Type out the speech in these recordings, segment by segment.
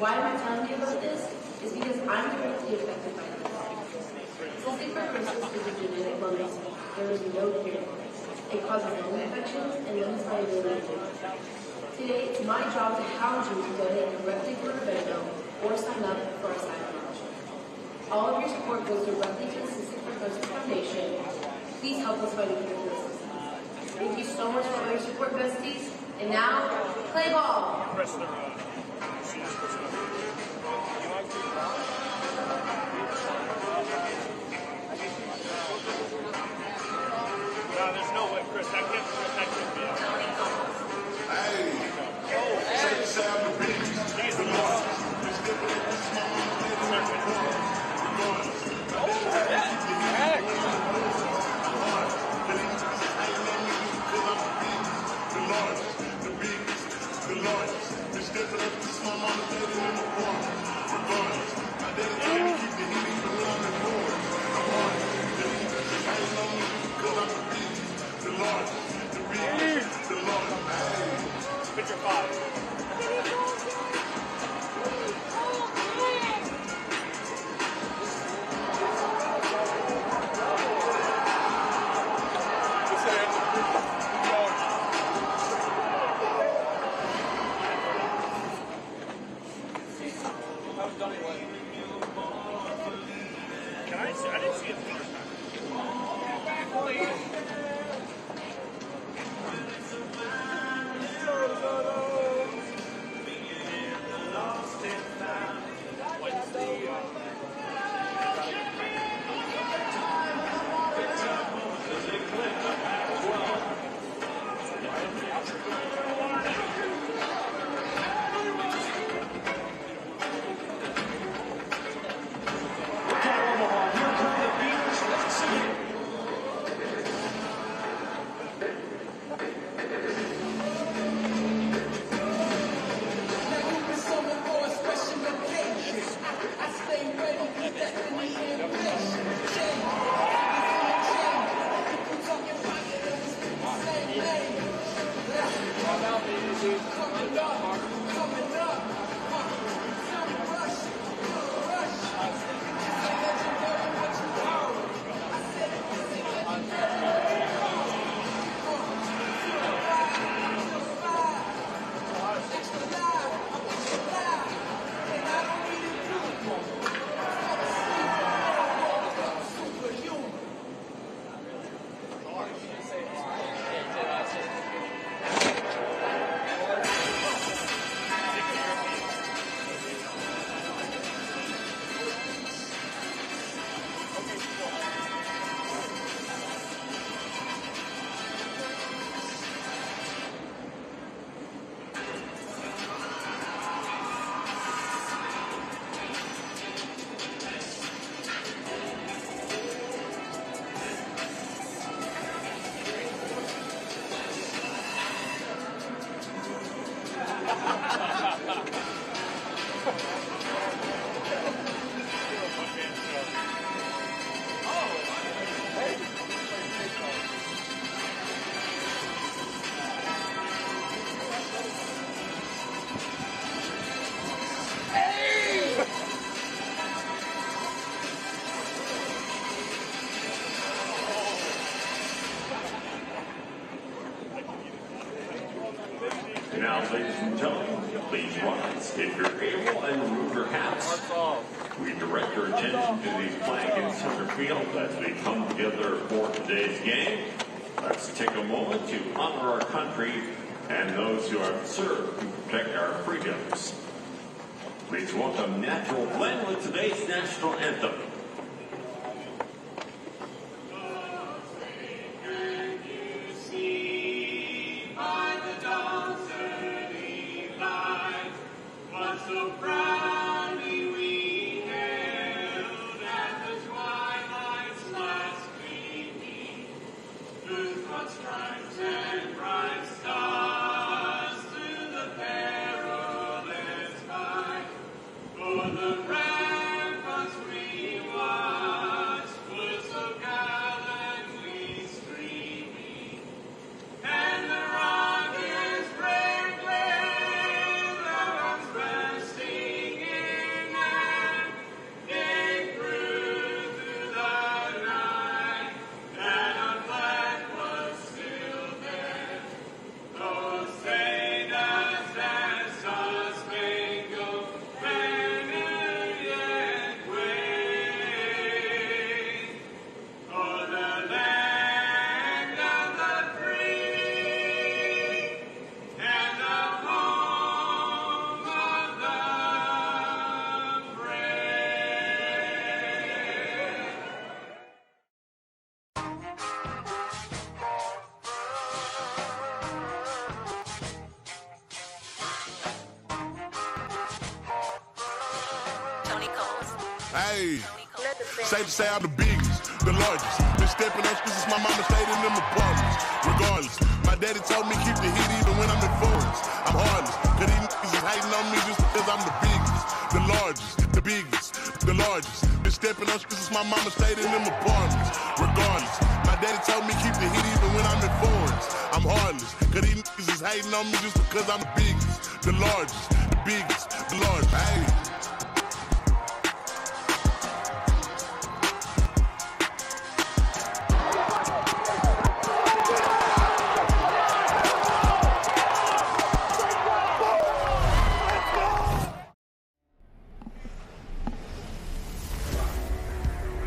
Why am I telling you about this? Is because I'm directly affected by this. Cystic fibrosis is a genetic illness. There is no cure. It causes lung infections and limits my ability to move. Today, it's my job to challenge you to donate directly for Rebendo or sign up for our silent auction. All of your support goes directly to the Cystic Fibrosis Foundation. Please help us fight a cure for this disease. Thank you so much for all your support, besties. And now, play ball! No, there's no way, Chris. That can't be it. Hey. He's the one. Picture 5. Can I see? I didn't see it. Now, ladies and gentlemen, please rise if you're able and remove your hats. We direct your attention to the flag in center field as we come together for today's game. Let's take a moment to honor our country and those who have served to protect our freedoms. Please welcome Natural Blend with today's national anthem. So proudly we hailed at the twilight's last gleaming, whose broad stripes and bright stars through the perilous fight, for the ramparts we watched were so gallantly streaming, and the rockets brave with their arms resting Hey, safe to say I'm the biggest, the largest. Been stepping up since my mama stayed in them apartments. Regardless, my daddy told me keep the heat even when I'm in foreigns. I'm heartless, cause these niggas is hating on me just because I'm the biggest, the largest, the biggest, the largest. Been stepping up since my mama stayed in them apartments. Regardless, my daddy told me keep the heat even when I'm in foreigns. I'm heartless, cause these niggas is hating on me just because I'm the biggest, the largest, the biggest, the largest. Hey.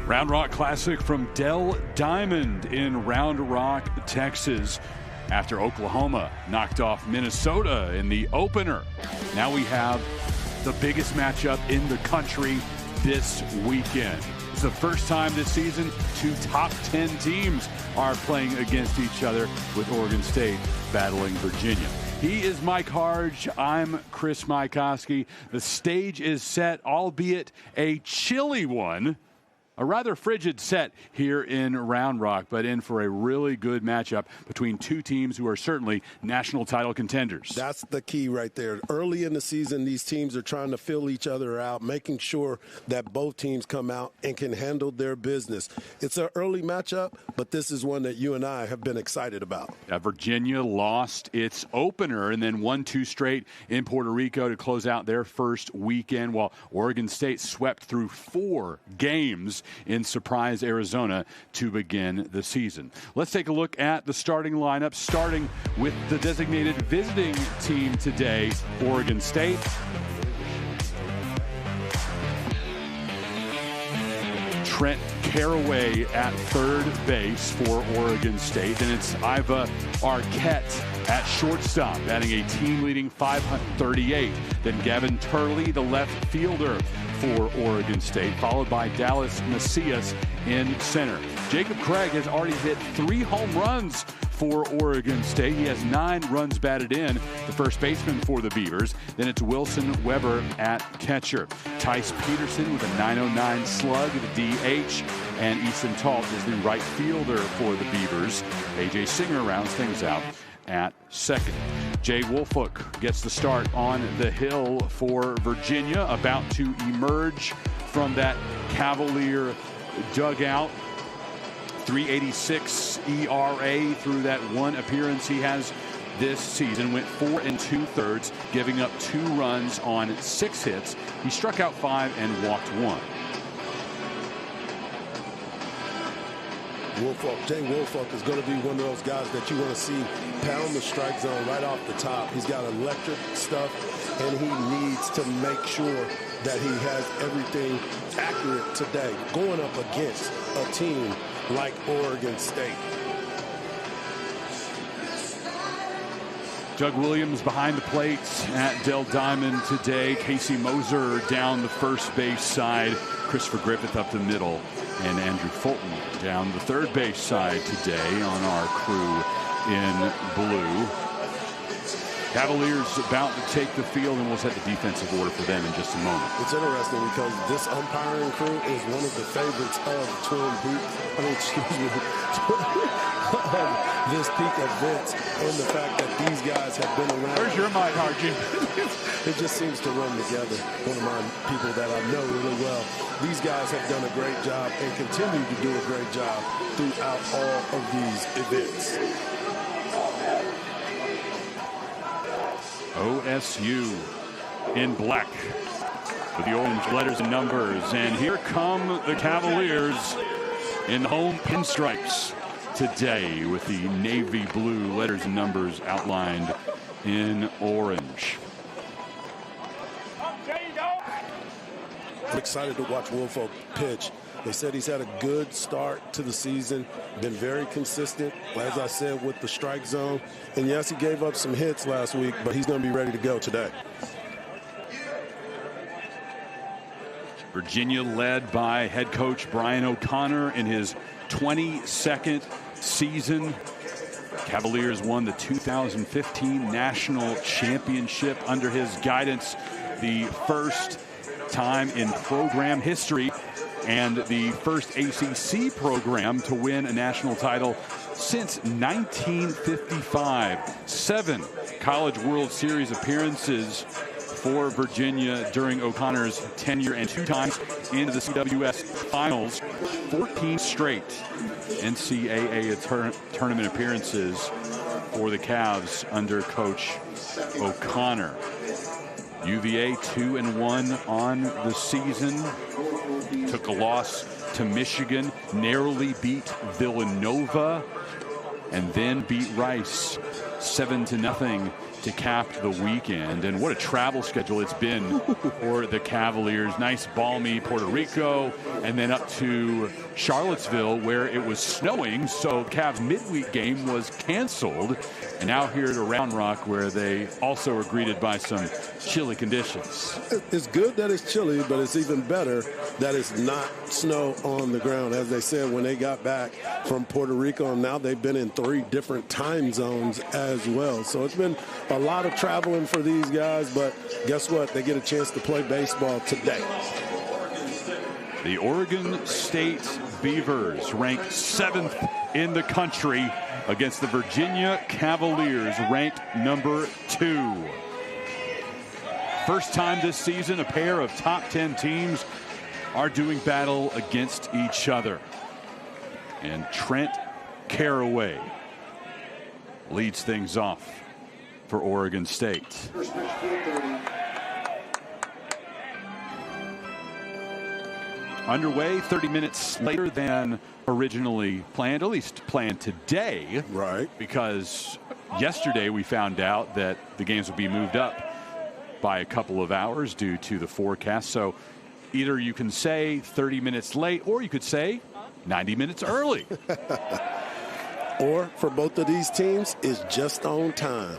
Round Rock Classic from Dell Diamond in Round Rock, Texas. After Oklahoma knocked off Minnesota in the opener, now we have the biggest matchup in the country this weekend. It's the first time this season 2 top 10 teams are playing against each other, with Oregon State battling Virginia. He is Mike Harge. I'm Chris Mykowski. The stage is set, albeit a chilly one. A rather frigid set here in Round Rock, but in for a really good matchup between 2 teams who are certainly national title contenders. That's the key right there. Early in the season, these teams are trying to fill each other out, making sure that both teams come out and can handle their business. It's an early matchup, but this is one that you and I have been excited about. Virginia lost its opener and then won 2 straight in Puerto Rico to close out their first weekend, while Oregon State swept through 4 games in Surprise, Arizona to begin the season. Let's take a look at the starting lineup, starting with the designated visiting team today, Oregon State. Trent Caraway at third base for Oregon State. Then it's Iva Arquette at shortstop, adding a team-leading 538. Then Gavin Turley, the left fielder for Oregon State, followed by Dallas Macias in center. Jacob Craig has already hit 3 home runs for Oregon State. He has 9 runs batted in, the first baseman for the Beavers. Then it's Wilson Weber at catcher. Tice Peterson with a 909 slug, the DH. And Easton Talt is the right fielder for the Beavers. A.J. Singer rounds things out at second. Jay Wolfhook gets the start on the hill for Virginia, about to emerge from that Cavalier dugout. 3.86 ERA through that 1 appearance he has this season. Went 4 2/3, giving up 2 runs on 6 hits. He struck out 5 and walked 1. Jay Wolfhook is going to be one of those guys that you want to see pound the strike zone right off the top. He's got electric stuff, and he needs to make sure that he has everything accurate today, going up against a team like Oregon State. Doug Williams behind the plate at Dell Diamond today. Casey Moser down the first base side. Christopher Griffith up the middle. And Andrew Fulton down the third base side today on our crew in blue. Cavaliers about to take the field, and we'll set the defensive order for them in just a moment. It's interesting because this umpiring crew is one of the favorites of this peak events, and the fact that these guys have been around. Where's your mic, Archie? It just seems to run together. One of my people that I know really well. These guys have done a great job and continue to do a great job throughout all of these events. OSU in black with the orange letters and numbers. And here come the Cavaliers in home pinstripes today with the navy blue letters and numbers outlined in orange. I'm excited to watch Wolfhook pitch. They said he's had a good start to the season, been very consistent, as I said, with the strike zone. And yes, he gave up some hits last week, but he's going to be ready to go today. Virginia led by head coach Brian O'Connor in his 22nd season. Cavaliers won the 2015 national championship under his guidance, the first time in program history and the first ACC program to win a national title since 1955. 7 College World Series appearances for Virginia during O'Connor's tenure and 2 times into the CWS finals. 14 straight NCAA tournament appearances for the Cavs under Coach O'Connor. UVA 2-1 on the season. Took a loss to Michigan, narrowly beat Villanova, and then beat Rice 7-0 to cap the weekend. And what a travel schedule it's been for the Cavaliers. Nice balmy Puerto Rico, and then up to Charlottesville where it was snowing, so Cavs midweek game was canceled. And now here at Round Rock where they also are greeted by some chilly conditions. It's good that it's chilly, but it's even better that it's not snow on the ground. As they said when they got back from Puerto Rico, and now they've been in 3 different time zones as well. So it's been a lot of traveling for these guys, but guess what? They get a chance to play baseball today. The Oregon State Beavers ranked 7th in the country against the Virginia Cavaliers, ranked number 2. First time this season a pair of top 10 teams are doing battle against each other. And Trent Caraway leads things off for Oregon State. Underway 30 minutes later than originally planned, at least planned today. Right. Because yesterday we found out that the games would be moved up by a couple of hours due to the forecast. So either you can say 30 minutes late, or you could say 90 minutes early. Or for both of these teams, it's just on time.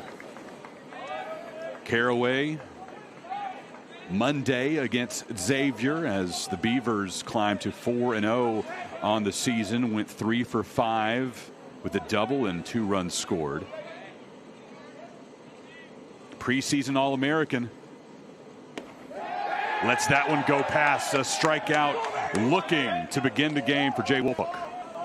Caraway Monday against Xavier as the Beavers climbed to 4-0 on the season, went 3 for 5 with a double and 2 runs scored. Preseason All-American lets that one go past. A strikeout looking to begin the game for Jay Woolfolk.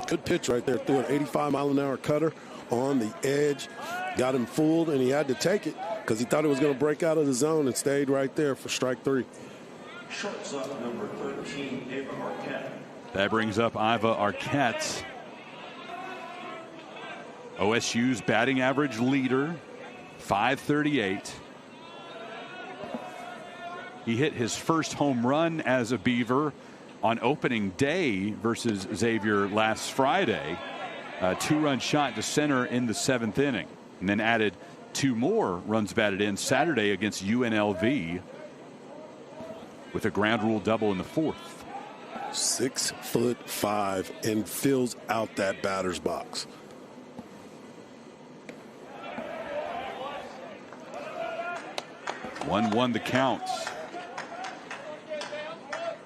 Good pitch right there. Threw an 85-mile-an-hour cutter on the edge. Got him fooled, and he had to take it because he thought it was going to break out of the zone and stayed right there for strike 3. Shortstop number 13, Ava Arquette. That brings up Iva Arquette, OSU's batting average leader, .538. He hit his first home run as a Beaver on opening day versus Xavier last Friday. A 2-run shot to center in the 7th inning, and then added 2 more runs batted in Saturday against UNLV with a ground rule double in the 4th. 6'5" and fills out that batter's box. One the count.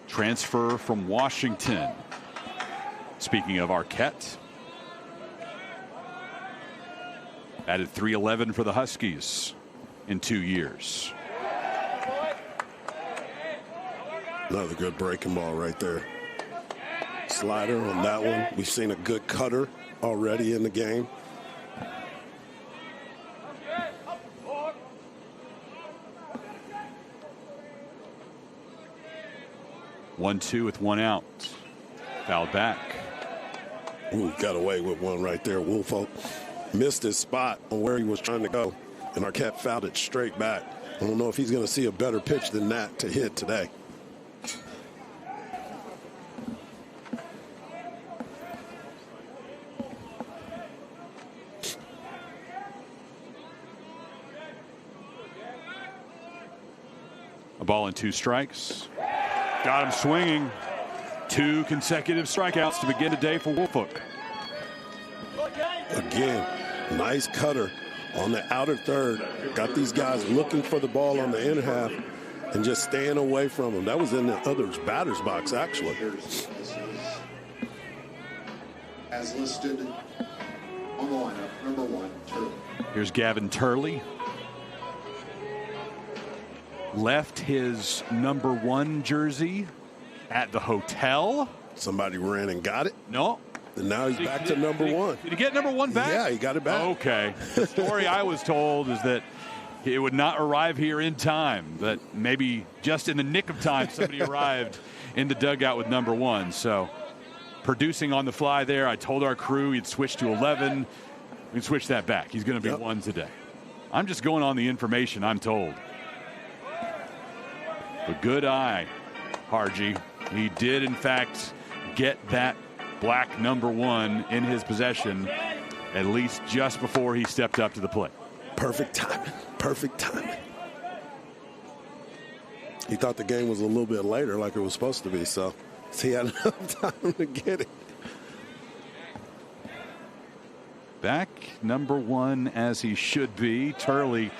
Transfer from Washington. Speaking of Arquette, added .311 for the Huskies in 2 years. Another good breaking ball right there. Slider on that one. We've seen a good cutter already in the game. One-two with 1 out. Fouled back. Ooh, got away with one right there. Woolfolk missed his spot on where he was trying to go, and Arquette fouled it straight back. I don't know if he's going to see a better pitch than that to hit today. A ball and 2 strikes. Got him swinging. 2 consecutive strikeouts to begin the day for Woolfolk. Again, nice cutter on the outer third. Got these guys looking for the ball on the inner half and just staying away from them. That was in the other's batter's box, actually. As listed on the lineup, number 1, Turley. Here's Gavin Turley. left his #1 jersey at the hotel. Somebody ran and got it? No. And now he's back to #1. Did he get #1 back? Yeah, he got it back. Okay. The story I was told is that it would not arrive here in time, but maybe just in the nick of time somebody arrived in the dugout with #1. So producing on the fly there. I told our crew he'd switch to 11. We can switch that back. He's going to be 1 today. I'm just going on the information I'm told. But good eye, Harji. He did, in fact, get that black #1 in his possession at least just before he stepped up to the plate. Perfect timing. Perfect timing. He thought the game was a little bit later like it was supposed to be, so he had enough time to get it. Back #1 as he should be. Turley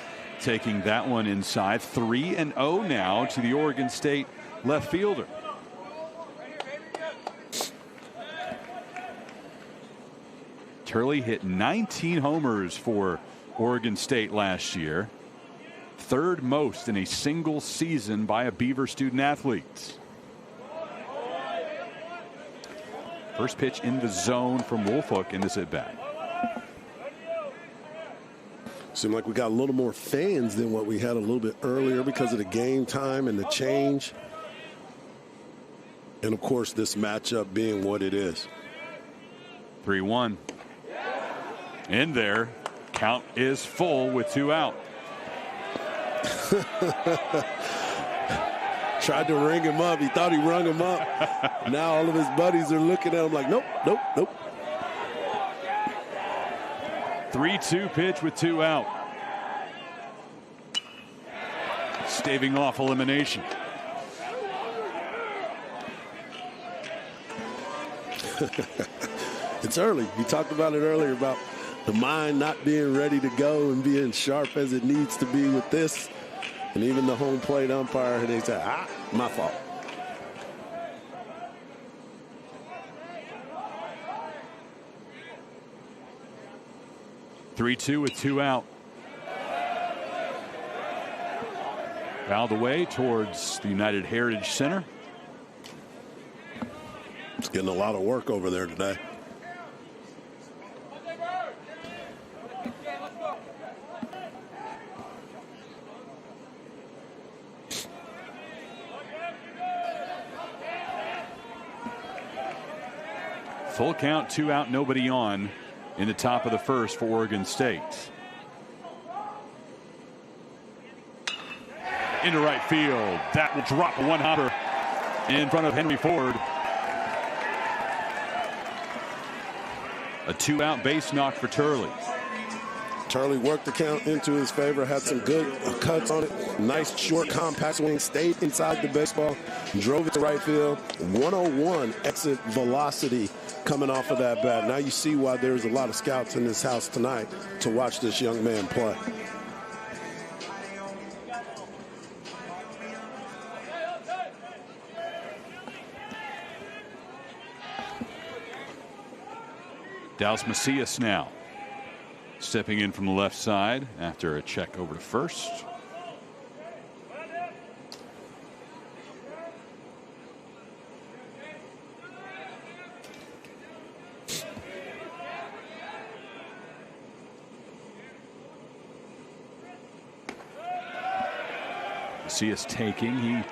taking that one inside. 3-0 now to the Oregon State left fielder. Turley hit 19 homers for Oregon State last year. 3rd most in a single season by a Beaver student athlete. First pitch in the zone from Wolfhook in this at bat. Seemed like we got a little more fans than what we had a little bit earlier because of the game time and the change. And of course, this matchup being what it is. 3-1. In there. Count is full with 2 out. Tried to ring him up. He thought he rung him up. Now all of his buddies are looking at him like, nope, nope, nope. 3-2 pitch with 2 out. Staving off elimination. It's early. We talked about it earlier about the mind not being ready to go and being sharp as it needs to be with this. And even the home plate umpire, they say, my fault. (3-2) with 2 out. Fouled away towards the United Heritage Center. It's getting a lot of work over there today. Full count, 2 out, nobody on in the top of the first for Oregon State. Into right field. That will drop a one-hopper in front of Henry Ford. A 2-out base knock for Turley. Turley worked the count into his favor, had some good cuts on it. Nice short compact swing, stayed inside the baseball, drove it to right field. 101 exit velocity coming off of that bat. Now you see why there's a lot of scouts in this house tonight to watch this young man play. Dallas Macias now stepping in from the left side after a check over to first. Macias taking. He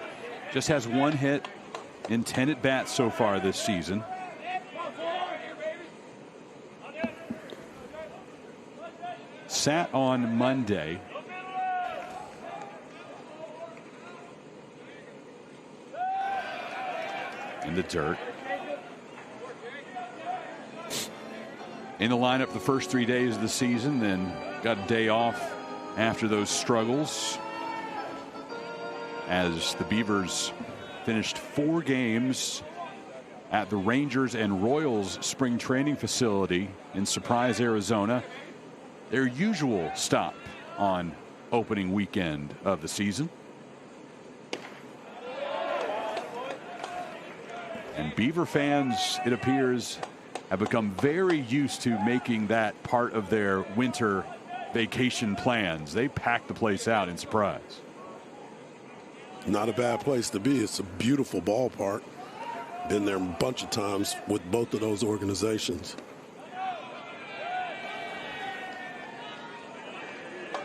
just has 1 hit in 10 at bats so far this season. Sat on Monday. In the dirt. In the lineup the first 3 days of the season, then got a day off after those struggles. As the Beavers finished 4 games at the Rangers and Royals spring training facility in Surprise, Arizona. Their usual stop on opening weekend of the season. And Beaver fans, it appears, have become very used to making that part of their winter vacation plans. They pack the place out in Surprise. Not a bad place to be. It's a beautiful ballpark. Been there a bunch of times with both of those organizations.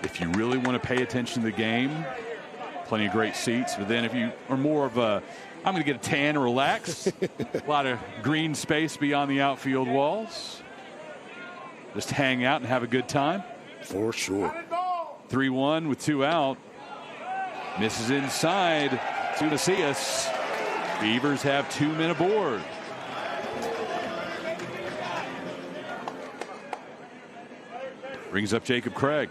If you really want to pay attention to the game, plenty of great seats. But then if you are more of a, I'm going to get a tan and relax, a lot of green space beyond the outfield walls. Just hang out and have a good time. For sure. 3-1 with 2 out. Misses inside to Macias. Beavers have 2 men aboard. Brings up Jacob Craig.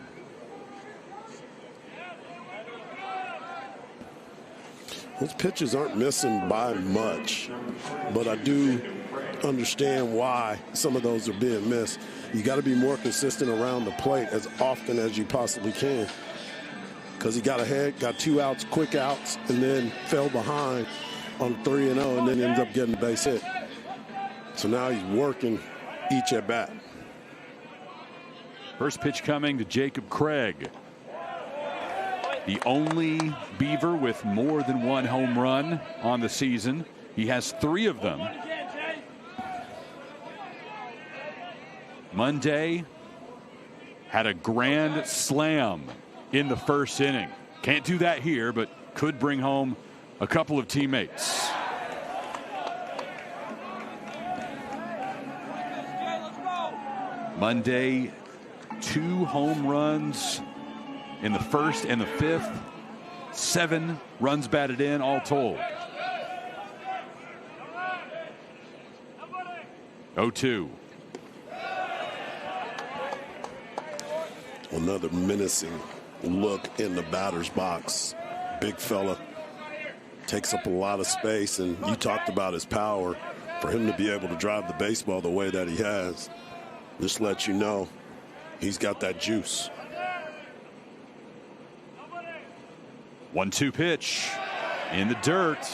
Those pitches aren't missing by much, but I do understand why some of those are being missed. You got to be more consistent around the plate as often as you possibly can, because he got ahead, got 2 outs, quick outs, and then fell behind on 3-0, and then ends up getting the base hit. So now he's working each at bat. First pitch coming to Jacob Craig. The only Beaver with more than 1 home run on the season. He has 3 of them. Monday had a grand slam in the first inning. Can't do that here, but could bring home a couple of teammates. Monday, 2 home runs in the first and the 5th. 7 runs batted in all told. 0-2. Another menacing look in the batter's box. Big fella. Takes up a lot of space, and you talked about his power. For him to be able to drive the baseball the way that he has, just lets you know he's got that juice. 1-2 pitch in the dirt.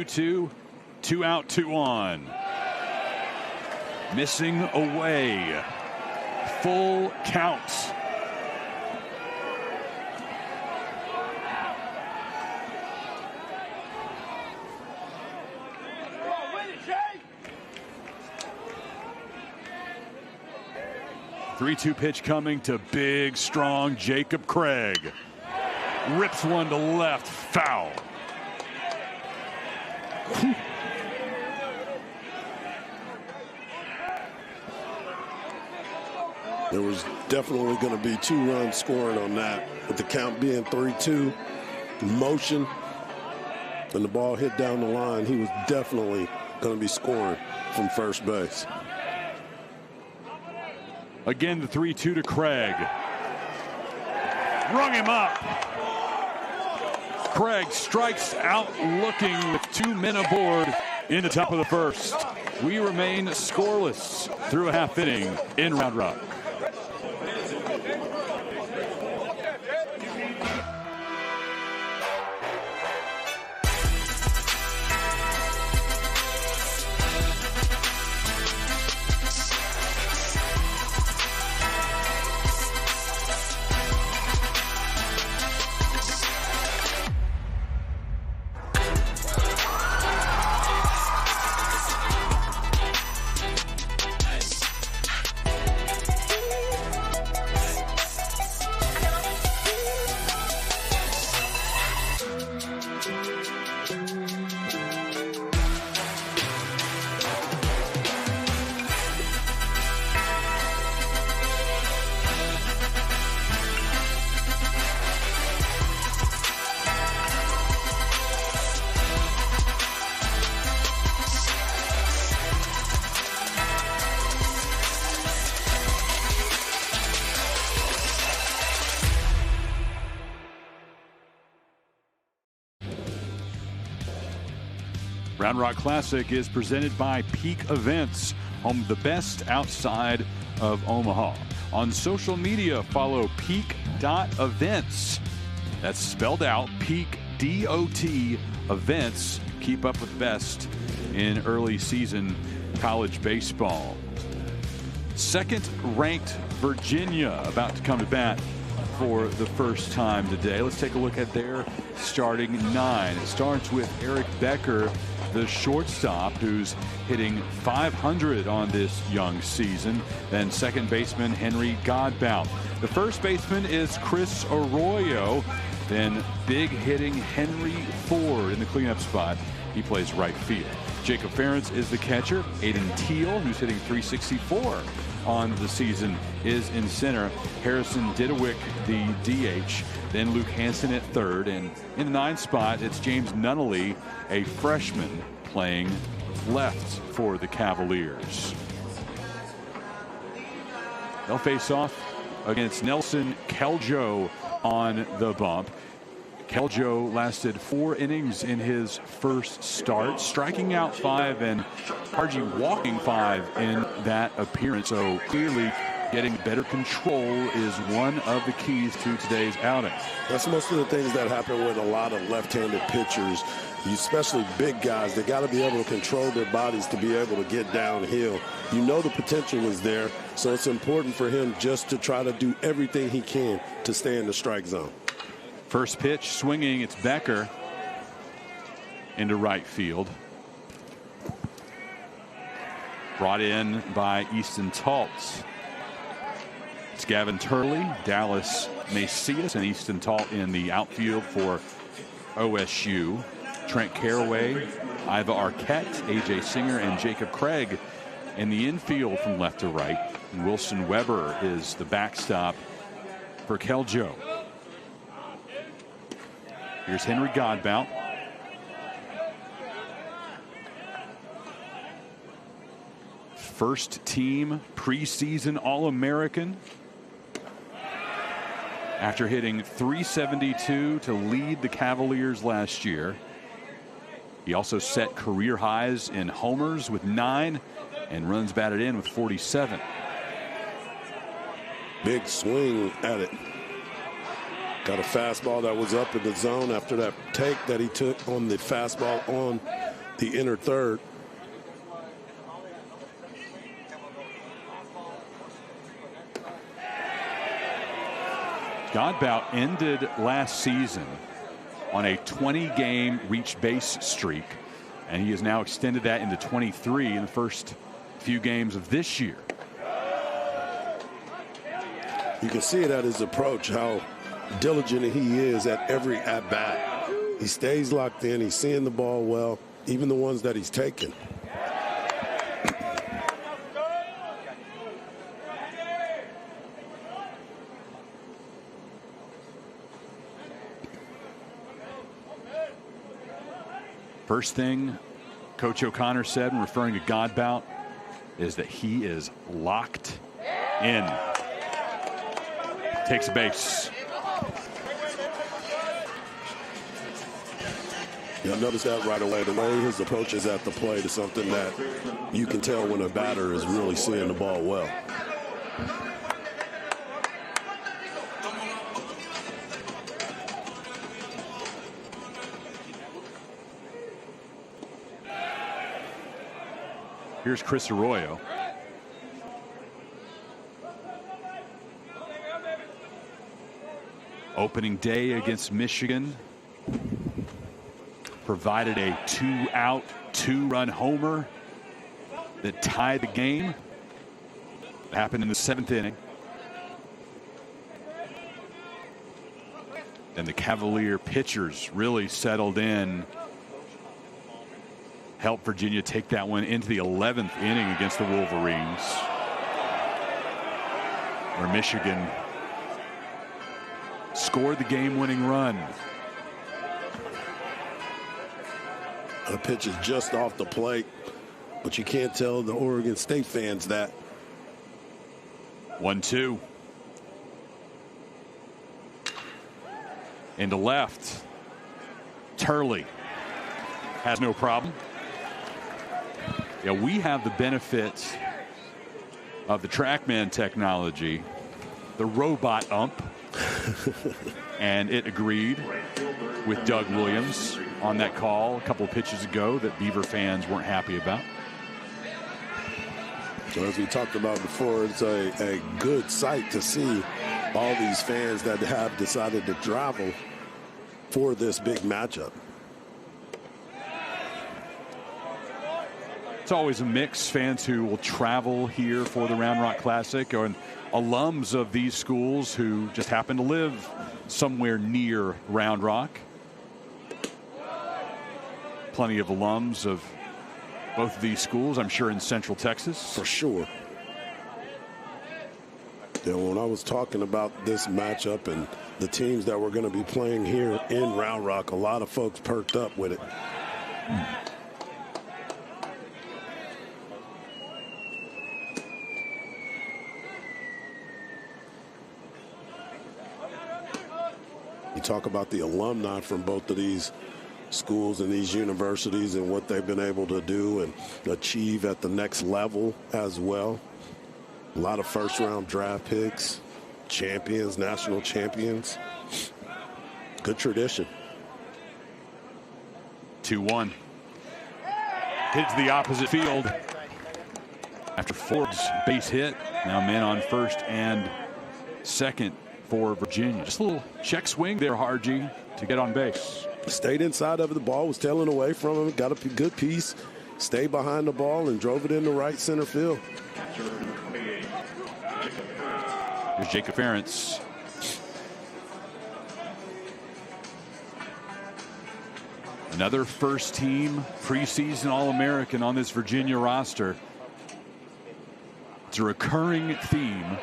Two, 2 out, 2 on. Missing away. Full count. Three-two pitch coming to big, strong Jacob Craig. Rips one to left, foul. There was definitely going to be 2 runs scoring on that, with the count being 3-2. Motion, and the ball hit down the line. He was definitely going to be scoring from first base. Again, the 3-2 to Craig. Rung him up. Craig strikes out looking with 2 men aboard in the top of the first. We remain scoreless through a half inning in Round Rock. Round Rock Classic is presented by Peak Events, home of the best outside of Omaha. On social media, follow peak.events. That's spelled out, Peak DOT events. Keep up with best in early season college baseball. Second-ranked Virginia about to come to bat for the first time today. Let's take a look at their starting nine. It starts with Eric Becker, the shortstop, who's hitting .500 on this young season. Then second baseman Henry Godbout. The first baseman is Chris Arroyo. Then big hitting Henry Ford in the cleanup spot. He plays right field. Jacob Ferentz is the catcher. Aiden Teal, who's hitting .364 on the season, is in center. Harrison Didewick, the DH. Then Luke Hansen at third. And in the ninth spot, it's James Nunnally, a freshman, playing left for the Cavaliers. They'll face off against Nelson Keljo on the bump. Keljo lasted 4 innings in his first start, striking out 5 and hardly walking 5 in that appearance. So clearly getting better control is one of the keys to today's outing. That's most of the things that happen with a lot of left-handed pitchers, especially big guys. They got to be able to control their bodies to be able to get downhill. You know the potential is there, so it's important for him just to try to do everything he can to stay in the strike zone. First pitch swinging, it's Becker into right field. Brought in by Easton Talt. It's Gavin Turley, Dallas Macias, and Easton Talt in the outfield for OSU. Trent Caraway, Iva Arquette, AJ Singer, and Jacob Craig in the infield from left to right. And Wilson Weber is the backstop for Keljo. Here's Henry Godbout. First team preseason All-American. After hitting .372 to lead the Cavaliers last year. He also set career highs in homers with 9 and runs batted in with 47. Big swing at it. Got a fastball that was up in the zone after that take that he took on the fastball on the inner third. Godbout ended last season on a 20-game reach base streak, and he has now extended that into 23 in the first few games of this year. You can see it at his approach, how diligent he is at every at-bat. He stays locked in. He's seeing the ball well, even the ones that he's taken. First thing Coach O'Connor said when referring to Godbout is that he is locked in. Takes a base. You'll notice that right away. The way his approach is at the plate is something that you can tell when a batter is really seeing the ball well. Here's Chris Arroyo. Opening day against Michigan. Provided a 2-out, 2-run homer that tied the game. It happened in the 7th inning. And the Cavalier pitchers really settled in. Helped Virginia take that one into the 11th inning against the Wolverines, where Michigan scored the game-winning run. The pitch is just off the plate, but you can't tell the Oregon State fans that. 1-2. Into left. Turley has no problem. Yeah, we have the benefit of the TrackMan technology, the robot ump. and it agreed with Doug Williams on that call a couple of pitches ago that Beaver fans weren't happy about. So as we talked about before, it's a good sight to see all these fans that have decided to travel for this big matchup. It's always a mix. Fans who will travel here for the Round Rock Classic, or alums of these schools who just happen to live somewhere near Round Rock. Plenty of alums of both of these schools, I'm sure, in Central Texas. For sure. Yeah, when I was talking about this matchup and the teams that were going to be playing here in Round Rock, a lot of folks perked up with it. You talk about the alumni from both of these schools and these universities and what they've been able to do and achieve at the next level as well. A lot of first-round draft picks, champions, national champions. Good tradition. 2-1. Hit to the opposite field after Forbes' base hit. Now men on first and second for Virginia. Just a little check swing there, Hargy, to get on base. Stayed inside of the ball, was tailing away from him, got a good piece, stayed behind the ball, and drove it into right center field. Here's Jacob Ferentz. Another first-team preseason All-American on this Virginia roster. It's a recurring theme,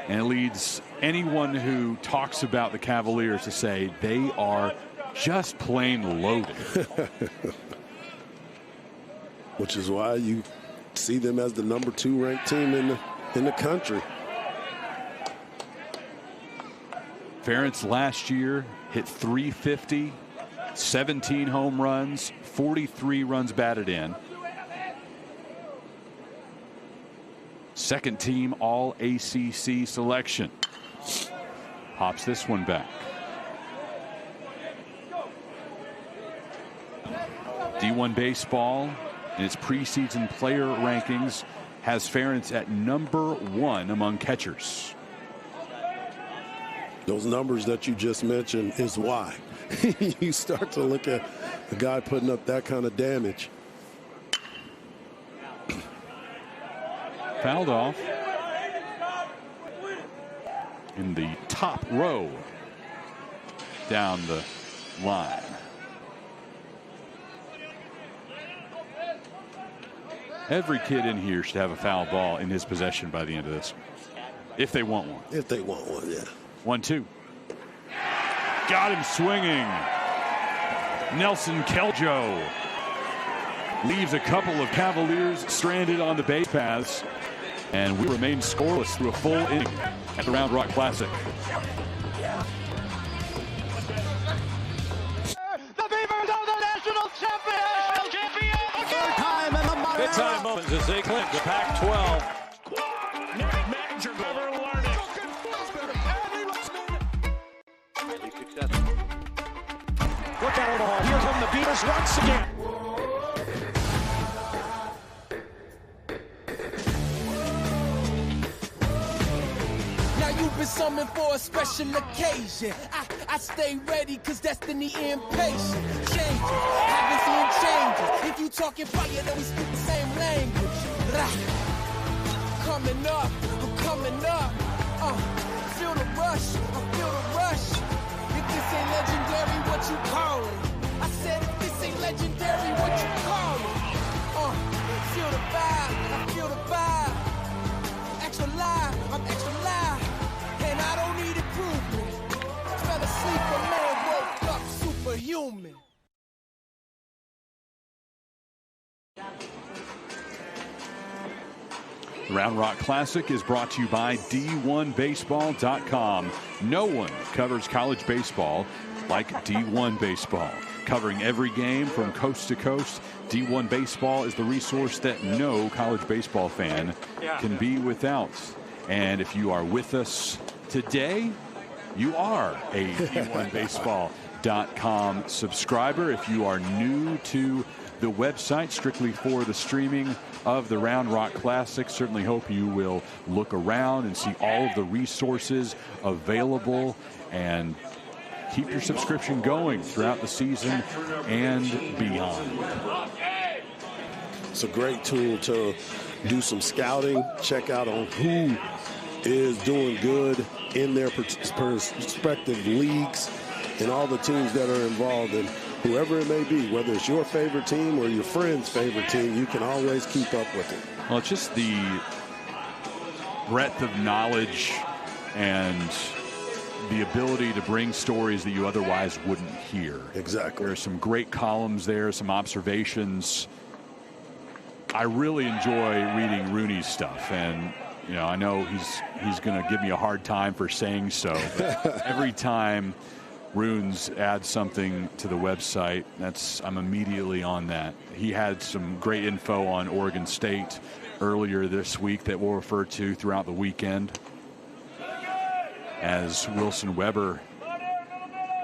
and it leads anyone who talks about the Cavaliers to say they are just plain loaded. Which is why you see them as the #2 ranked team in the country. Ferentz last year hit .350, 17 home runs, 43 runs batted in. Second team All ACC selection. Hops this one back. D1 baseball in its preseason player rankings has Ferentz at #1 among catchers. Those numbers that you just mentioned is why. You start to look at a guy putting up that kind of damage. Fouled off in the top row down the line. Every kid in here should have a foul ball in his possession by the end of this, if they want one. If they want one, yeah. 1-2. Got him swinging. Nelson Keljo leaves a couple of Cavaliers stranded on the base paths, and we remain scoreless through a full inning at the Round Rock Classic. The Beavers are the national champion! Third time in the modern Big time moments as they clip the Pac-12. Manager never learning. Look at Omaha. Here come the Beavers once again. Now you've been summoned for a special occasion. I stay ready cause destiny impatient. Changes, haven't seen changes. If you talking fire, then we speak the same language. Coming up, I'm coming up. Feel the rush, I feel the rush. If this ain't legendary, what you call it? I said if this ain't legendary, what you call it? Feel the vibe, I feel the vibe. Extra live, I'm extra live. And I don't need improvement. Fell asleep, a man woke up superhuman. The Round Rock Classic is brought to you by D1Baseball.com. No one covers college baseball like D1 Baseball. Covering every game from coast to coast, D1 Baseball is the resource that no college baseball fan can be without. And if you are with us today, you are a D1Baseball.com subscriber. If you are new to the website strictly for the streaming of the Round Rock Classic, certainly hope you will look around and see all of the resources available and keep your subscription going throughout the season and beyond. It's a great tool to do some scouting, check out on who is doing good in their respective leagues and all the teams that are involved, and whoever it may be, whether it's your favorite team or your friend's favorite team, you can always keep up with it. Well, it's just the breadth of knowledge and the ability to bring stories that you otherwise wouldn't hear. Exactly. There are some great columns there, some observations. I really enjoy reading Rooney's stuff, and you know, I know he's going to give me a hard time for saying so, but every time Runes adds something to the website, I'm immediately on that. He had some great info on Oregon State earlier this week that we'll refer to throughout the weekend as Wilson Weber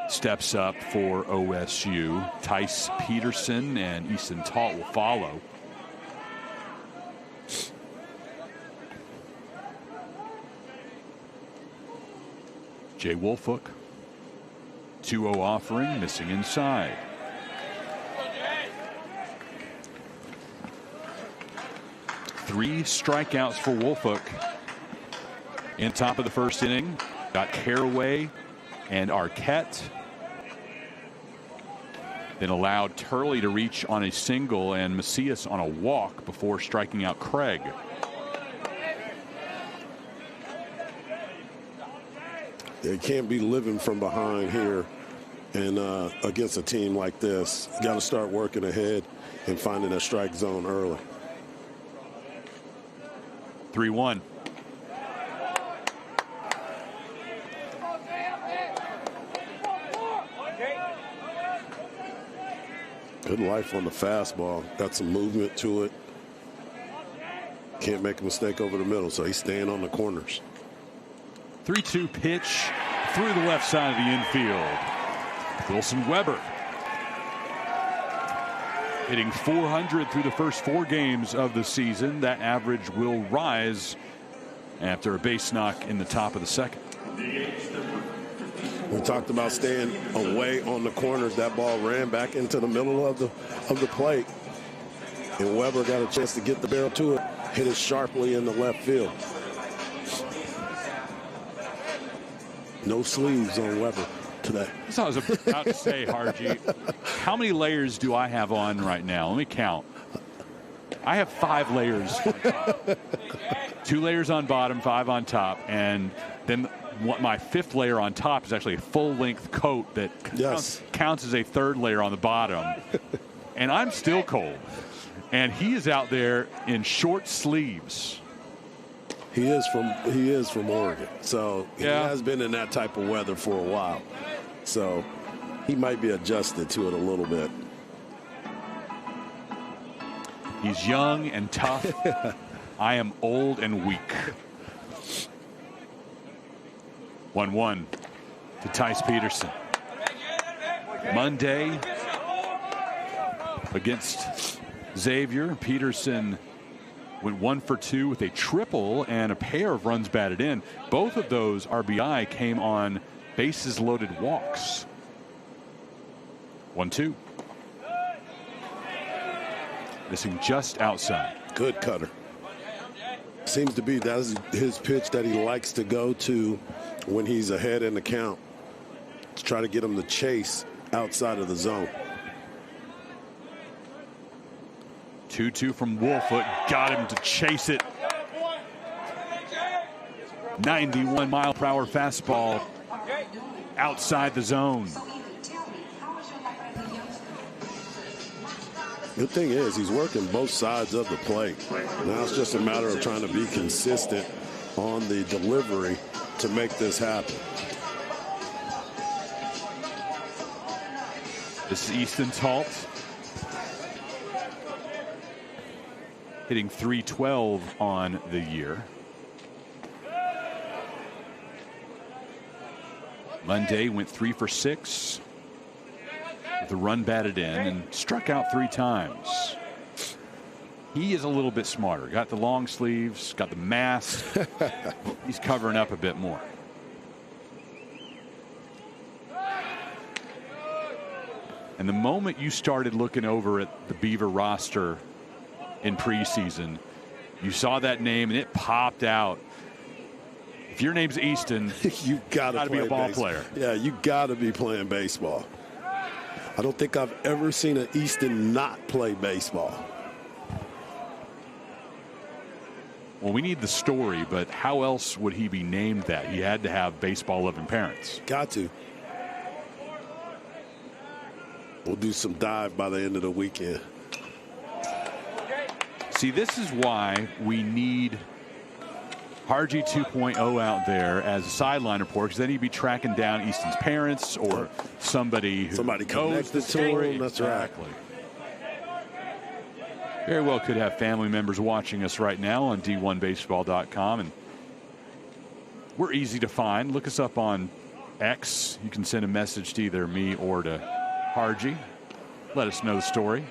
steps up for OSU. Tice Peterson and Easton Talt will follow. Jay Wolfook, 2-0 offering, missing inside. Three strikeouts for Wolfook in top of the first inning. Got Caraway and Arquette. Then allowed Turley to reach on a single and Macias on a walk before striking out Craig. You can't be living from behind here and against a team like this. You got to start working ahead and finding a strike zone early. 3-1. Good life on the fastball. Got some movement to it. Can't make a mistake over the middle, so he's staying on the corners. 3-2 pitch through the left side of the infield. Wilson Weber hitting .400 through the first 4 games of the season. That average will rise after a base knock in the top of the second. We talked about staying away on the corners. That ball ran back into the middle of the plate, and Weber got a chance to get the barrel to it, hit it sharply in the left field. No sleeves on Weber today. That's what I was about to say, Harji. How many layers do I have on right now? Let me count. I have 5 layers on top. 2 layers on bottom, 5 on top, and then my 5th layer on top is actually a full-length coat that counts as a 3rd layer on the bottom. And I'm still cold. And he is out there in short sleeves. He is from Oregon, so he has been in that type of weather for a while. So he might be adjusted to it a little bit. He's young and tough. I am old and weak. 1-1 to Tice Peterson. Monday against Xavier, Peterson went 1 for 2 with a triple and a pair of runs batted in. Both of those RBI came on bases loaded walks. 1-2. Missing just outside. Good cutter. Seems to be that's his pitch that he likes to go to when he's ahead in the count, to try to get him to chase outside of the zone. 2-2 from Wolfoot. Got him to chase it. 91-mile-per-hour fastball outside the zone. Good thing is he's working both sides of the plate. Now it's just a matter of trying to be consistent on the delivery to make this happen. This is Easton Talt, hitting .312 on the year. Monday went 3 for 6 with the run batted in and struck out 3 times. He is a little bit smarter. Got the long sleeves, got the mask. He's covering up a bit more. And the moment you started looking over at the Beaver roster in preseason, you saw that name and it popped out. If your name's Easton, you gotta be a ball player. Yeah, you gotta be playing baseball. I don't think I've ever seen an Easton not play baseball. Well, we need the story, but how else would he be named that? He had to have baseball-loving parents. Got to. We'll do some dive by the end of the weekend. See, this is why we need Hargy 2.0 out there as a sideline reporter, because then he'd be tracking down Easton's parents or somebody who knows the story. That's exactly. Right. Very well could have family members watching us right now on D1Baseball.com, and we're easy to find. Look us up on X. You can send a message to either me or to Hargy. Let us know the story.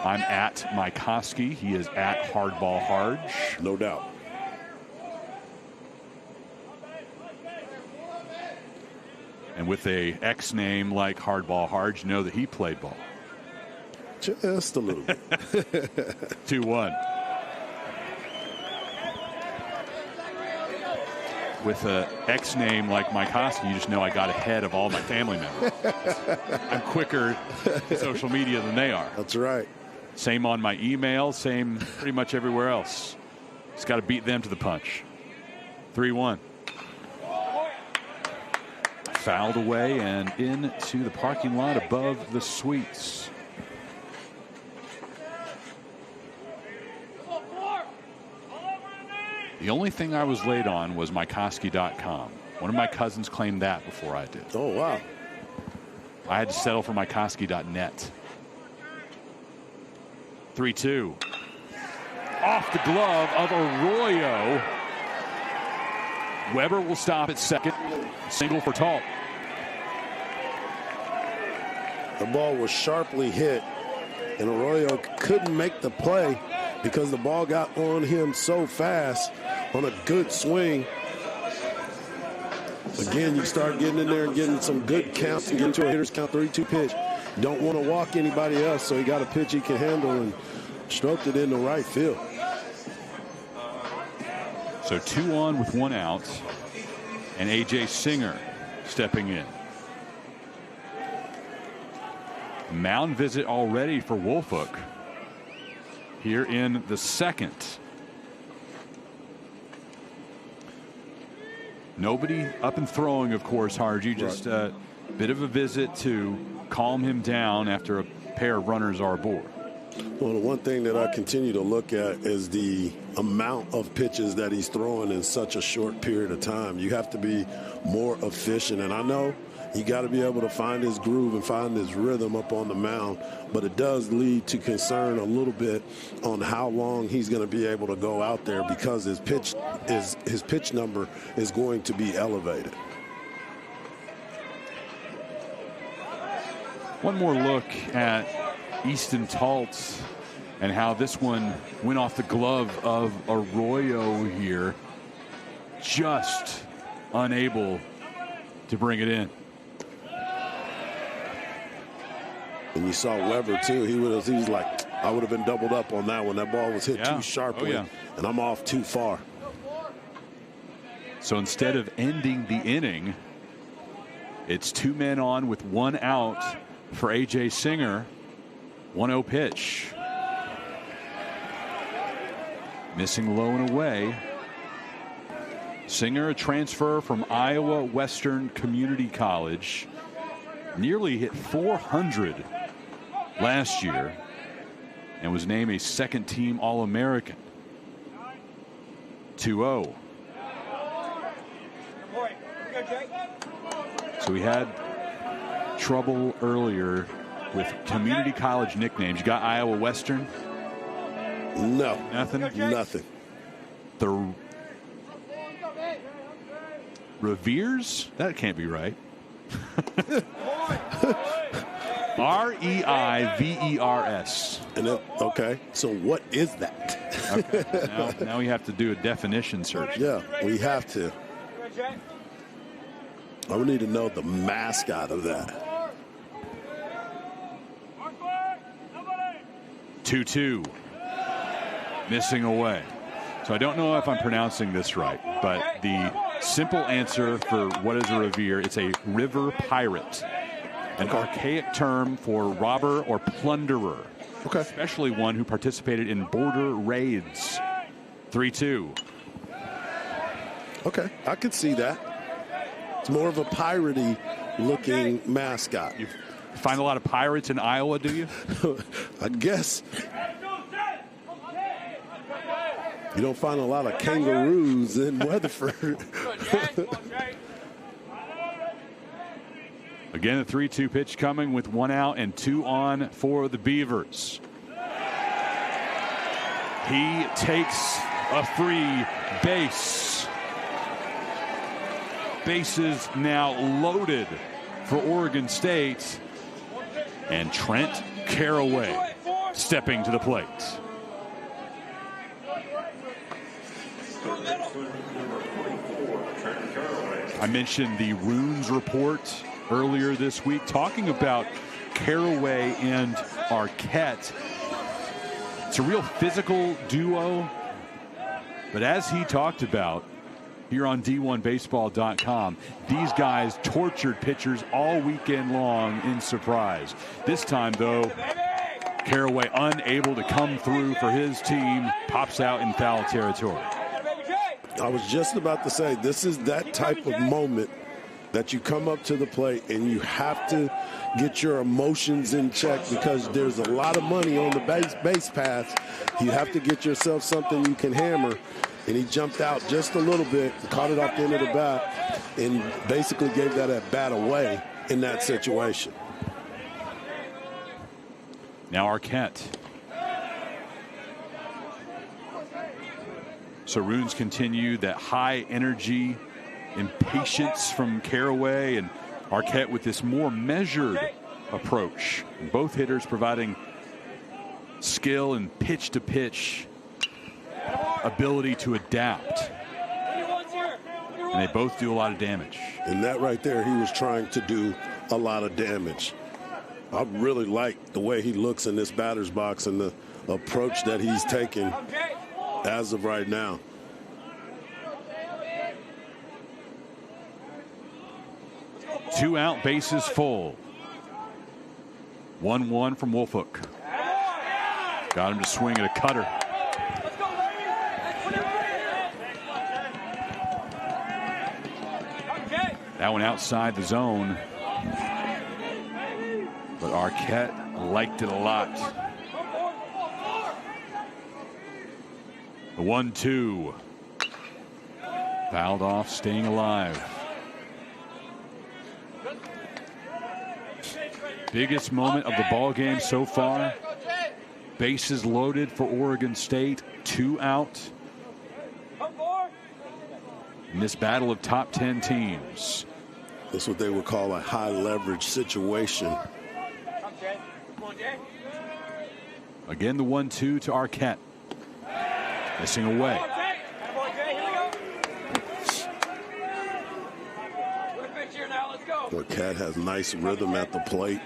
I'm at Mike Hosky. He is at Hardball Harge. No doubt. And with a X name like Hardball Harge, you know that he played ball. Just a little bit. 2-1. With a X name like Mike Hosky, you just know I got ahead of all my family members. I'm quicker to social media than they are. That's right. Same on my email, same pretty much everywhere else. Just got to beat them to the punch. 3-1. Fouled away and into the parking lot above the suites. The only thing I was late on was mykoski.com. One of my cousins claimed that before I did. Oh, wow. I had to settle for mykoski.net. 3-2. Off the glove of Arroyo. Weber will stop at second. Single for Talt. The ball was sharply hit, and Arroyo couldn't make the play because the ball got on him so fast on a good swing. Again, you start getting in there and getting some good counts and getting to a hitter's count 3-2 pitch. Don't want to walk anybody else, so he got a pitch he can handle and stroked it into right field. So 2 on with 1 out, and A.J. Singer stepping in. Mound visit already for Woolfolk here in the second. Nobody up and throwing, of course, Hargy. Just a bit of a visit to calm him down after a pair of runners are aboard. Well, the one thing that I continue to look at is the amount of pitches that he's throwing in such a short period of time. You have to be more efficient, and I know you got to be able to find his groove and find his rhythm up on the mound, but it does lead to concern a little bit on how long he's going to be able to go out there because his pitch number is going to be elevated. One more look at Easton Talt and how this one went off the glove of Arroyo here. Just unable to bring it in. And you saw Weber too. He was like, I would have been doubled up on that one. That ball was hit too sharply, and I'm off too far. So instead of ending the inning, it's 2 men on with 1 out for A.J. Singer. 1-0 pitch. Missing low and away. Singer, a transfer from Iowa Western Community College. Nearly hit 400 last year and was named a second-team All-American. 2-0. So we had trouble earlier with community college nicknames. You got Iowa Western? No. Nothing? Nothing. Reveres? That can't be right. Reivers. Okay, so what is that? Okay. Now we have to do a definition search. Yeah, we have to. I would need to know the mascot of that. 2-2. Missing away. So I don't know if I'm pronouncing this right, but the simple answer for what is a revere, it's a river pirate. An archaic term for robber or plunderer. Okay. Especially one who participated in border raids. 3-2. Okay, I could see that. It's more of a piratey looking mascot. You find a lot of pirates in Iowa, do you? I guess. You don't find a lot of kangaroos in Weatherford. Again, a 3-2 pitch coming with 1 out and 2 on for the Beavers. He takes a free base. Bases now loaded for Oregon State. And Trent Caraway stepping to the plate. I mentioned the Runes report earlier this week, talking about Caraway and Arquette. It's a real physical duo, but as he talked about here on D1Baseball.com, these guys tortured pitchers all weekend long in Surprise. This time, though, Caraway unable to come through for his team, pops out in foul territory. I was just about to say, this is that type of moment that you come up to the plate and you have to get your emotions in check, because there's a lot of money on the base paths. You have to get yourself something you can hammer. And he jumped out just a little bit, caught it off the end of the bat, and basically gave that at bat away in that situation. Now Arquette. So Runes continue that high energy, impatience from Caraway, and Arquette with this more measured approach. Both hitters providing skill and pitch-to-pitch ability to adapt. And they both do a lot of damage. And that right there, he was trying to do a lot of damage. I really like the way he looks in this batter's box and the approach that he's taking as of right now. Two out, bases full. 1-1 from Wolfhook. Got him to swing at a cutter. That one outside the zone. But Arquette liked it a lot. The 1-2. Fouled off, staying alive. Biggest moment of the ball game so far. Bases loaded for Oregon State. 2 out. In this battle of top 10 teams. That's what they would call a high leverage situation. Again, the 1-2 to Arquette. Missing away. Arquette has nice rhythm at the plate.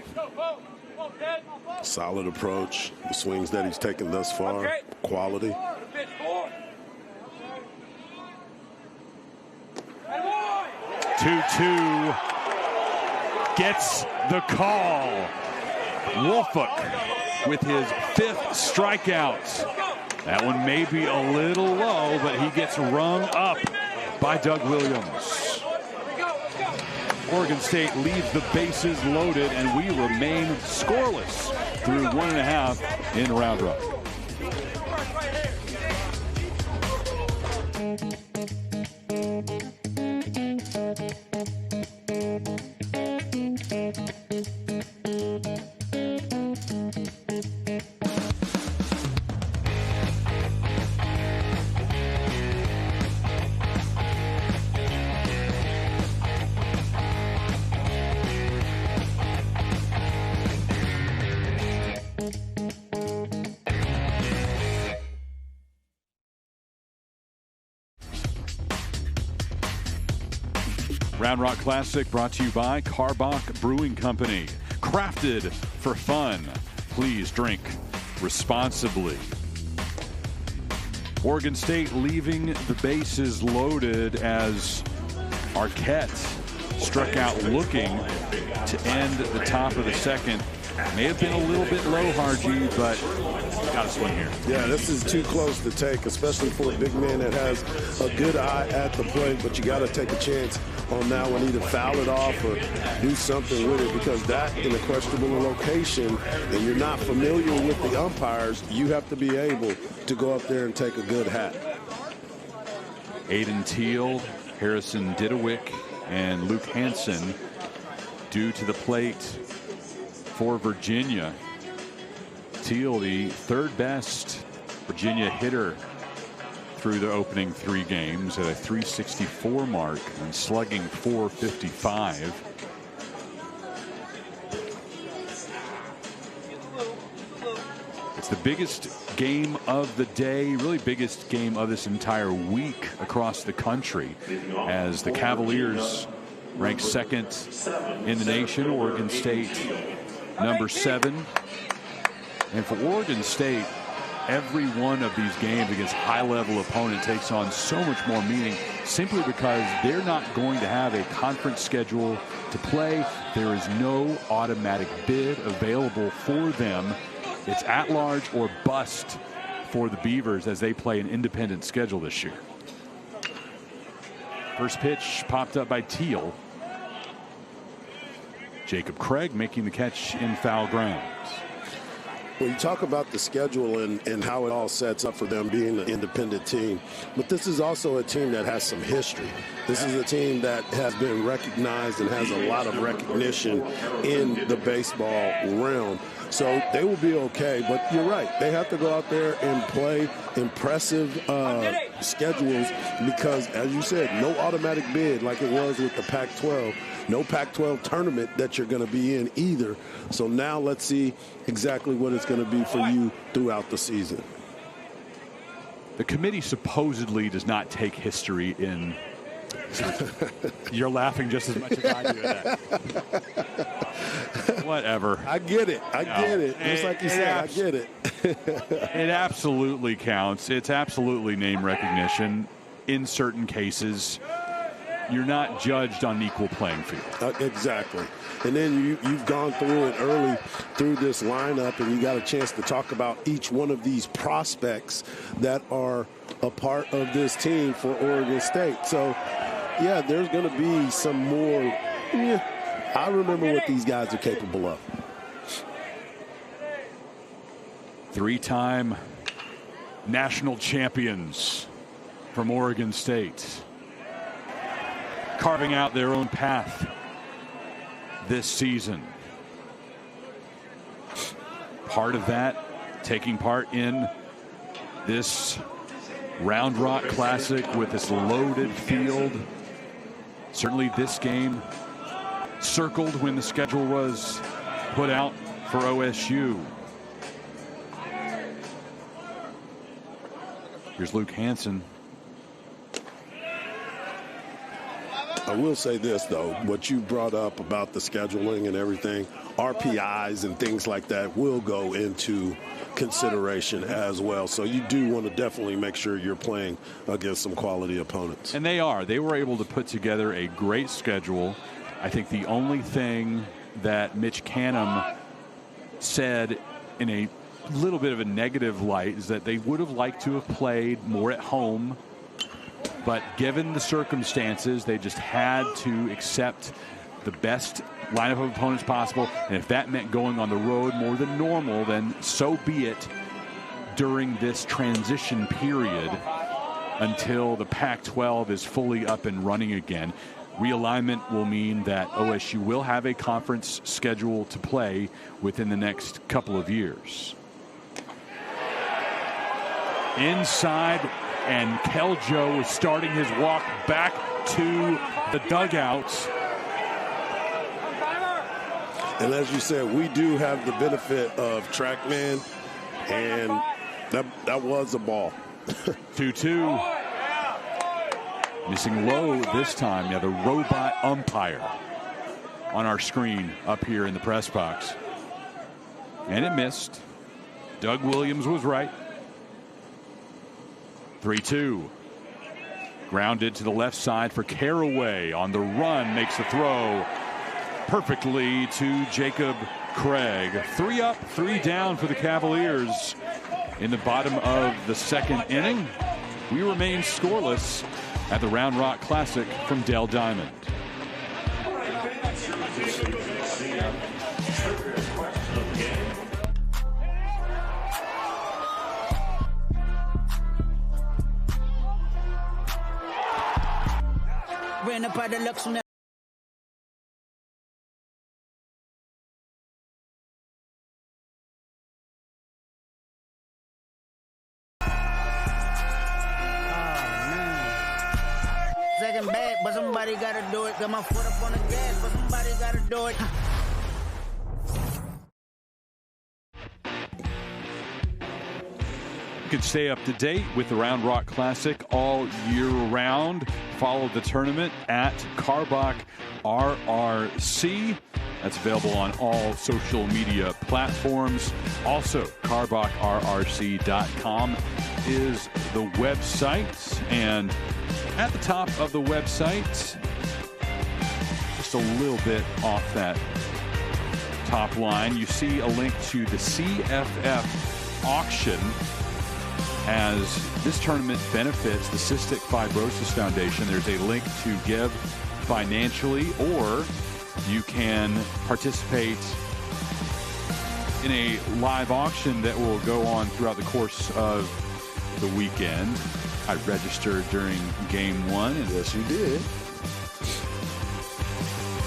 Solid approach. The swings that he's taken thus far, quality. Two gets the call. Wolfhook with his 5th strikeout. That one may be a little low, but he gets rung up by Doug Williams. Oregon State leaves the bases loaded, and we remain scoreless through 1.5 in Round Rock. Round Rock Classic brought to you by Karbach Brewing Company. Crafted for fun. Please drink responsibly. Oregon State leaving the bases loaded as Arquette struck out looking to end the top of the second. May have been a little bit low, Harji, but got to swing here. Yeah, this is too close to take, especially for a big man that has a good eye at the plate, but you got to take a chance on that one, either foul it off or do something with it, because that in a questionable location, and you're not familiar with the umpires, you have to be able to go up there and take a good hat. Aiden Teal, Harrison Didewick, and Luke Hansen due to the plate for Virginia. Teal, the third best Virginia hitter through the opening 3 games at a 364 mark and slugging .455. It's the biggest game of the day, really biggest game of this entire week across the country, as the Cavaliers ranked second in the nation, Oregon State number 7. And for Oregon State, every one of these games against high-level opponent takes on so much more meaning, simply because they're not going to have a conference schedule to play. There is no automatic bid available for them. It's at large or bust for the Beavers as they play an independent schedule this year. First pitch popped up by Teal. Jacob Craig making the catch in foul grounds. Well, you talk about the schedule and how it all sets up for them being an independent team, but this is also a team that has some history. This is a team that has been recognized and has a lot of recognition in the baseball realm. So they will be okay, but you're right. They have to go out there and play impressive schedules because, as you said, no automatic bid like it was with the Pac-12. No Pac-12 tournament that you're going to be in either. So now let's see exactly what it's going to be for you throughout the season. The committee supposedly does not take history in. You're laughing just as much as I do at that. Whatever. I get it. I get it. Just like you said, I get it. It absolutely counts. It's absolutely name recognition. In certain cases, you're not judged on an equal playing field. Exactly. And then you've gone through it early through this lineup, and you got a chance to talk about each one of these prospects that are a part of this team for Oregon State. So, yeah, there's going to be some more. I remember what these guys are capable of. 3-time national champions from Oregon State, carving out their own path this season. Part of that, taking part in this Round Rock Classic with this loaded field. Certainly this game circled when the schedule was put out for OSU. Here's Luke Hansen. I will say this, though, what you brought up about the scheduling and everything, RPIs and things like that will go into consideration as well. So you do want to definitely make sure you're playing against some quality opponents. And they are. They were able to put together a great schedule. I think the only thing that Mitch Canham said in a little bit of a negative light is that they would have liked to have played more at home. But given the circumstances, they just had to accept the best lineup of opponents possible. And if that meant going on the road more than normal, then so be it during this transition period until the Pac-12 is fully up and running again. Realignment will mean that OSU will have a conference schedule to play within the next couple of years. Inside, and Keljo is starting his walk back to the dugouts. And as you said, we do have the benefit of TrackMan, and that was a ball. 2-2. Missing low this time. Yeah, the robot umpire on our screen up here in the press box. And it missed. Doug Williams was right. 3-2. Grounded to the left side for Caraway. On the run, makes the throw perfectly to Jacob Craig. 3 up, 3 down for the Cavaliers in the bottom of the second inning. We remain scoreless at the Round Rock Classic from Dell Diamond. Ran up by the Lux on that. Second bad, but somebody gotta do it. Got my foot up on the gas, but somebody gotta do it. You can stay up to date with the Round Rock Classic all year round. Follow the tournament at Karbach RRC. That's available on all social media platforms. Also, KarbachRRC.com is the website. And at the top of the website, just a little bit off that top line, you see a link to the CFF auction, as this tournament benefits the Cystic Fibrosis Foundation. There's a link to give financially, or you can participate in a live auction that will go on throughout the course of the weekend. I registered during game 1. And yes, you did.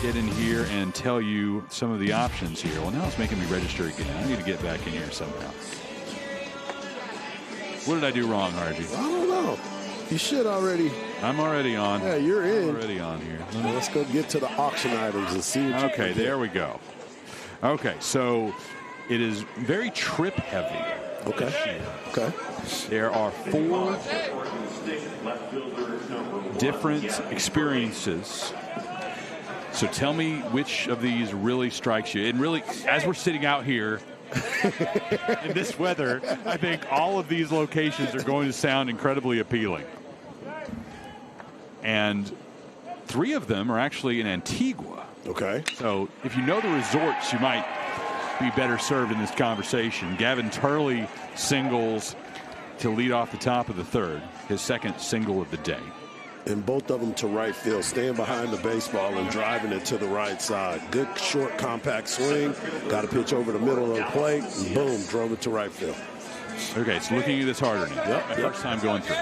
Get in here and tell you some of the options here. Well, now it's making me register again. I need to get back in here somehow. What did I do wrong, RG? I don't know. You should already. I'm already on. Yeah, you're in. I'm already on here. Well, let's go get to the auction items and see what okay, there we go. Okay, so it is very trip heavy. Okay. Okay. There are 4 different experiences. So tell me which of these really strikes you. And really, as we're sitting out here in this weather, I think all of these locations are going to sound incredibly appealing. And 3 of them are actually in Antigua. Okay. So if you know the resorts, you might be better served in this conversation. Gavin Turley singles to lead off the top of the third, his second single of the day. And both of them to right field, staying behind the baseball and driving it to the right side. Good, short, compact swing. Got a pitch over the middle of the plate. And boom, drove it to right field. Okay, so looking at this harder now. Yep. First time going through.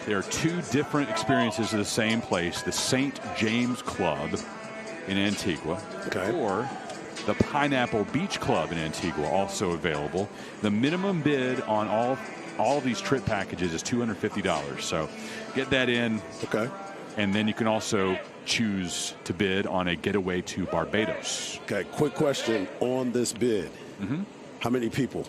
There are 2 different experiences of the same place, the St. James Club in Antigua, or the Pineapple Beach Club in Antigua, also available. The minimum bid on all these trip packages is $250. So get that in. Okay. And then you can also choose to bid on a getaway to Barbados. Okay, quick question on this bid. Mm-hmm. How many people?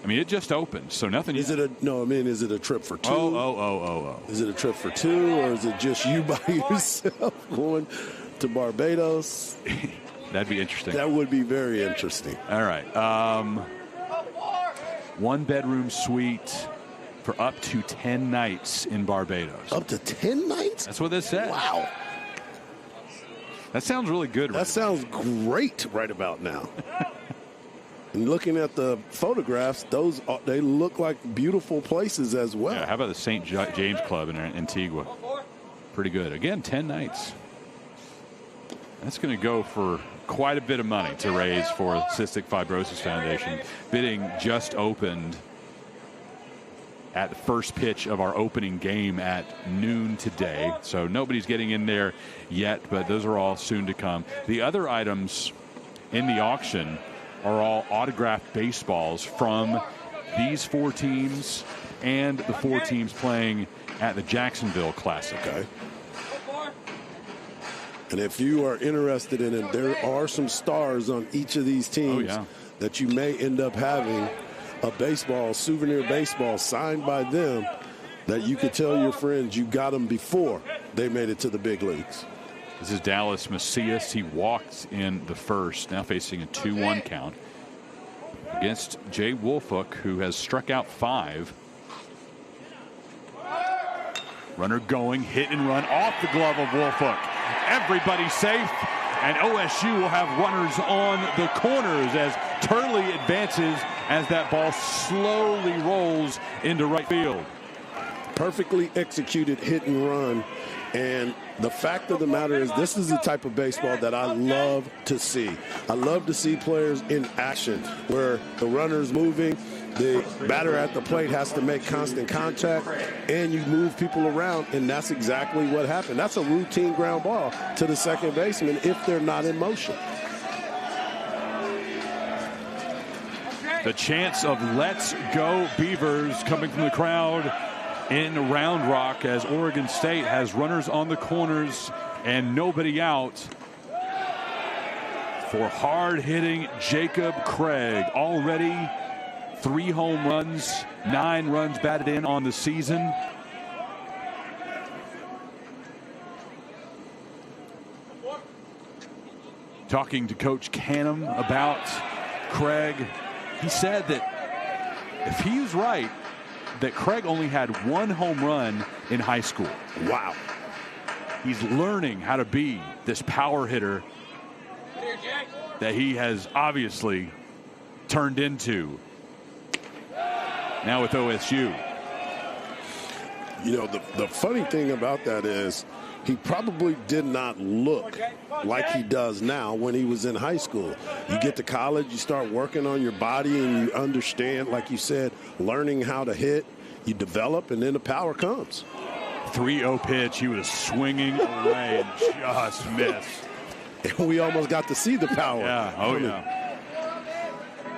I mean, it just opened, so nothing. Is it a is it a trip for 2? Oh. Is it a trip for 2, or is it just you by yourself going to Barbados? That'd be interesting. That would be very interesting. All right. 1-bedroom suite for up to 10 nights in Barbados. Up to 10 nights? That's what this says. Wow. That sounds really good. That sounds great right about now. And looking at the photographs, they look like beautiful places as well. Yeah, how about the St. James Club in Antigua? Pretty good. Again, 10 nights. That's going to go for quite a bit of money to raise for Cystic Fibrosis Foundation. Bidding just opened at the first pitch of our opening game at noon today. So nobody's getting in there yet, but those are all soon to come. The other items in the auction are all autographed baseballs from these 4 teams and the 4 teams playing at the Jacksonville Classic. Okay. And if you are interested in it, there are some stars on each of these teams that you may end up having a souvenir baseball signed by them that you could tell your friends you got them before they made it to the big leagues. This is Dallas Macias. He walked in the first, now facing a 2-1 count against Jay Woolfolk, who has struck out 5. Runner going, hit and run off the glove of Woolfolk. Everybody safe, and OSU will have runners on the corners as Turley advances as that ball slowly rolls into right field. Perfectly executed hit and run. And the fact of the matter is, this is the type of baseball that I love to see. I love to see players in action where the runner's moving, the batter at the plate has to make constant contact, and you move people around, and that's exactly what happened. That's a routine ground ball to the second baseman if they're not in motion. The chants of "Let's go Beavers" coming from the crowd in Round Rock as Oregon State has runners on the corners and nobody out for hard-hitting Jacob Craig. Already 3 home runs, 9 runs batted in on the season. Talking to Coach Canham about Craig, he said that if he was right, that Craig only had 1 home run in high school. Wow. He's learning how to be this power hitter that he has obviously turned into now with OSU. You know, the funny thing about that is he probably did not look like he does now when he was in high school. You get to college, you start working on your body, and you understand, like you said, learning how to hit. You develop, and then the power comes. 3-0 pitch. He was swinging away and just missed. And we almost got to see the power. Yeah. Oh, yeah.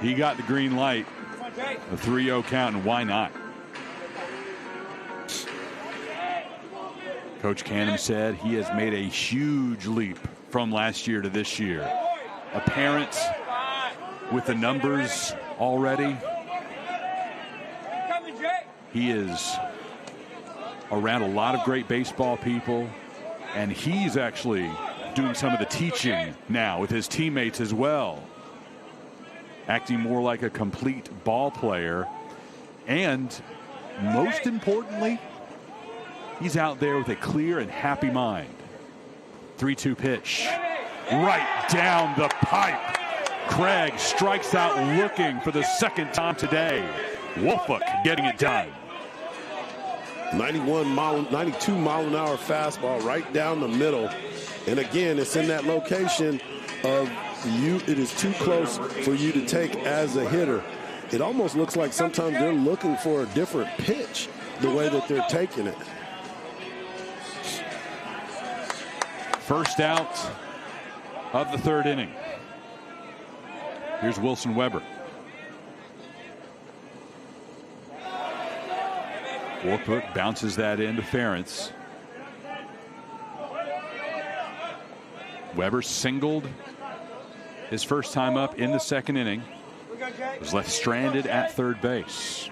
He got the green light. A 3-0 count, and why not? Coach Canham said he has made a huge leap from last year to this year. Apparent with the numbers already. He is around a lot of great baseball people, and he's actually doing some of the teaching now with his teammates as well. Acting more like a complete ball player. And most importantly, he's out there with a clear and happy mind. 3-2 pitch. Right down the pipe. Craig strikes out looking for the second time today. Woolfolk getting it done. 92 mile an hour fastball right down the middle. And again, it's in that location of it is too close for you to take as a hitter. It almost looks like sometimes they're looking for a different pitch the way that they're taking it. First out of the 3rd inning. Here's Wilson Weber. Woolfolk bounces that into Ferentz. Weber singled his first time up in the 2nd inning. Was left stranded at 3rd base.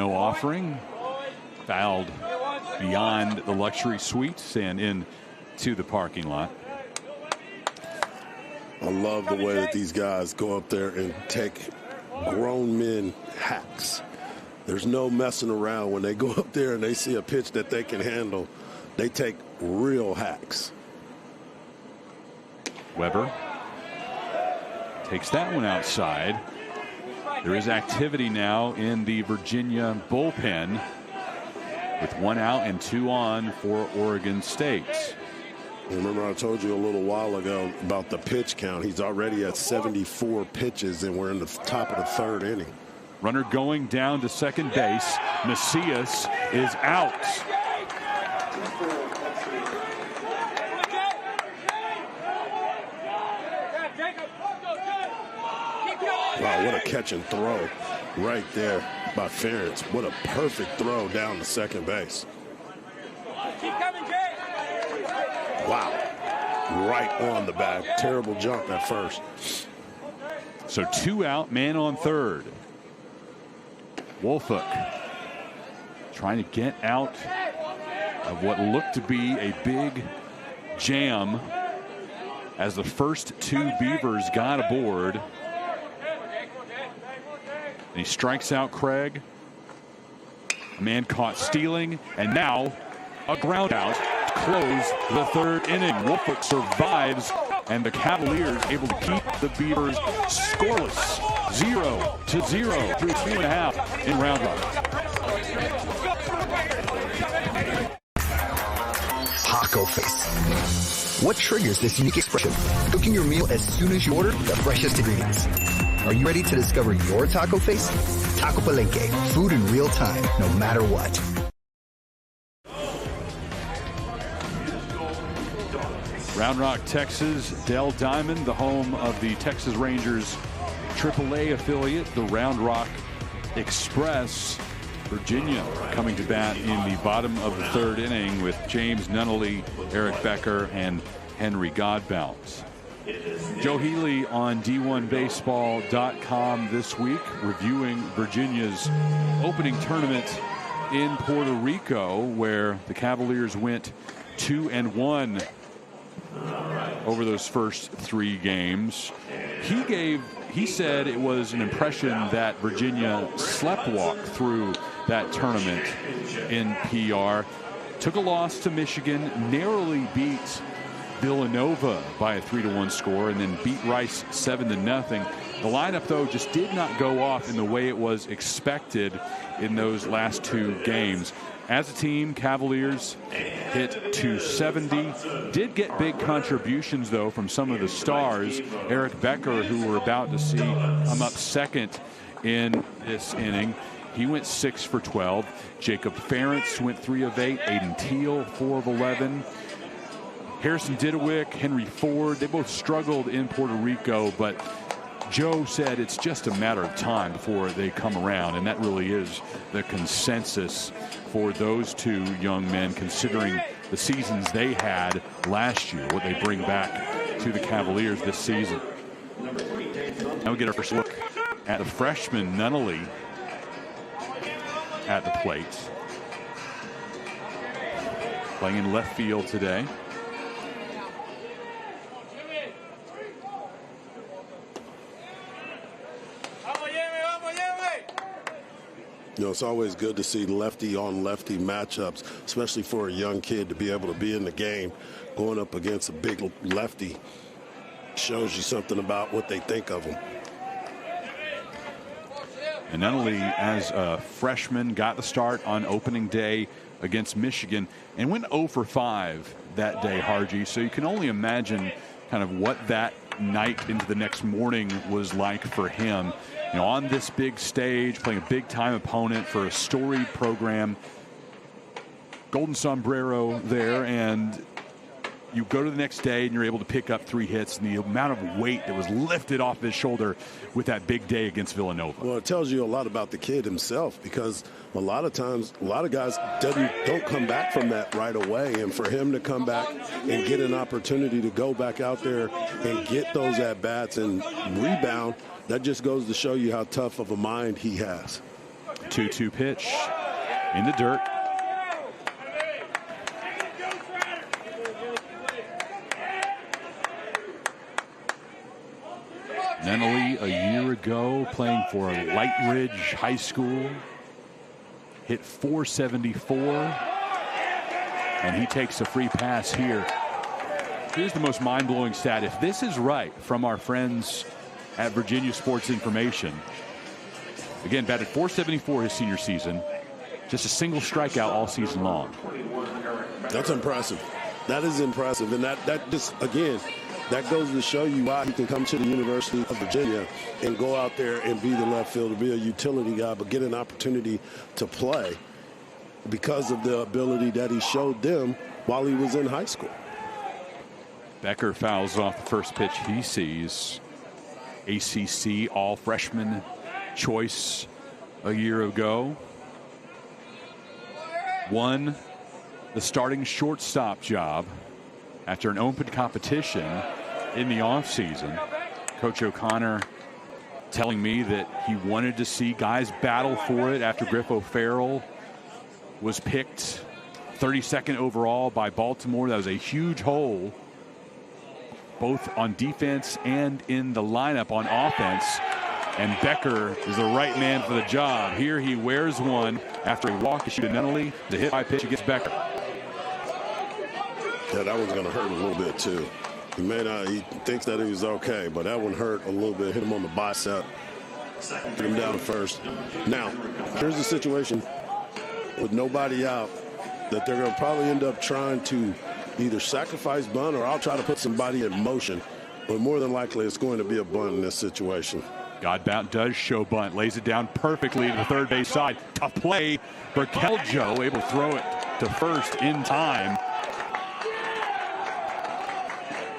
Offering fouled beyond the luxury suites and into the parking lot. I love the way that these guys go up there and take grown men hacks. There's no messing around. When they go up there and they see a pitch that they can handle, they take real hacks. Weber takes that one outside. There is activity now in the Virginia bullpen with 1 out and 2 on for Oregon State. Remember I told you a little while ago about the pitch count. He's already at 74 pitches, and we're in the top of the 3rd inning. Runner going down to second base. Macias is out. Keep going. what a catch and throw right there by Ferentz. What a perfect throw down to second base. Keep coming, Jay. Wow. Right on the back. Terrible jump at first. So 2 out, man on third. Woolfolk trying to get out of what looked to be a big jam as the first 2 Beavers got aboard. And he strikes out Craig. A man caught stealing, and now a ground out to close the third inning. Woolfolk survives, and the Cavaliers able to keep the Beavers scoreless, 0-0 through 2.5 in Round Rock. Taco face. What triggers this unique expression? Cooking your meal as soon as you order the freshest ingredients. Are you ready to discover your taco face? Taco Palenque, food in real time, no matter what. Round Rock, Texas, Dell Diamond, the home of the Texas Rangers AAA affiliate, the Round Rock Express. Virginia coming to bat in the bottom of the third inning with James Nunnally, Eric Becker, and Henry Godbout. Joe Healy on D1Baseball.com this week reviewing Virginia's opening tournament in Puerto Rico, where the Cavaliers went 2-1 over those first 3 games. He said it was an impression that Virginia sleptwalked through that tournament in PR. Took a loss to Michigan, narrowly beat Villanova by a 3-1 score, and then beat Rice 7-0. The lineup, though, just did not go off in the way it was expected in those last 2 games. As a team, Cavaliers hit 270. Did get big contributions, though, from some of the stars. Eric Becker, who we're about to see come up second in this inning, he went 6 for 12. Jacob Ferentz went 3 of 8. Aiden Teal, 4 of 11. Harrison Didewick, Henry Ford, they both struggled in Puerto Rico, but Joe said it's just a matter of time before they come around, and that really is the consensus for those 2 young men, considering the seasons they had last year, what they bring back to the Cavaliers this season. Now we get our first look at the freshman Nunnally at the plate. Playing in left field today. You know, it's always good to see lefty on lefty matchups, especially for a young kid to be able to be in the game going up against a big lefty. Shows you something about what they think of him. And not only as a freshman, got the start on opening day against Michigan and went 0 for 5 that day, Harji. So you can only imagine kind of what that night into the next morning was like for him. You know, on this big stage, playing a big-time opponent for a storied program. Golden sombrero there, and you go to the next day and you're able to pick up 3 hits, and the amount of weight that was lifted off his shoulder with that big day against Villanova. Well, it tells you a lot about the kid himself, because a lot of times, a lot of guys don't come back from that right away. And for him to come back and get an opportunity to go back out there and get those at-bats and rebound, that just goes to show you how tough of a mind he has. 2-2 pitch in the dirt. Nunnally, a year ago, playing for Light Ridge High School, hit .474, and he takes a free pass here. Here's the most mind-blowing stat. If this is right from our friends at Virginia Sports Information, again, batted .474 his senior season, just a single strikeout all season long. That's impressive. That is impressive, and that just, again, that goes to show you why he can come to the University of Virginia and go out there and be the left fielder, be a utility guy, but get an opportunity to play because of the ability that he showed them while he was in high school. Becker fouls off the first pitch he sees. ACC all-freshman choice a year ago. Won the starting shortstop job after an open competition in the offseason. Coach O'Connor telling me that he wanted to see guys battle for it after Griff O'Farrell was picked 32nd overall by Baltimore. That was a huge hole, both on defense and in the lineup on offense. And Becker is the right man for the job. Here he wears one after a walk to shoot mentally. The hit by pitch against Becker. Yeah, that one's going to hurt a little bit too. He thinks that he was okay, but that one hurt a little bit. Hit him on the bicep. Hit him down to first. Now, here's the situation with nobody out that they're going to probably end up trying to either sacrifice bunt or I'll try to put somebody in motion. But more than likely, it's going to be a bunt in this situation. Godbout does show bunt, lays it down perfectly to the third base side. Tough play for Keljo, able to throw it to first in time.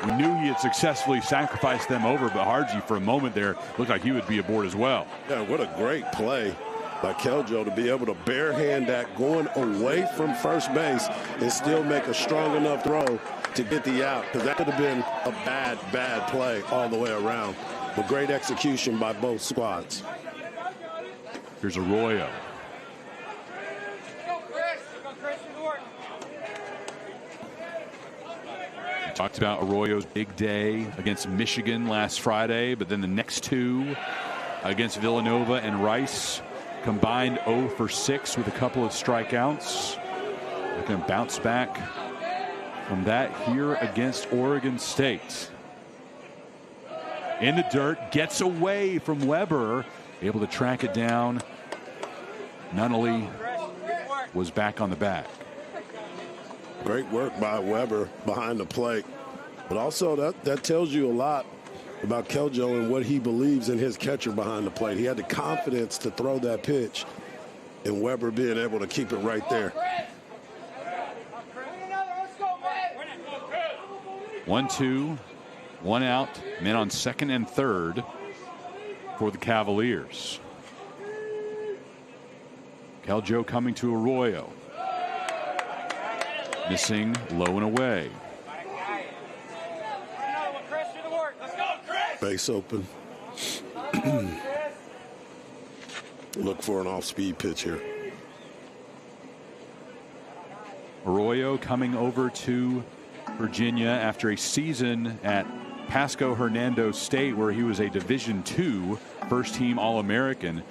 We knew he had successfully sacrificed them over, but Harji for a moment there looked like he would be aboard as well. Yeah, what a great play by Keljo to be able to barehand that going away from first base and still make a strong enough throw to get the out, because that could have been a bad play all the way around. But great execution by both squads. Here's Arroyo. We talked about Arroyo's big day against Michigan last Friday, but then the next two against Villanova and Rice combined 0 for 6 with a couple of strikeouts. They're going to bounce back from that here against Oregon State. In the dirt, gets away from Weber, able to track it down. Nunnally was back on the back. Great work by Weber behind the plate. But also that tells you a lot about Keljo and what he believes in his catcher behind the plate. He had the confidence to throw that pitch, and Weber being able to keep it right there. 1-2, 1 out, men on second and third for the Cavaliers. Keljo coming to Arroyo. Missing low and away. Base open. Look for an off-speed pitch here. Arroyo coming over to Virginia after a season at Pasco Hernando State, where he was a Division II first-team All-American.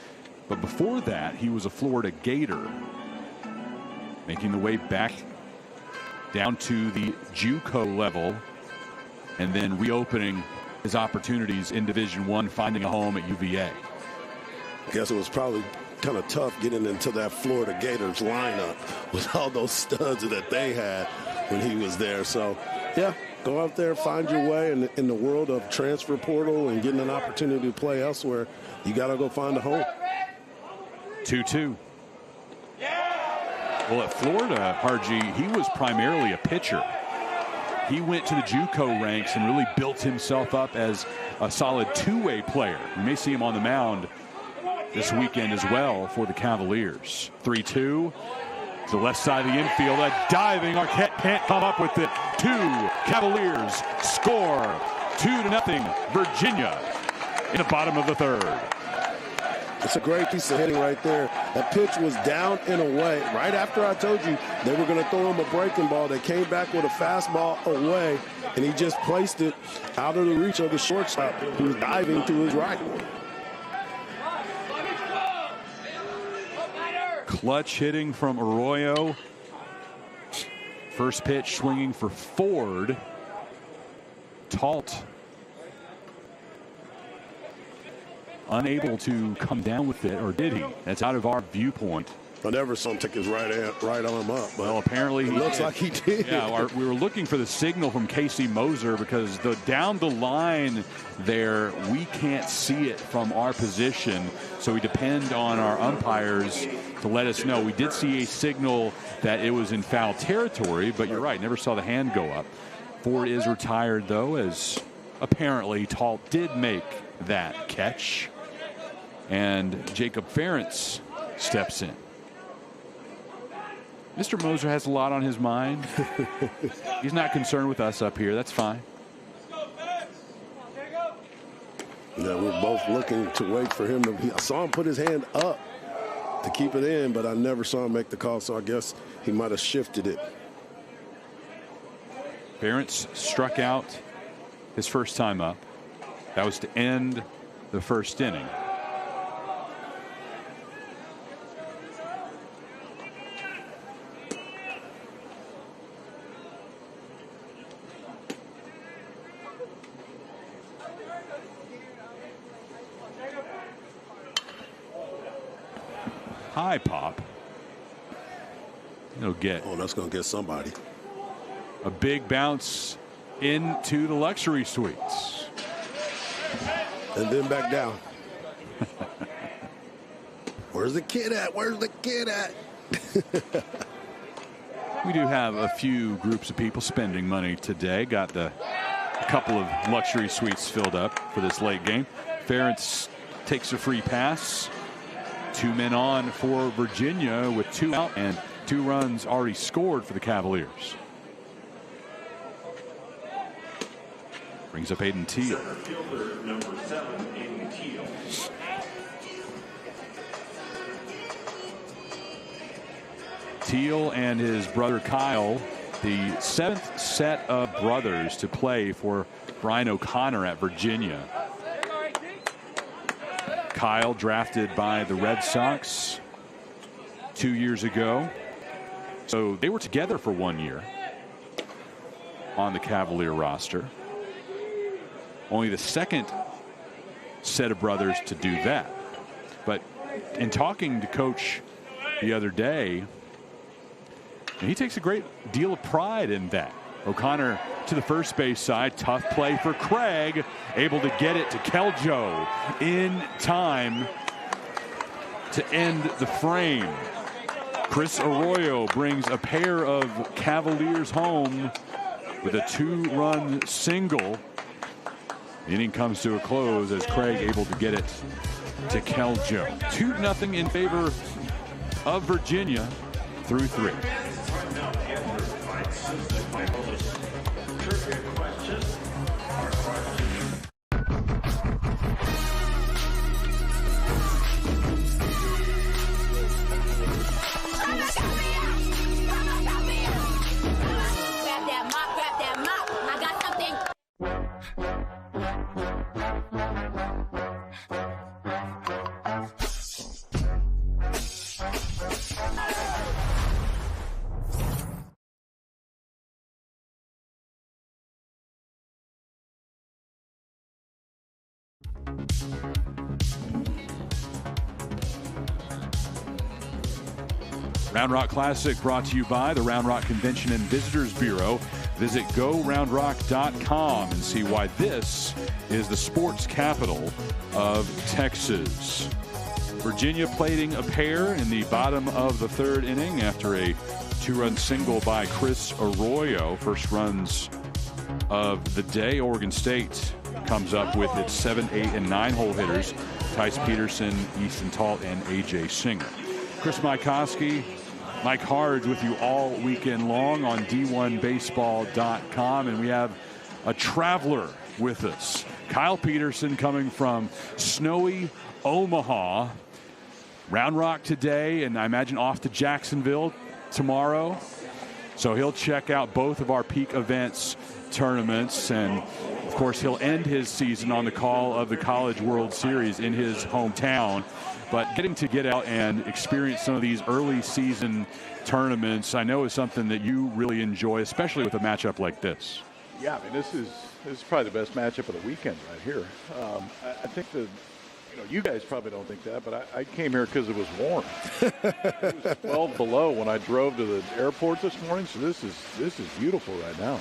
But before that, he was a Florida Gator, making the way back down to the JUCO level and then reopening his opportunities in Division I, finding a home at UVA. I guess it was probably kind of tough getting into that Florida Gators lineup with all those studs that they had when he was there. So, yeah, go out there, find your way in the world of transfer portal and getting an opportunity to play elsewhere. You got to go find a home. 2-2. Well, at Florida, Harji, he was primarily a pitcher. He went to the JUCO ranks and really built himself up as a solid two-way player. You may see him on the mound this weekend as well for the Cavaliers. 3-2 to the left side of the infield. A diving Arquette can't come up with it. 2 Cavaliers score 2-0 Virginia in the bottom of the third. It's a great piece of hitting right there. That pitch was down and away. Right after I told you they were going to throw him a breaking ball, they came back with a fastball away, and he just placed it out of the reach of the shortstop, who was diving to his right. Clutch hitting from Arroyo. First pitch swinging for Ford. Talt unable to come down with it, or did he? That's out of our viewpoint. I never saw him take his right arm up. But well, apparently it looks like he did. Yeah, we were looking for the signal from Casey Moser because down the line there, we can't see it from our position, so we depend on our umpires to let us know. We did see a signal that it was in foul territory, but you're right, never saw the hand go up. Ford is retired, though, as apparently tall, did make that catch. And Jacob Ferentz steps in. Mr. Moser has a lot on his mind. He's not concerned with us up here. That's fine. Yeah, we're both looking to wait for him to. I saw him put his hand up to keep it in, but I never saw him make the call, so I guess he might have shifted it. Ferentz struck out his first time up. That was to end the first inning. High pop. It'll get. Oh, that's going to get somebody. A big bounce into the luxury suites. And then back down. Where's the kid at? Where's the kid at? We do have a few groups of people spending money today. Got a couple of luxury suites filled up for this late game. Ferentz takes a free pass. 2 men on for Virginia with 2 out and 2 runs already scored for the Cavaliers. Brings up Aiden Teal. Number 7, Aiden Teal. Teal and his brother Kyle, the 7th set of brothers to play for Brian O'Connor at Virginia. Kyle drafted by the Red Sox 2 years ago. So they were together for 1 year on the Cavalier roster. Only the 2nd set of brothers to do that. But in talking to Coach the other day, he takes a great deal of pride in that. O'Connor to the first base side. Tough play for Craig. Able to get it to Keljo in time to end the frame. Chris Arroyo brings a pair of Cavaliers home with a 2-run single. The inning comes to a close as Craig able to get it to Keljo. 2-0 in favor of Virginia through 3. Round Rock Classic brought to you by the Round Rock Convention and Visitors Bureau. Visit GoRoundRock.com and see why this is the sports capital of Texas. Virginia plating a pair in the bottom of the 3rd inning after a 2-run single by Chris Arroyo. First runs of the day. Oregon State comes up with its 7, 8, and 9-hole hitters. Tice Peterson, Easton Talt, and A.J. Singer. Chris Mykowski, Mike Harge with you all weekend long on D1Baseball.com. And we have a traveler with us. Kyle Peterson coming from snowy Omaha. Round Rock today, and I imagine off to Jacksonville tomorrow. So he'll check out both of our peak events tournaments. And, of course, he'll end his season on the call of the College World Series in his hometown. But getting to get out and experience some of these early season tournaments, I know is something that you really enjoy, especially with a matchup like this. Yeah, I mean, this is probably the best matchup of the weekend right here. I think you guys probably don't think that, but I came here because it was warm. It was 12 below when I drove to the airport this morning, so this is beautiful right now.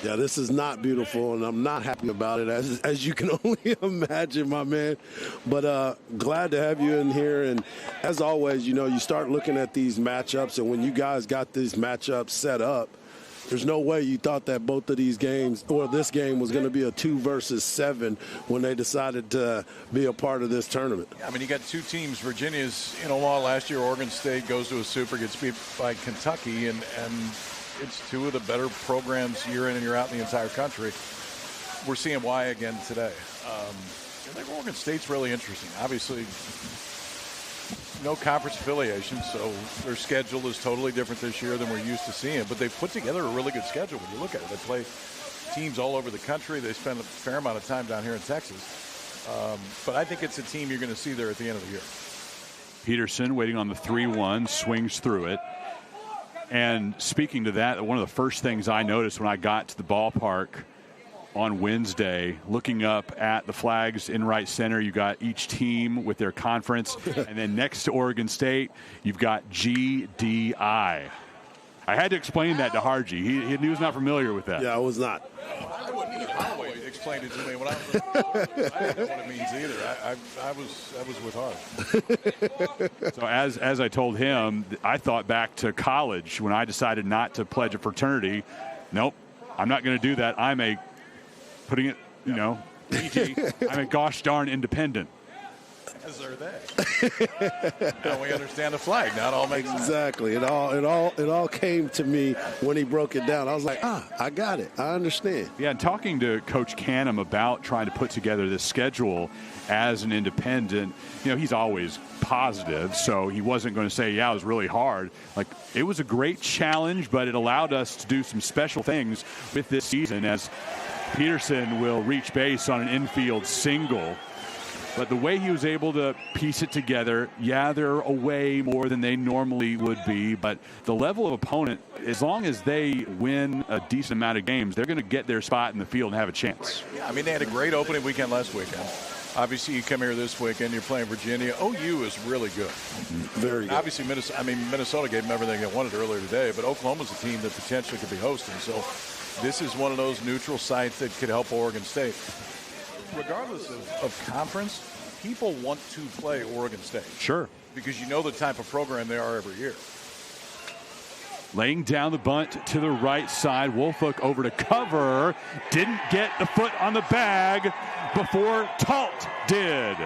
Yeah, this is not beautiful, and I'm not happy about it, as you can only imagine, my man. But glad to have you in here. And as always, you start looking at these matchups, and when you guys got these matchups set up, There's no way you thought that both of these games, or this game, was going to be a 2 versus 7 when they decided to be a part of this tournament. I mean, you got two teams. Virginia's in Omaha last year. Oregon State goes to a super, gets beat by Kentucky, and it's two of the better programs year in and year out in the entire country. We're seeing why again today. I think Oregon State's really interesting. Obviously, no conference affiliation, so their schedule is totally different this year than we're used to seeing. But they've put together a really good schedule when you look at it. They play teams all over the country. They spend a fair amount of time down here in Texas. But I think it's a team you're going to see there at the end of the year. Peterson waiting on the 3-1, swings through it. And speaking to that, one of the first things I noticed when I got to the ballpark on Wednesday, looking up at the flags in right center, you got each team with their conference, and then next to Oregon State, you've got GDI. I had to explain that to Harji. He was not familiar with that. Yeah, I was not. I wouldn't even Holloway explained it to me when I was I didn't know what it means either. I was with Harv. So as I told him, I thought back to college when I decided not to pledge a fraternity. Nope, I'm not going to do that. Putting it, PG, I'm a gosh darn independent. As are they. Now we understand the flag. Now it all makes sense. Exactly. It all came to me when he broke it down. I was like, I got it. I understand. Yeah, and talking to Coach Canham about trying to put together this schedule as an independent, he's always positive, so he wasn't going to say, yeah, it was really hard. Like, it was a great challenge, but it allowed us to do some special things with this season as Peterson will reach base on an infield single. But the way he was able to piece it together, yeah, they're away more than they normally would be, but the level of opponent, as long as they win a decent amount of games, they're going to get their spot in the field and have a chance. Yeah, I mean, they had a great opening weekend last weekend. Obviously, you come here this weekend, you're playing Virginia. OU is really good. Very good. Obviously, Minnesota gave them everything they wanted earlier today, but Oklahoma's a team that potentially could be hosting. So this is one of those neutral sites that could help Oregon State. Regardless of conference, people want to play Oregon State. Sure. Because you know the type of program they are every year. Laying down the bunt to the right side. Wolfhook over to cover. Didn't get the foot on the bag before Talt did.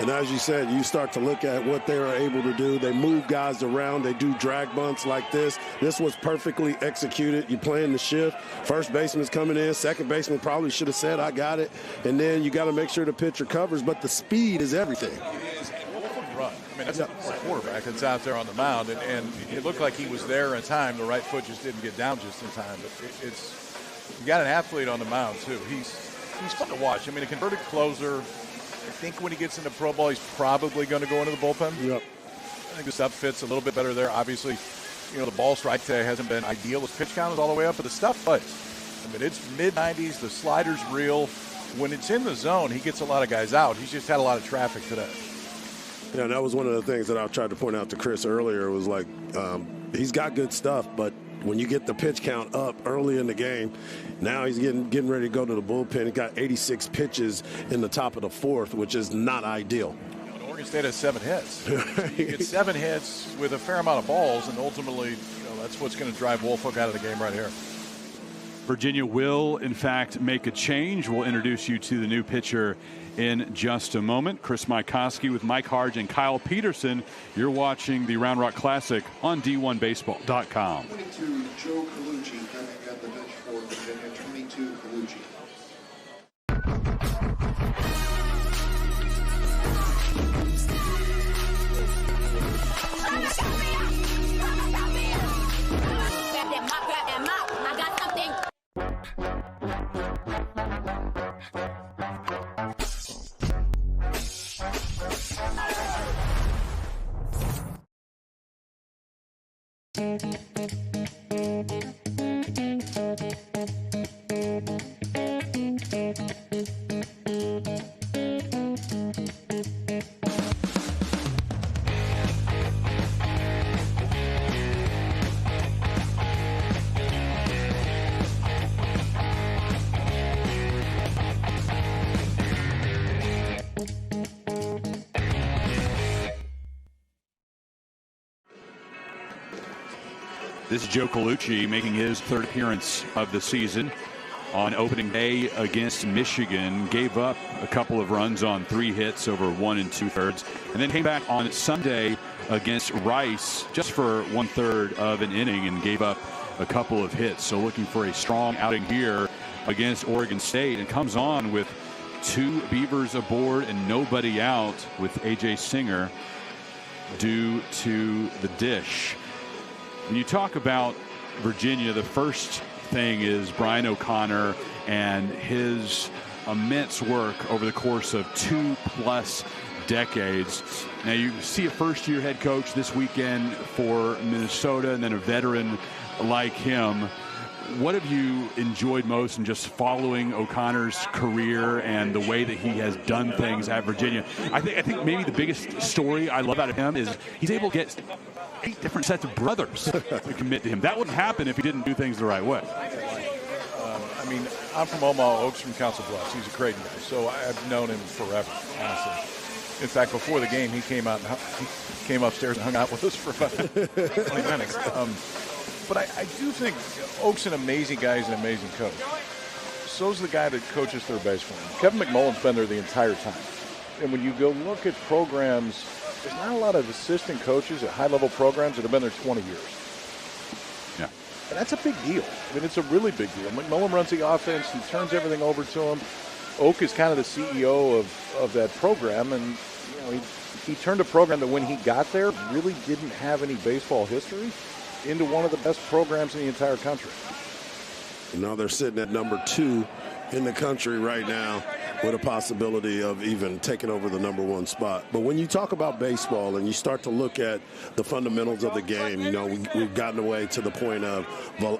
And as you said, you start to look at what they were able to do. They move guys around. They do drag bunts like this. This was perfectly executed. You're playing the shift. First baseman's coming in. Second baseman probably should have said, I got it. And then you got to make sure the pitcher covers. But the speed is everything. It is. And Wolfhook run. I mean, that's a quarterback that's out there on the mound. And it looked like he was there in time. The right foot just didn't get down just in time. But you got an athlete on the mound, too. He's fun to watch. I mean, a converted closer. I think when he gets into pro ball, he's probably going to go into the bullpen. Yep. I think the stuff fits a little bit better there. Obviously, the ball strike today hasn't been ideal. His pitch count is all the way up, but the stuff plays. I mean, it's mid-90s. The slider's real. When it's in the zone, he gets a lot of guys out. He's just had a lot of traffic today. Yeah, that was one of the things that I tried to point out to Chris earlier. Was like, he's got good stuff, but when you get the pitch count up early in the game, now he's getting ready to go to the bullpen. He got 86 pitches in the top of the fourth, which is not ideal. Oregon State has 7 hits. You get 7 hits with a fair amount of balls, and ultimately, that's what's going to drive Wolfhook out of the game right here. Virginia will, in fact, make a change. We'll introduce you to the new pitcher in just a moment. Chris Mykoski with Mike Harge and Kyle Peterson. You're watching the Round Rock Classic on D1Baseball.com. 22, Joe Colucci coming at the bench for Virginia. 22, Colucci. This is Joe Colucci making his third appearance of the season. On opening day against Michigan, gave up a couple of runs on 3 hits over 1 2/3, and then came back on Sunday against Rice just for 1/3 of an inning and gave up a couple of hits. So looking for a strong outing here against Oregon State, and comes on with 2 Beavers aboard and nobody out with A.J. Singer due to the dish. When you talk about Virginia, the first thing is Brian O'Connor and his immense work over the course of 2+ decades. Now you see a first-year head coach this weekend for Minnesota, and then a veteran like him. What have you enjoyed most in just following O'Connor's career and the way that he has done things at Virginia? I think maybe the biggest story I love out of him is he's able to get 8 different sets of brothers to commit to him. That wouldn't happen if he didn't do things the right way. I mean, I'm from Omaha, Oaks from Council Bluffs. He's a Creighton guy, so I've known him forever, honestly. In fact, before the game, he came upstairs and hung out with us for about 20 minutes. But I do think Oak's an amazing guy. He's an amazing coach. So's the guy that coaches third base for him. Kevin McMullen's been there the entire time. And when you go look at programs, there's not a lot of assistant coaches at high-level programs that have been there 20 years. Yeah. And that's a big deal. I mean, it's a really big deal. McMullen runs the offense. He turns everything over to him. Oak is kind of the CEO of that program. And, you know, he turned a program that when he got there really didn't have any baseball history into one of the best programs in the entire country. And now they're sitting at number 2 in the country right now, with a possibility of even taking over the number 1 spot. But when you talk about baseball and you start to look at the fundamentals of the game, you know, we've gotten away to the point of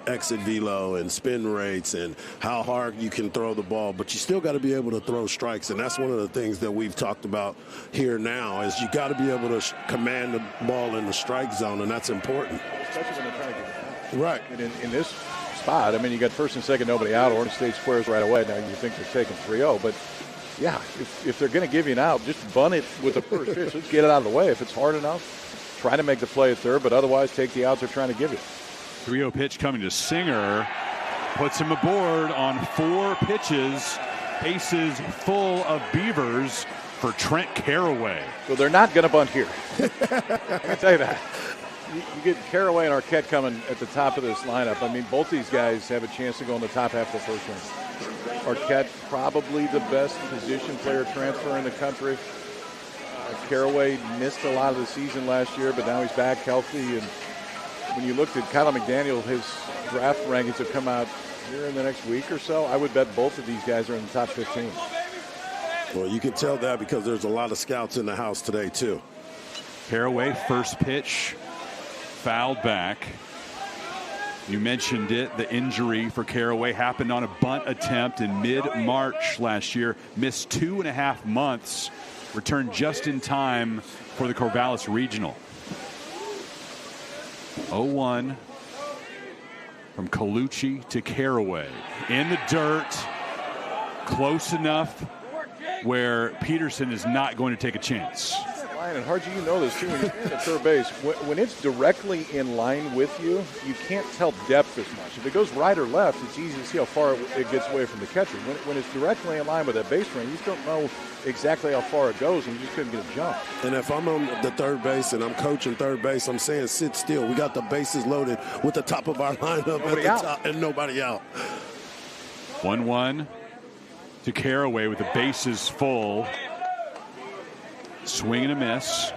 exit velo and spin rates and how hard you can throw the ball, but you still got to be able to throw strikes. And that's one of the things that we've talked about here now, is you got to be able to command the ball in the strike zone, and that's important. Especially when they're trying to get it out. Right. And in this spot, I mean, you got first and second, nobody out. Oregon State squares right away. Now you think they're taking 3-0, but yeah, if they're going to give you an out, just bunt it with the first pitch. Let's get it out of the way. If it's hard enough, try to make the play at third, but otherwise take the outs they're trying to give you. 3-0 pitch coming to Singer. Puts him aboard on 4 pitches. Bases full of Beavers for Trent Caraway. So they're not going to bunt here. I can tell you that. You get Caraway and Arquette coming at the top of this lineup. I mean, both these guys have a chance to go in the top half of the first inning. Arquette, probably the best position player transfer in the country. Caraway missed a lot of the season last year, but now he's back healthy. And when you looked at Kyle McDaniel, his draft rankings have come out here in the next week or so. I would bet both of these guys are in the top 15. Well, you can tell that because there's a lot of scouts in the house today, too. Caraway, first pitch, fouled back. You mentioned it. The injury for Caraway happened on a bunt attempt in mid-March last year. Missed 2.5 months. Returned just in time for the Corvallis Regional. 0-1 from Colucci to Caraway. In the dirt. Close enough where Peterson is not going to take a chance. And Harji, you know this too when you stand at third base. When it's directly in line with you, you can't tell depth as much. If it goes right or left, it's easy to see how far it gets away from the catcher. When it's directly in line with that base running, you just don't know exactly how far it goes, and you just couldn't get a jump. And if I'm on the third base and I'm coaching third base, I'm saying sit still. We got the bases loaded with the top of our lineup at the top and nobody out. 1-1 to Caraway with the bases full. Swing and a miss.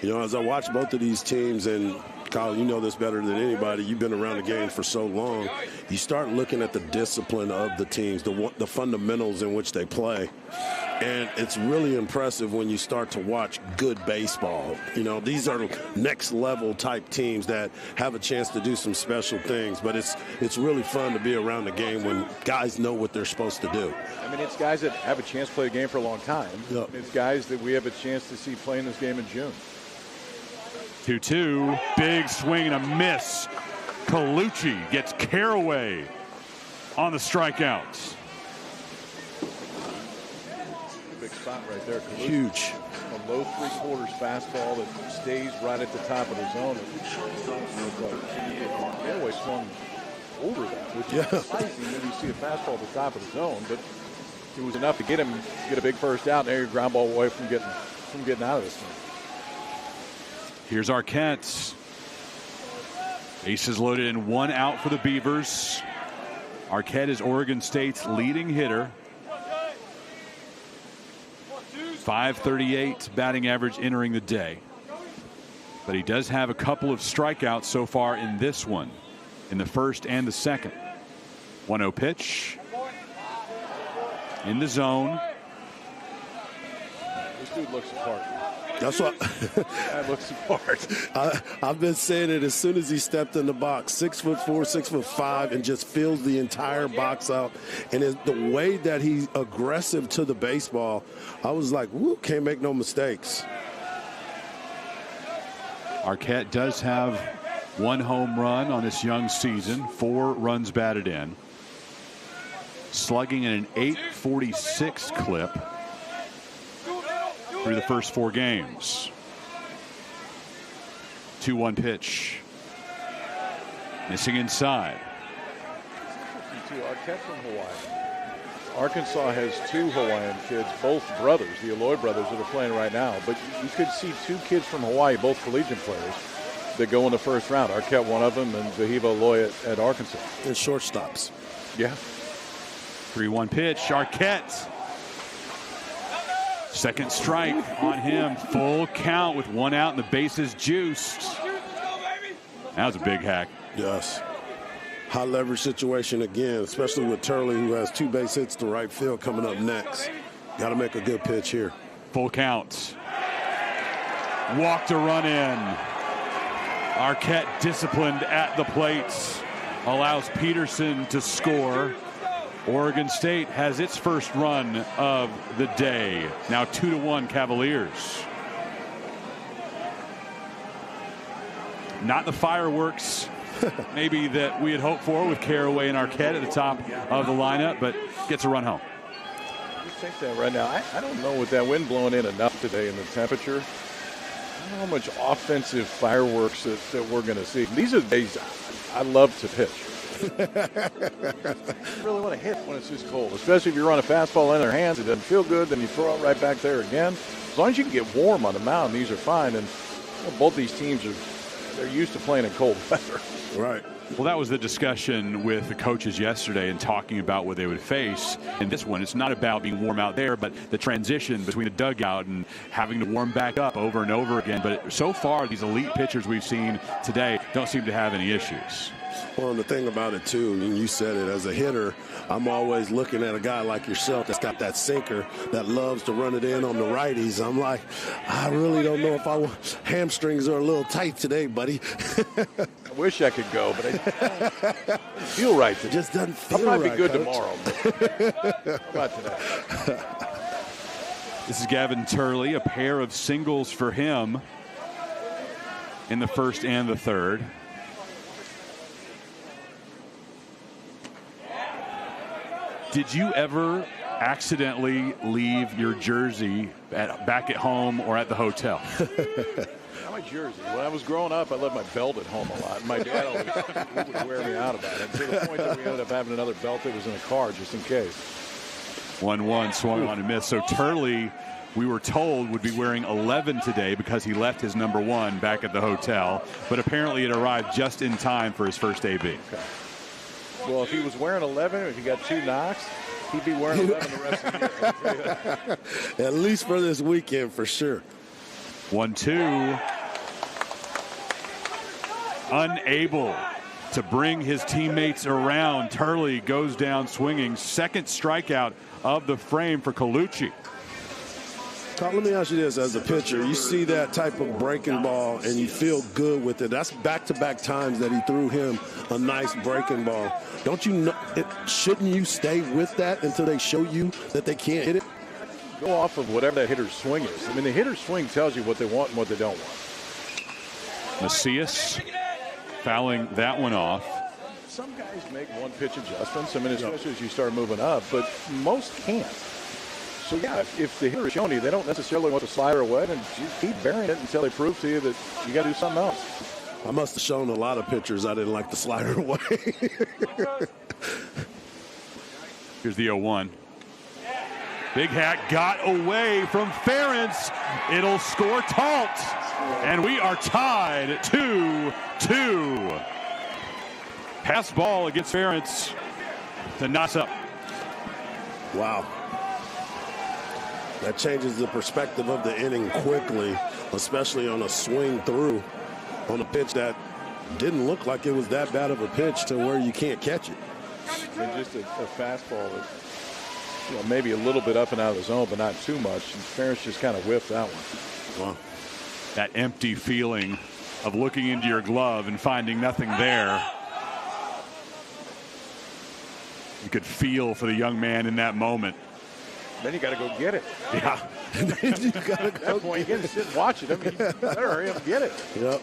You know, as I watch both of these teams, and Kyle, you know this better than anybody. You've been around the game for so long. You start looking at the discipline of the teams, the fundamentals in which they play. And it's really impressive when you start to watch good baseball. You know, these are next level type teams that have a chance to do some special things. But it's really fun to be around the game when guys know what they're supposed to do. I mean, it's guys that have a chance to play the game for a long time. Yep. It's guys that we have a chance to see playing this game in June. 2-2. Big swing and a miss. Colucci gets Caraway on the strikeouts. Big spot right there. Colucci. Huge. Well, low three-quarters fastball that stays right at the top of the zone. Callaway swung over that, which is surprising when you see a fastball at the top of the zone, but it was enough to get him a big first out, and there you ground ball away from getting out of this thing. Here's Arquette. Bases loaded and 1 out for the Beavers. Arquette is Oregon State's leading hitter. .538 batting average entering the day. But he does have a couple of strikeouts so far in this one, in the first and the second. 1-0 pitch. In the zone. This dude looks apart. That's what that looks apart. I've been saying it as soon as he stepped in the box. 6'4", 6'5", and just fills the entire box out. And the way that he's aggressive to the baseball, I was like, whoo, can't make no mistakes. Arquette does have 1 home run on this young season, 4 runs batted in. Slugging at an .846 clip through the first 4 games. 2-1 pitch. Missing inside. Arquette from Hawaii. Arkansas has 2 Hawaiian kids, both brothers, the Aloy brothers that are playing right now. But you could see 2 kids from Hawaii, both collegiate players, that go in the first round. Arquette, one of them, and Vahiva Aloy at Arkansas. And shortstops. Yeah. 3-1 pitch. Arquette. Second strike on him. Full count with 1 out and the bases juiced. That was a big hack. Yes. High leverage situation again, especially with Turley, who has 2 base hits to right field coming up next. Got to make a good pitch here. Full count. Walked a run in. Arquette disciplined at the plate. Allows Peterson to score. Oregon State has its first run of the day. Now 2-1 Cavaliers. Not the fireworks maybe that we had hoped for with Caraway and Arquette at the top of the lineup, but gets a run home. You think that right now? I don't know, with that wind blowing in enough today and the temperature, I don't know how much offensive fireworks that we're going to see. These are the days I love to pitch. You really want to hit when it's this cold, especially if you run a fastball in their hands. It doesn't feel good, then you throw it right back there again. As long as you can get warm on the mound, these are fine. And both these teams they're used to playing in cold weather. Right. Well, that was the discussion with the coaches yesterday and talking about what they would face in this one. It's not about being warm out there, but the transition between the dugout and having to warm back up over and over again. But so far, these elite pitchers we've seen today don't seem to have any issues. Well, and the thing about it, too, and you said it, as a hitter, I'm always looking at a guy like yourself that's got that sinker that loves to run it in on the righties. I'm like, I really don't know if hamstrings are a little tight today, buddy. I wish I could go, but I don't feel right today. It just doesn't feel right. I'll probably right, be good Coach. tomorrow. How about today? This is Gavin Turley, a pair of singles for him in the first and the third. Did you ever accidentally leave your jersey back at home or at the hotel? Not my jersey. When I was growing up, I left my belt at home a lot. My dad always would wear me out about it, to the point that we ended up having another belt that was in a car just in case. 1-1, swung on and missed. So Turley, we were told, would be wearing 11 today because he left his number 1 back at the hotel. But apparently it arrived just in time for his first AB. Okay. Well, if he was wearing 11, if he got 2 knocks, he'd be wearing 11 the rest of the year. At least for this weekend, for sure. 1-2. Unable to bring his teammates around. Turley goes down swinging. Second strikeout of the frame for Colucci. Let me ask you this, as a pitcher, you see that type of breaking ball and you feel good with it. That's back-to-back times that he threw him a nice breaking ball. Don't you know, shouldn't you stay with that until they show you that they can't hit it? Go off of whatever that hitter's swing is. I mean, the hitter's swing tells you what they want and what they don't want. Macias fouling that one off. Some guys make one-pitch adjustments. I mean, especially as you start moving up, but most can't. So, yeah, if the hitter is showing you they don't necessarily want to slide her away, then just keep burying it until they prove to you that you got to do something else. I must have shown a lot of pitchers I didn't like the slider away. Here's the 0-1. Big Hat got away from Ferentz. It'll score Talt. And we are tied 2-2. Pass ball against Ferentz to Knox up. Wow. That changes the perspective of the inning quickly, especially on a swing through on a pitch that didn't look like it was that bad of a pitch to where you can't catch it. I mean, just a fastball that, you know, maybe a little bit up and out of the zone, but not too much. And Ferentz just kind of whiffed that one. Wow. That empty feeling of looking into your glove and finding nothing there. You could feel for the young man in that moment. Then you got to go get it. Yeah. You got to go. At that point, you can't sit and watch it. I mean, you better hurry up and get it. Yep.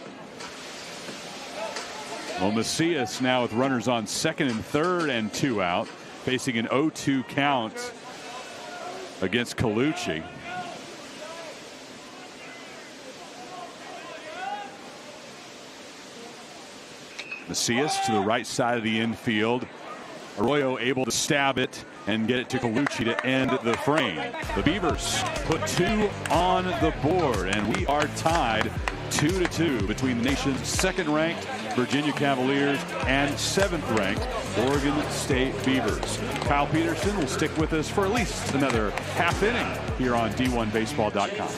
Well, Macias now with runners on second and third and 2 out, facing an 0-2 count against Colucci. Macias to the right side of the infield. Arroyo able to stab it and get it to Colucci to end the frame. The Beavers put 2 on the board, and we are tied 2-2 between the nation's second-ranked Virginia Cavaliers and 7th-ranked Oregon State Beavers. Kyle Peterson will stick with us for at least another half inning here on D1Baseball.com.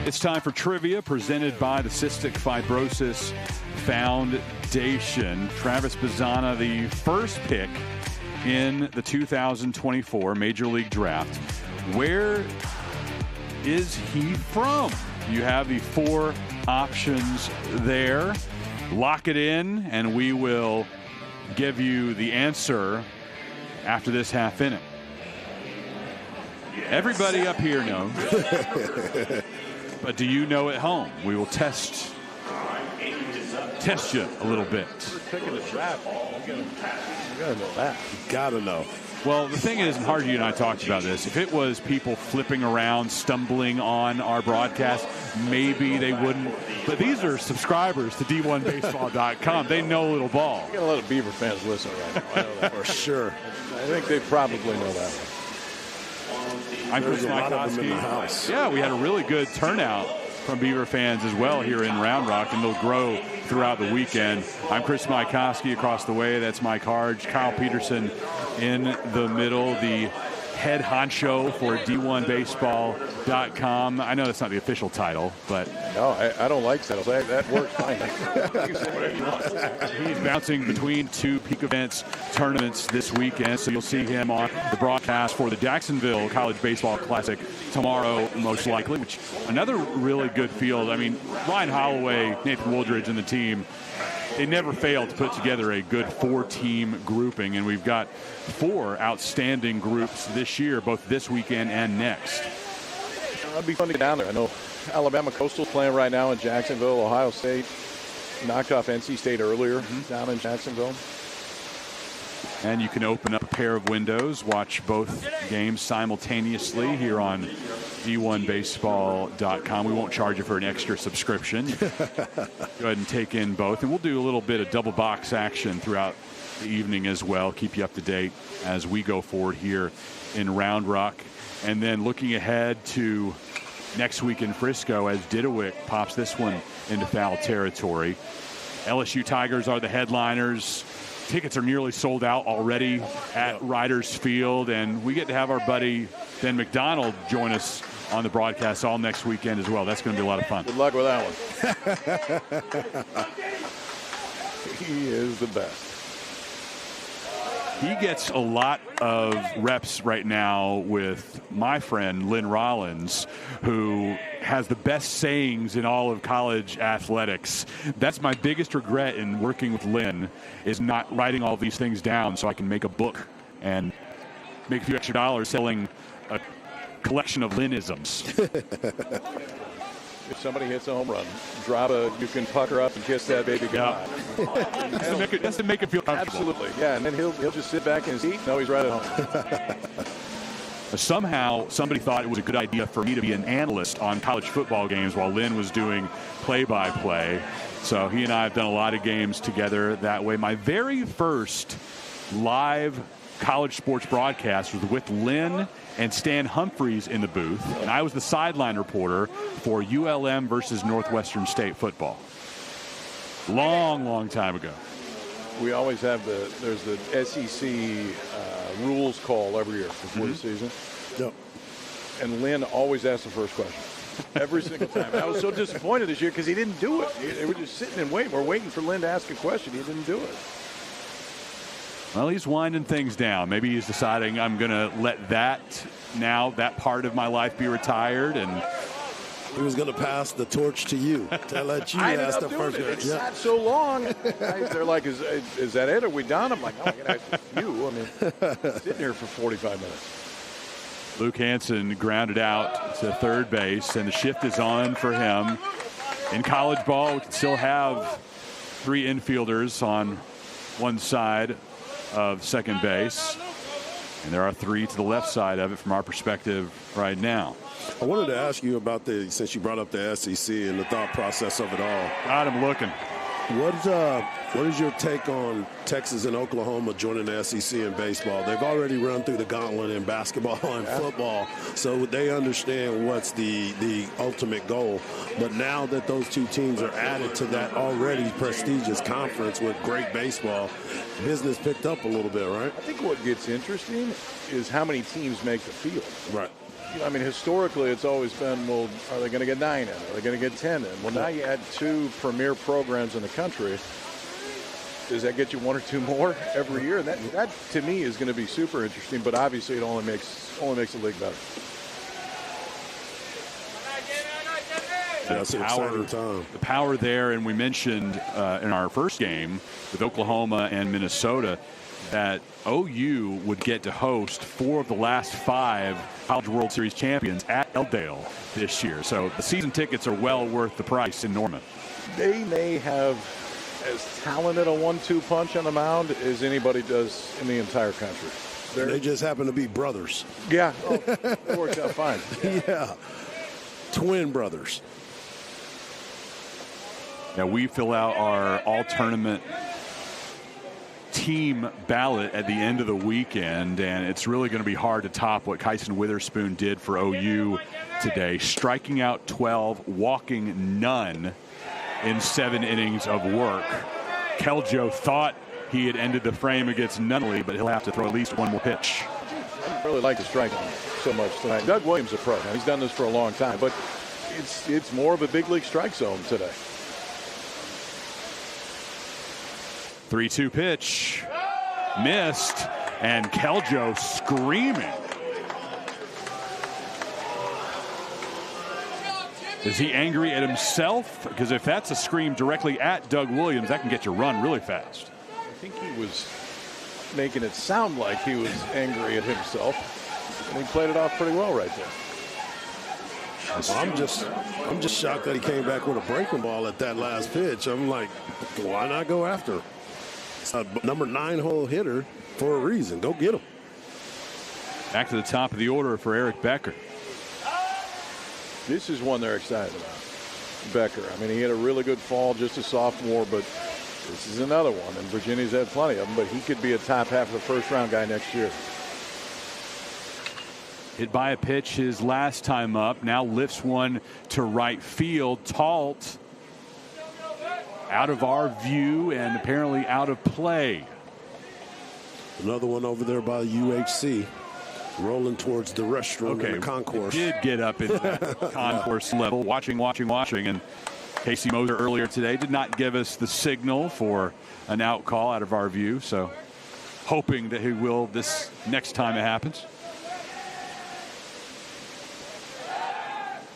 It's time for trivia presented by the Cystic Fibrosis Foundation. Travis Bazzana, the first pick in the 2024 Major League Draft. Where is he from? You have the 4 options there. Lock it in, and we will give you the answer after this half inning. Everybody up here knows. But do you know at home? We will test you a little bit. Picking the draft. You gotta know that. You gotta know. Well, the thing is, and Hardy and I talked about this, if it was people flipping around, stumbling on our broadcast, maybe they wouldn't. But these are subscribers to D1Baseball.com. They know little ball. You got a lot of Beaver fans listening right now. I know that for sure. I think they probably know that one. I'm Chris Mikoski. Yeah, we had a really good turnout from Beaver fans as well here in Round Rock, and they'll grow throughout the weekend. I'm Chris Mikoski. Across the way, that's Mike Harge. Kyle Peterson in the middle, the head honcho for D1Baseball.com. I know that's not the official title, but... No, I don't like titles. That works fine. He's bouncing between 2 peak events tournaments this weekend, so you'll see him on the broadcast for the Jacksonville College Baseball Classic tomorrow, most likely, which another really good field. I mean, Ryan Holloway, Nathan Wooldridge, and the team, they never fail to put together a good 4-team grouping, and we've got 4 outstanding groups this year, both this weekend and next. It'd be fun to get down there. I know Alabama Coastal's playing right now in Jacksonville. Ohio State knocked off NC State earlier down in Jacksonville. And you can open up a pair of windows, watch both games simultaneously here on D1Baseball.com. We won't charge you for an extra subscription. Go ahead and take in both. And we'll do a little bit of double box action throughout the evening as well. Keep you up to date as we go forward here in Round Rock. And then looking ahead to next week in Frisco as Didowick pops this one into foul territory. LSU Tigers are the headliners. Tickets are nearly sold out already at Riders Field, and we get to have our buddy Ben McDonald join us on the broadcast all next weekend as well. That's going to be a lot of fun. Good luck with that one. He is the best. He gets a lot of reps right now with my friend Lynn Rollins, who has the best sayings in all of college athletics. That's my biggest regret in working with Lynn, is not writing all these things down so I can make a book and make a few extra dollars selling a collection of Lynnisms. If somebody hits a home run, drop a, you can pucker up and kiss that baby goodbye. Just to make it feel comfortable. Absolutely, yeah. And then he'll just sit back in his seat. No, he's right at home. Somehow, somebody thought it was a good idea for me to be an analyst on college football games while Lynn was doing play-by-play. So he and I have done a lot of games together that way. My very first live college sports broadcast was with Lynn and Stan Humphreys in the booth, and I was the sideline reporter for ULM versus Northwestern State football. Long time ago. We always have there's the SEC rules call every year before the season. Yep. And Lynn always asks the first question. Every single time. I was so disappointed this year because he didn't do it. They were just sitting and waiting. We're waiting for Lynn to ask a question. He didn't do it. Well, he's winding things down. Maybe he's deciding I'm going to let that part of my life be retired. And he was going to pass the torch to you to let you ask the first question. It's not so long. They're like, is that it? Are we done? I'm like, no, I got to ask you. I mean, sitting here for 45 minutes. Luke Hansen grounded out to third base, and the shift is on for him. In college ball, we can still have three infielders on one side of second base, and there are three to the left side of it from our perspective right now. I wanted to ask you about since you brought up the SEC and the thought process of it all. Got him looking. What is your take on Texas and Oklahoma joining the SEC in baseball? They've already run through the gauntlet in basketball and football, so they understand what's the ultimate goal. But now that those two teams are added to that already prestigious conference with great baseball, business picked up a little bit, right? I think what gets interesting is how many teams make the field. Right. I mean, historically, it's always been, well, are they going to get 9 in? Are they going to get 10 in? Well, now you add 2 premier programs in the country. Does that get you 1 or 2 more every year? And that to me, is going to be super interesting, but obviously it only makes the league better. That's an exciting time. The power there, and we mentioned in our first game with Oklahoma and Minnesota that OU would get to host 4 of the last 5 College World Series champions at Elldale this year. So the season tickets are well worth the price in Norman. They may have as talented a 1-2 punch on the mound as anybody does in the entire country. They just happen to be brothers. Yeah, it works out fine. Yeah. Twin brothers. Now we fill out our all-tournament team ballot at the end of the weekend, and it's really going to be hard to top what Kyson Witherspoon did for OU today, striking out 12, walking none in 7 innings of work. Keljo thought he had ended the frame against Nunnally, but he'll have to throw at least 1 more pitch. I really like the strike so much tonight. Doug Williams is a pro. Now, he's done this for a long time, but it's more of a big league strike zone today. 3-2 pitch, missed, and Keljo screaming. Is he angry at himself? Because if that's a scream directly at Doug Williams, that can get you run really fast. I think he was making it sound like he was angry at himself, and he played it off pretty well right there. I'm just shocked that he came back with a breaking ball at that last pitch. I'm like, why not go after? It's a number 9 hole hitter for a reason. Go get him. Back to the top of the order for Eric Becker. This is one they're excited about. Becker. I mean, he had a really good fall, just a sophomore, but this is another one. And Virginia's had plenty of them, but he could be a top half of the first-round guy next year. Hit by a pitch his last time up. Now lifts one to right field. Talt out of our view and apparently out of play. Another one over there by UHC. Rolling towards the restroom in the concourse. Did get up in that concourse level. Watching. And Casey Moser earlier today did not give us the signal for an out call out of our view. So hoping that he will this next time it happens.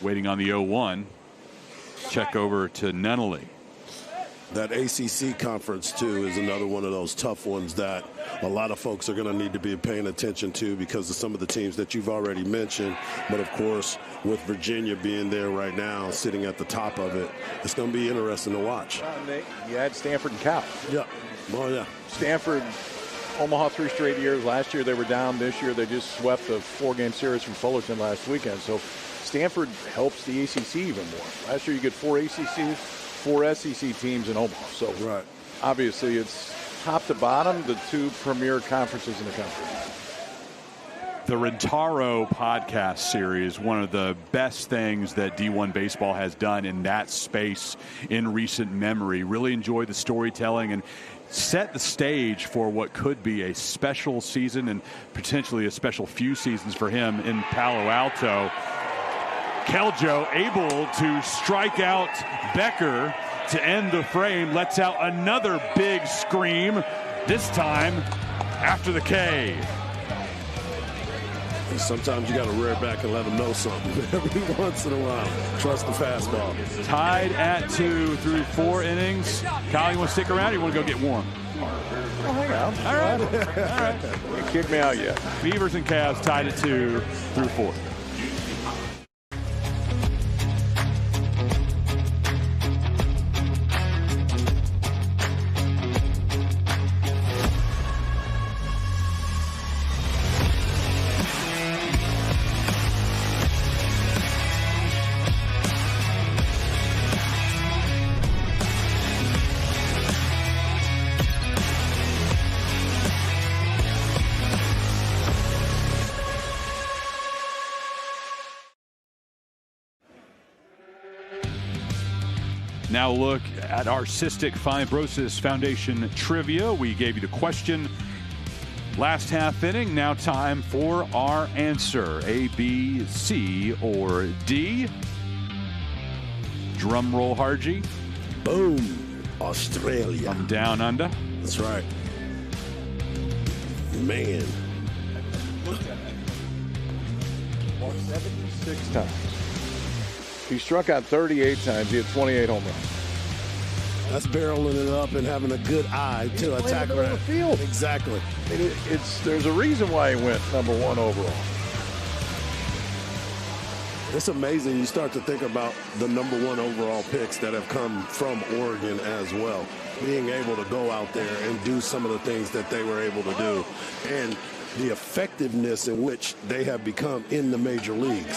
Waiting on the 0-1. Check over to Nunnally. That ACC conference, too, is another one of those tough ones that a lot of folks are going to need to be paying attention to because of some of the teams that you've already mentioned. But, of course, with Virginia being there right now, sitting at the top of it, it's going to be interesting to watch. You had Stanford and Cal. Yeah. Oh, yeah. Stanford, Omaha 3 straight years. Last year they were down. This year they just swept the 4-game series from Fullerton last weekend. So Stanford helps the ACC even more. Last year you get 4 ACCs, 4 SEC teams in Omaha. So right. Obviously it's top to bottom, the 2 premier conferences in the country. The Rentaro podcast series, one of the best things that D1 baseball has done in that space in recent memory. Really enjoyed the storytelling and set the stage for what could be a special season and potentially a special few seasons for him in Palo Alto. Keljo able to strike out Becker to end the frame, lets out another big scream, this time after the K. And sometimes you got to rear back and let them know something every once in a while. Trust the fastball. Tied at 2 through 4 innings. Kyle, you want to stick around or you want to go get warm? Well, hang out. All right. All right. You kick me out yet. Beavers and Cavs tied at 2 through 4. Now look at our Cystic Fibrosis Foundation trivia. We gave you the question last half inning. Now time for our answer. A, B, C, or D. Drum roll, Harji. Boom. Australia. From down under. That's right. Man. 76 times. He struck out 38 times. He had 28 home runs. That's barreling it up and having a good eye to attack around the field. Exactly. There's a reason why he went number 1 overall. It's amazing. You start to think about the number 1 overall picks that have come from Oregon as well. Being able to go out there and do some of the things that they were able to do. And the effectiveness in which they have become in the major leagues.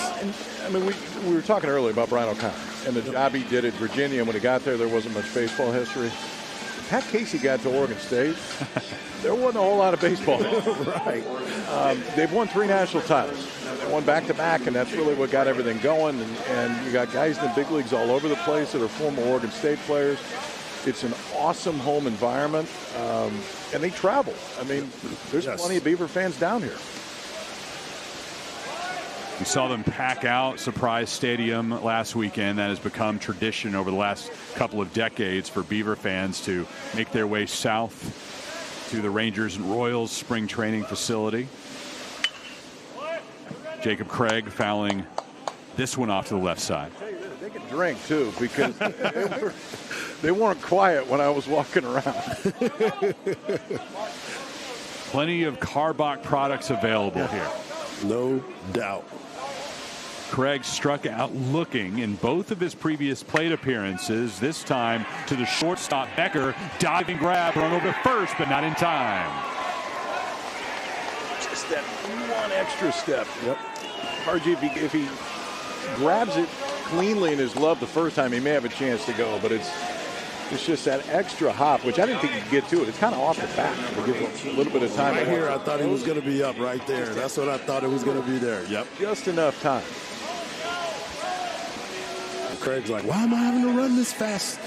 I mean, we were talking earlier about Brian O'Connor and the job he did at Virginia. And when he got there wasn't much baseball history. Pat Casey got to Oregon State. There wasn't a whole lot of baseball. Right. They've won 3 national titles. They won back-to-back, and that's really what got everything going. And you got guys in the big leagues all over the place that are former Oregon State players. It's an awesome home environment, and they travel. I mean, there's plenty of Beaver fans down here. We saw them pack out Surprise Stadium last weekend. That has become tradition over the last couple of decades for Beaver fans to make their way south to the Rangers and Royals spring training facility. Jacob Craig fouling this one off to the left side. They could drink, too, because they weren't quiet when I was walking around. Plenty of Karbach products available here. No doubt. Craig struck out looking in both of his previous plate appearances, this time to the shortstop Becker. Diving grab, run over first, but not in time. Just that one extra step. Yep. Harji, if he grabs it cleanly in his glove the first time, he may have a chance to go, but it's just that extra hop, which I didn't think he could get to it. It's kind of off the bat to give him a little bit of time. Right here, I thought he was going to be up right there. That's what I thought it was going to be there. Yep. Just enough time. Craig's like, why am I having to run this fast?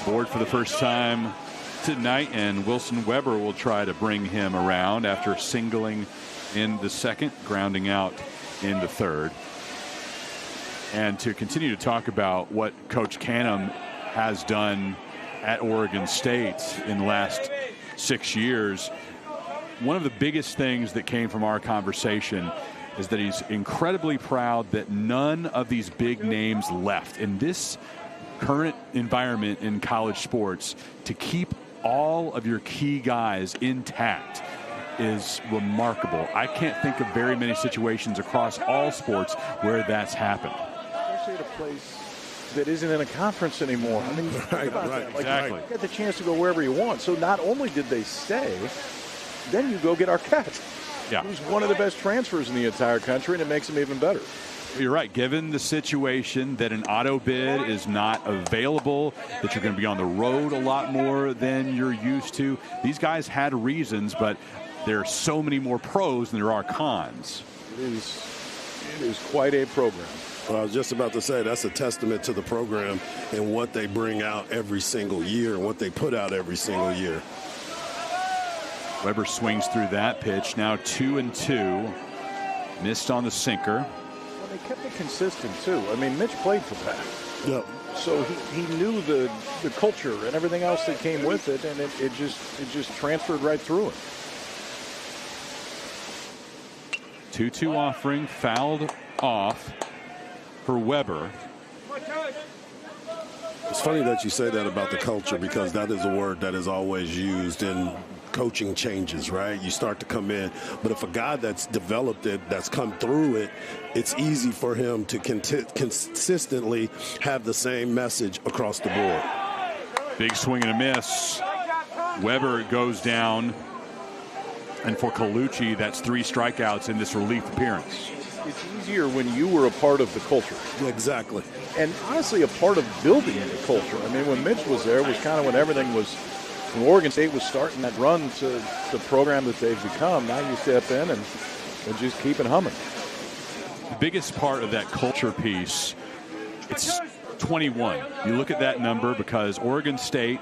Board for the first time tonight, and Wilson Weber will try to bring him around after singling in the second, grounding out in the third. And to continue to talk about what Coach Canham has done at Oregon State in the last 6 years. One of the biggest things that came from our conversation is that he's incredibly proud that none of these big names left in this current environment in college sports. To keep all of your key guys intact is remarkable. I can't think of very many situations across all sports where that's happened. Especially at a place that isn't in a conference anymore. I mean, right, exactly. You get the chance to go wherever you want. So not only did they stay, then you go get Arquette, who's one of the best transfers in the entire country, and it makes him even better. You're right. Given the situation that an auto bid is not available, that you're going to be on the road a lot more than you're used to, these guys had reasons, but there are so many more pros than there are cons. It is quite a program. Well, I was just about to say that's a testament to the program and what they bring out every single year and what they put out every single year. Weber swings through that pitch. Now 2-2. Missed on the sinker. Well, they kept it consistent, too. I mean, Mitch played for Pat. Yep. So he knew the culture and everything else that came with it, and it just transferred right through it. 2-2 offering, fouled off for Weber. It's funny that you say that about the culture, because that is a word that is always used in coaching changes, right? You start to come in, but if a guy that's developed it, that's come through it, it's easy for him to consistently have the same message across the board. Big swing and a miss. Weber goes down. And for Colucci, that's 3 strikeouts in this relief appearance. It's easier when you were a part of the culture. Exactly. And honestly, a part of building the culture. I mean, when Mitch was there, it was kind of when everything was, when Oregon State was starting that run to the program that they've become. Now you step in and just keep it humming. The biggest part of that culture piece, it's 21. You look at that number because Oregon State,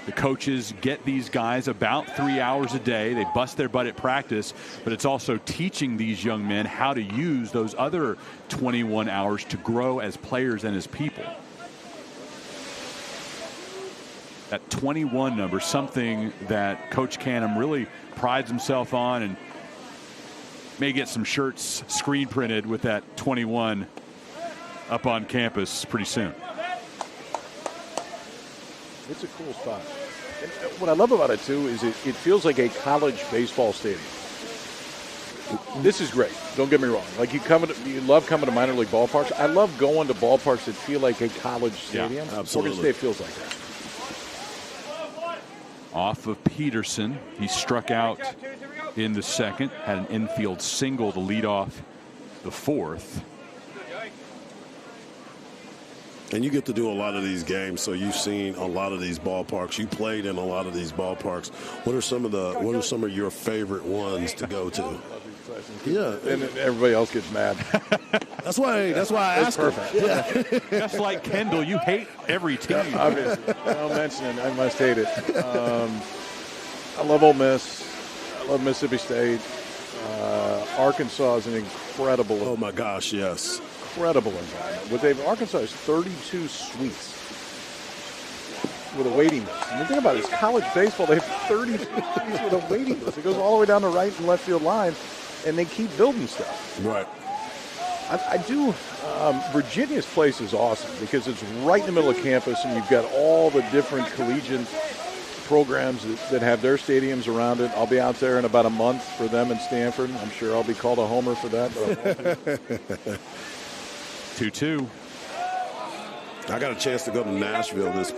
the coaches get these guys about 3 hours a day. They bust their butt at practice, but it's also teaching these young men how to use those other 21 hours to grow as players and as people. That 21 number, something that Coach Canham really prides himself on, and may get some shirts screen printed with that 21 up on campus pretty soon. It's a cool spot. And what I love about it, too, is it feels like a college baseball stadium. This is great. Don't get me wrong. Like, you love coming to minor league ballparks. I love going to ballparks that feel like a college stadium. Yeah, absolutely. Oregon State feels like that. Off of Peterson. He struck out in the second. Had an infield single to lead off the fourth. And you get to do a lot of these games, so you've seen a lot of these ballparks. You played in a lot of these ballparks. What are some of your favorite ones to go to? Yeah, and everybody else gets mad. That's why I asked. Perfect. Yeah. Just like Kendall, you hate every team. Yeah, obviously, I'll mention it. I must hate it. I love Ole Miss. I love Mississippi State. Arkansas is an incredible. Oh my gosh, yes. Incredible environment. Arkansas has 32 suites with a waiting list. And the thing about it is college baseball, they have 32 suites with a waiting list. It goes all the way down the right and left field line, and they keep building stuff. Right. I do. Virginia's place is awesome because it's right in the middle of campus, and you've got all the different collegiate programs that have their stadiums around it. I'll be out there in about a month for them in Stanford. I'm sure I'll be called a homer for that. But 2-2. I got a chance to go to Nashville this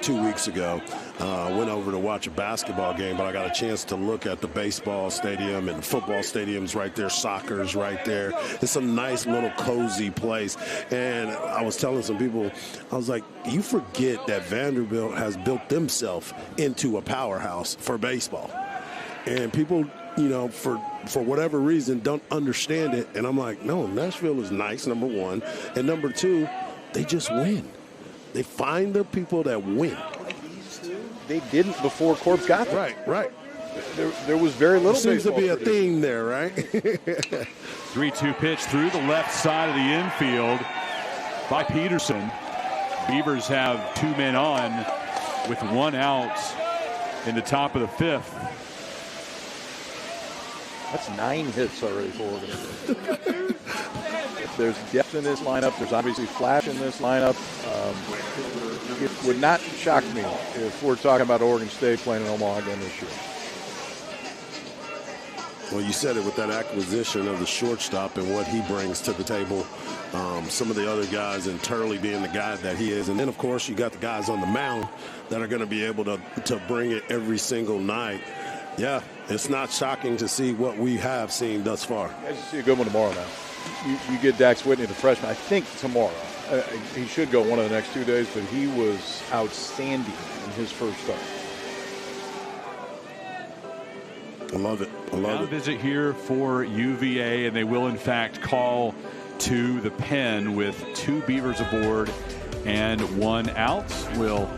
2 weeks ago. Went over to watch a basketball game, but I got a chance to look at the baseball stadium and the football stadiums right there, soccer's right there. It's a nice little cozy place. And I was telling some people, I was like, you forget that Vanderbilt has built themselves into a powerhouse for baseball. And people, for whatever reason, don't understand it. And I'm like, no, Nashville is nice, number one. And number two, they just win. They find the people that win. They didn't before Corpse got there. Right. There was very little. There seems to be a theme there, right? 3-2 pitch through the left side of the infield by Peterson. Beavers have 2 men on. with 1 out in the top of the 5th. That's 9 hits already for Oregon State. There's depth in this lineup. There's obviously flash in this lineup. It would not shock me if we're talking about Oregon State playing in Omaha again this year. Well, you said it with that acquisition of the shortstop and what he brings to the table. Some of the other guys, and Turley being the guy that he is. And then, of course, you got the guys on the mound that are going to be able to bring it every single night. Yeah, it's not shocking to see what we have seen thus far. You guys see a good one tomorrow now. You get Dax Whitney, the freshman, I think tomorrow. He should go one of the next 2 days, but he was outstanding in his first start. I love it. I love it. Visit here for UVA, and they will, in fact, call to the pen with 2 Beavers aboard and 1 out. We'll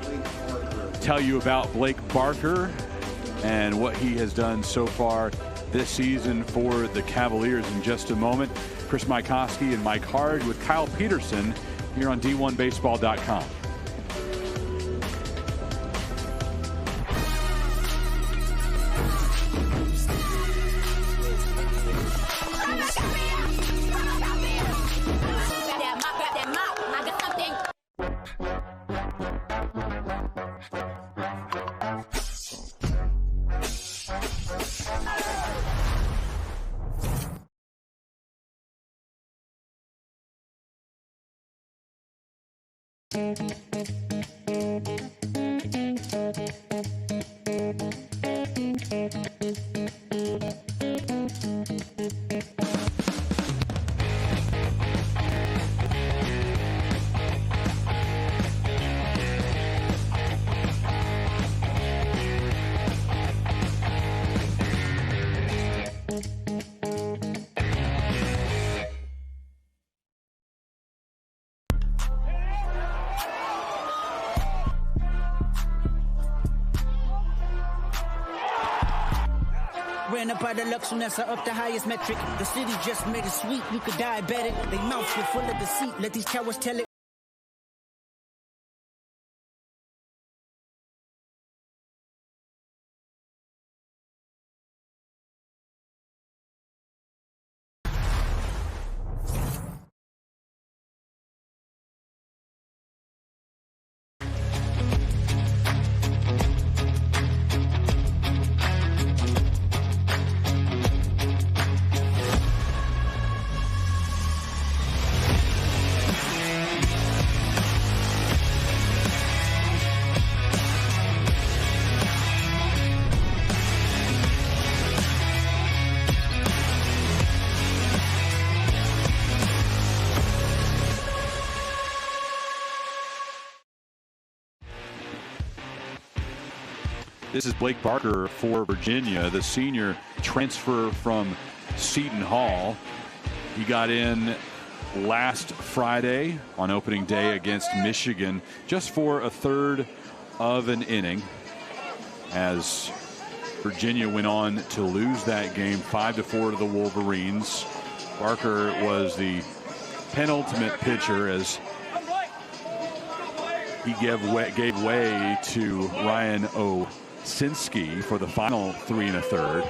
tell you about Blake Barker and what he has done so far this season for the Cavaliers in just a moment. Chris Mykowski and Mike Hard with Kyle Peterson here on D1Baseball.com. Ran up out of Lux and that's up the highest metric. The city just made it sweet. You could diabetic. They mouths were full of deceit. Let these cowards tell it. This is Blake Barker for Virginia, the senior transfer from Seton Hall. He got in last Friday on opening day against Michigan just for a third of an inning as Virginia went on to lose that game 5-4 to the Wolverines. Barker was the penultimate pitcher as he gave way to Ryan Osinski for the final 3 1/3.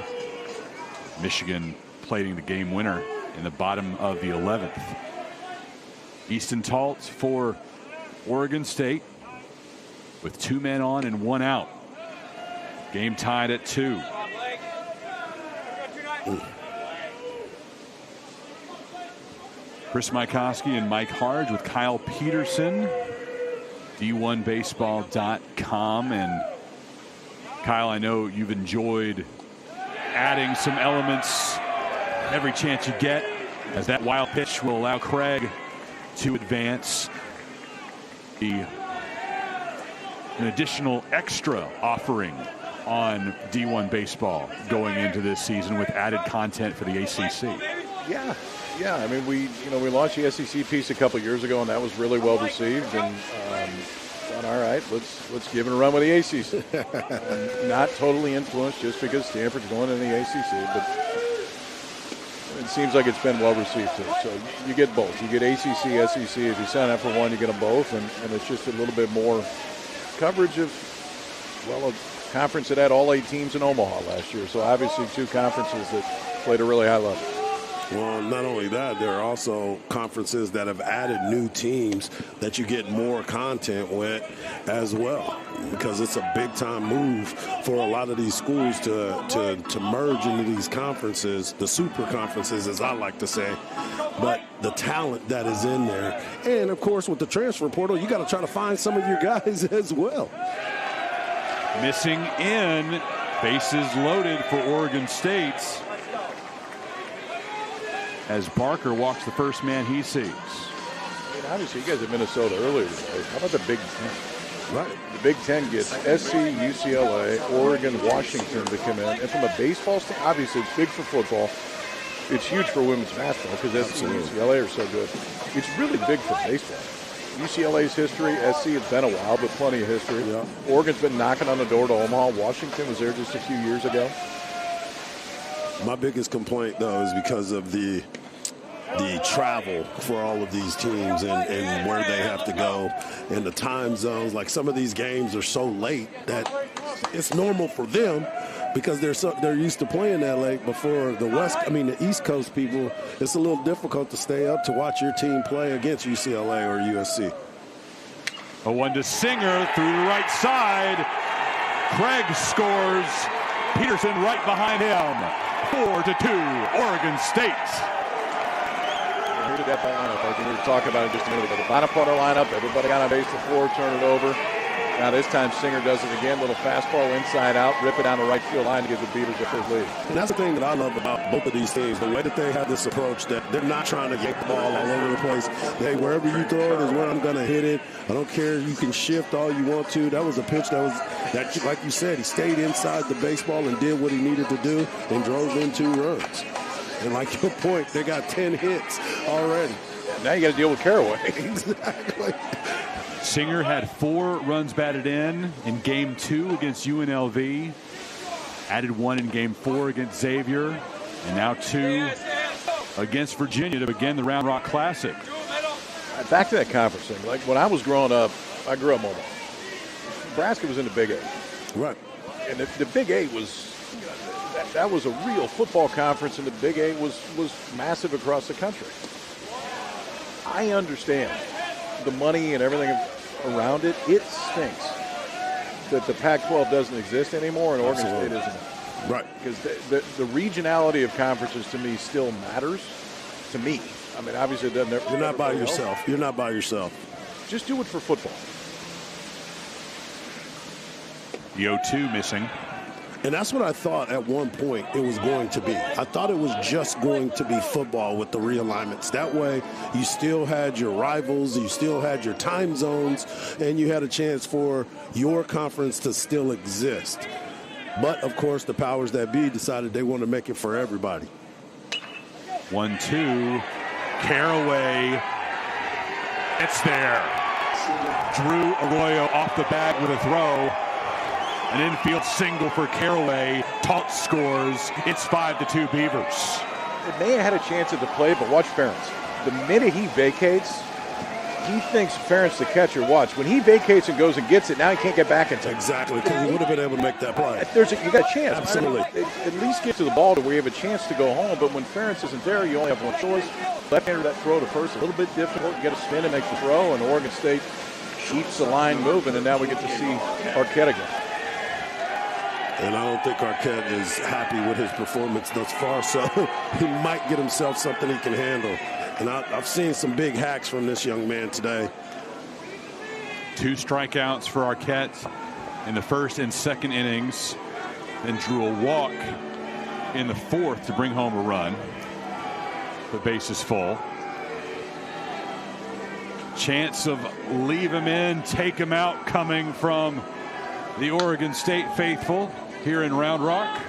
Michigan plating the game winner in the bottom of the 11th. Easton Talt for Oregon State with 2 men on and 1 out. Game tied at 2. Chris Mykowski and Mike Harge with Kyle Peterson, D1Baseball.com. And Kyle, I know you've enjoyed adding some elements every chance you get, as that wild pitch will allow Craig to advance. An additional extra offering on D1 Baseball going into this season with added content for the ACC. Yeah. I mean, we launched the SEC piece a couple years ago, and that was really well received. And thought, all right, let's give it a run with the ACC. Not totally influenced just because Stanford's going in the ACC, but it seems like it's been well received too. So you get both. You get ACC, SEC. If you sign up for one, you get them both, and it's just a little bit more coverage of well, a conference that had all 8 teams in Omaha last year. So obviously 2 conferences that played a really high level. Well, not only that, there are also conferences that have added new teams that you get more content with as well, because it's a big-time move for a lot of these schools to merge into these conferences, the super conferences, as I like to say. But the talent that is in there, and, of course, with the transfer portal, you got to try to find some of your guys as well. Missing in, bases loaded for Oregon State, as Barker walks the first man he sees. I mean, obviously, you guys have Minnesota earlier today. How about the Big Ten? Right. The Big Ten gets SC, UCLA, Oregon, Washington to come in. And from a baseball standpoint, obviously, it's big for football. It's huge for women's basketball because SC and UCLA are so good. It's really big for baseball. UCLA's history, SC, it's been a while, but plenty of history. Yeah. Oregon's been knocking on the door to Omaha. Washington was there just a few years ago. My biggest complaint, though, is because of the travel for all of these teams and where they have to go and the time zones. Like, some of these games are so late that it's normal for them because they're used to playing that late. Before the East Coast people, it's a little difficult to stay up to watch your team play against UCLA or USC. A one to Singer through the right side. Craig scores. Peterson right behind him. 4-2, Oregon State. Who did that lineup? I think we were talking about it just a minute ago. The bottom part of the lineup, everybody got on base before, turn it over. Now this time Singer does it again. Little fastball inside out, rip it down the right field line to give the Beavers their first lead. And that's the thing that I love about both of these teams, the way that they have this approach that they're not trying to yank the ball all over the place. Hey, wherever you throw it is where I'm going to hit it. I don't care. You can shift all you want to. That was a pitch that like you said, he stayed inside the baseball and did what he needed to do and drove in 2 runs. And like your point, they got 10 hits already. Now you got to deal with Caraway. Exactly. Singer had 4 runs batted in Game 2 against UNLV. Added 1 in Game 4 against Xavier. And now 2 against Virginia to begin the Round Rock Classic. Back to that conference thing. Like, when I was growing up, I grew up in Omaha. Nebraska was in the Big 8. Right. And the Big 8 was, that was a real football conference, and the Big 8 was massive across the country. I understand the money and everything around it. It stinks that the Pac-12 doesn't exist anymore and Oregon State isn't. Right. Because the regionality of conferences to me still matters. To me. I mean, obviously it doesn't. You're not by yourself. You're not by yourself. Just do it for football. The 0-2 missing. And that's what I thought at one point it was going to be. I thought it was just going to be football with the realignments. That way, you still had your rivals, you still had your time zones, and you had a chance for your conference to still exist. But, of course, the powers that be decided they want to make it for everybody. 1-2. Caraway. It's there. Drew Arroyo off the bag with a throw. An infield single for Caraway. Taut scores. It's 5-2 Beavers. It may have had a chance at the plate, but watch Ferentz. The minute he vacates, he thinks Ferentz the catcher. Watch. When he vacates and goes and gets it, now he can't get back into it. Exactly, because he would have been able to make that play. You got a chance. Absolutely. At least get to the ball to where you have a chance to go home, but when Ferentz isn't there, you only have one choice. Left-hander, that throw to first, a little bit difficult. You get a spin and make the throw, and Oregon State keeps the line moving, and now we get to see Arquette again. And I don't think Arquette is happy with his performance thus far, so he might get himself something he can handle. And I've seen some big hacks from this young man today. 2 strikeouts for Arquette in the first and second innings. Then drew a walk in the 4th to bring home a run. The base is full. Chance of leave him in, take him out coming from the Oregon State faithful here in Round Rock.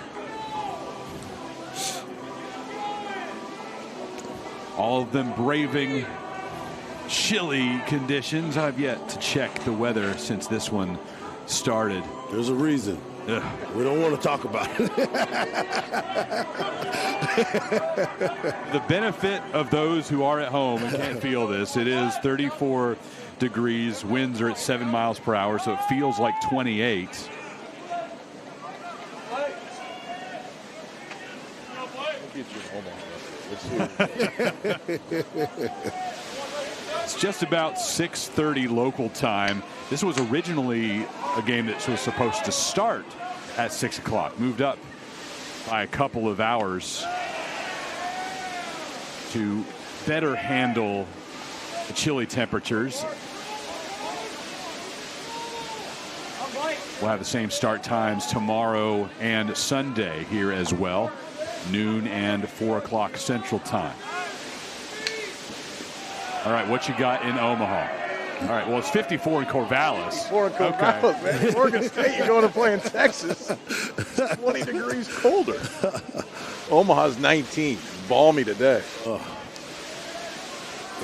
All of them braving chilly conditions. I've yet to check the weather since this one started. There's a reason. Ugh. We don't want to talk about it. The benefit of those who are at home and can't feel this, it is 34 degrees. Winds are at 7 miles per hour, so it feels like 28. It's just about 6:30 local time. This was originally a game that was supposed to start at 6 o'clock. Moved up by a couple of hours to better handle the chilly temperatures. We'll have the same start times tomorrow and Sunday here as well. Noon and 4 o'clock Central Time. All right, what you got in Omaha? All right, well, it's 54 in Corvallis. 54 in Corvallis, man. Oregon State, you're going to play in Texas. It's 20 degrees colder. Omaha's 19. Balmy today. Were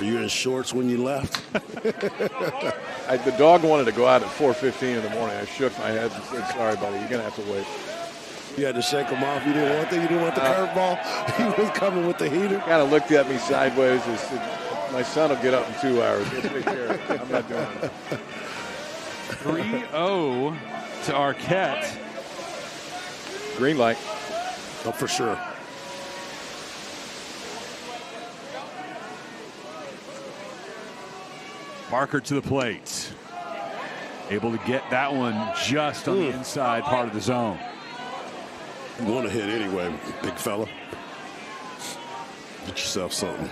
you in shorts when you left? The dog wanted to go out at 4:15 in the morning. I shook my head and said, sorry, buddy, you're going to have to wait. You had to shake him off. You didn't want that? You didn't want the curveball? He was coming with the heater? Kind of looked at me sideways and said, my son will get up in 2 hours. He'll take care of it. I'm not doing it. 3-0 to Arquette. Green light. Oh, for sure. Barker to the plate. Able to get that one just on the inside part of the zone. You want to hit anyway, big fella. Get yourself something.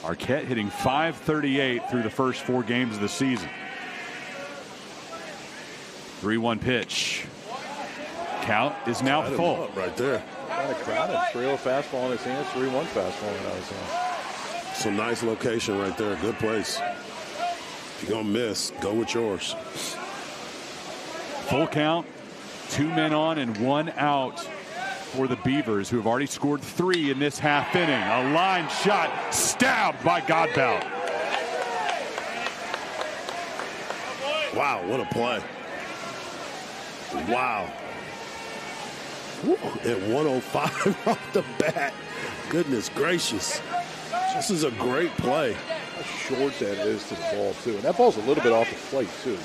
Arquette hitting .538 through the first 4 games of the season. 3-1 pitch. Count is now full. Right there. Kind of crowded. 3-0 fastball in his hands, 3-1 fastball in his hands. It's a nice location right there. Good place. If you're going to miss, go with yours. Full count. 2 men on and 1 out for the Beavers, who have already scored 3 in this half inning. A line shot stabbed by Godbout. Wow, what a play. Wow. Woo, at 105 off the bat. Goodness gracious. This is a great play. How short that is to the ball, too. And that ball's a little bit off the plate, too.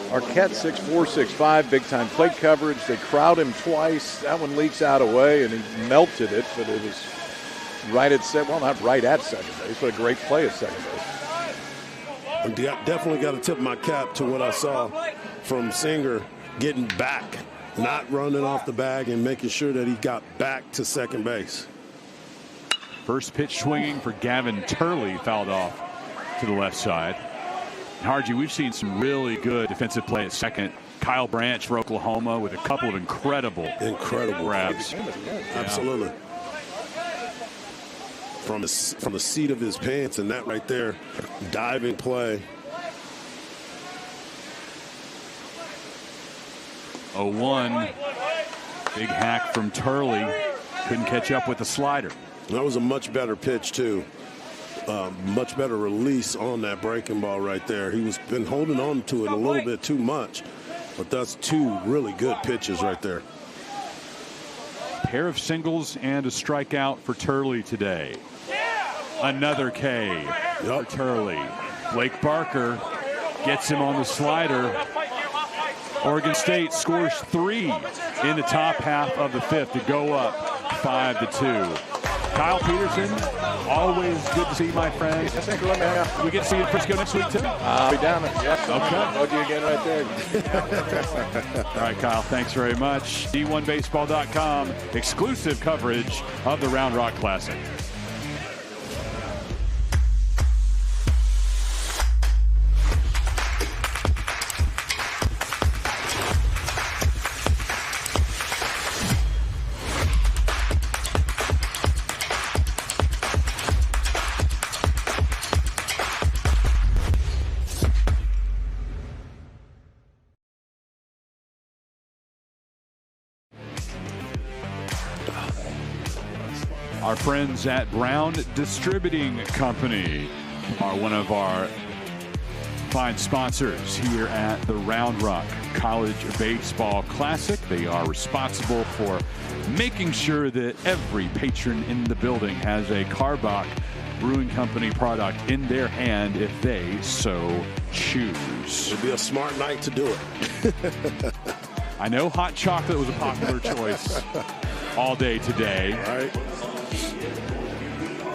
Arquette 6'4", 6'5", big-time plate coverage. They crowd him twice. That one leaks out away, and he melted it, but it was right at second. Well, not right at second base, but a great play at second base. I definitely got to tip my cap to what I saw from Singer getting back, not running off the bag and making sure that he got back to second base. First pitch swinging for Gavin Turley, fouled off to the left side. Harji, we've seen some really good defensive play at second. Kyle Branch for Oklahoma with a couple of incredible grabs. Absolutely. From the seat of his pants, and that right there, diving play. 0-1. Big hack from Turley. Couldn't catch up with the slider. That was a much better pitch, too. Much better release on that breaking ball right there. He was been holding on to it a little bit too much, but that's 2 really good pitches right there. Pair of singles and a strikeout for Turley today. Another K for Turley. Blake Barker gets him on the slider. Oregon State scores 3 in the top half of the 5th to go up 5-2. Kyle Peterson, always good to see you, my friend. We get to see you in Frisco next week, too? I'll be down there. Yes, okay. I'll you again right there. All right, Kyle, thanks very much. D1Baseball.com, exclusive coverage of the Round Rock Classic. Our friends at Brown Distributing Company are one of our fine sponsors here at the Round Rock College Baseball Classic. They are responsible for making sure that every patron in the building has a Karbach Brewing Company product in their hand if they so choose. It'd be a smart night to do it. I know hot chocolate was a popular choice all day today. Right.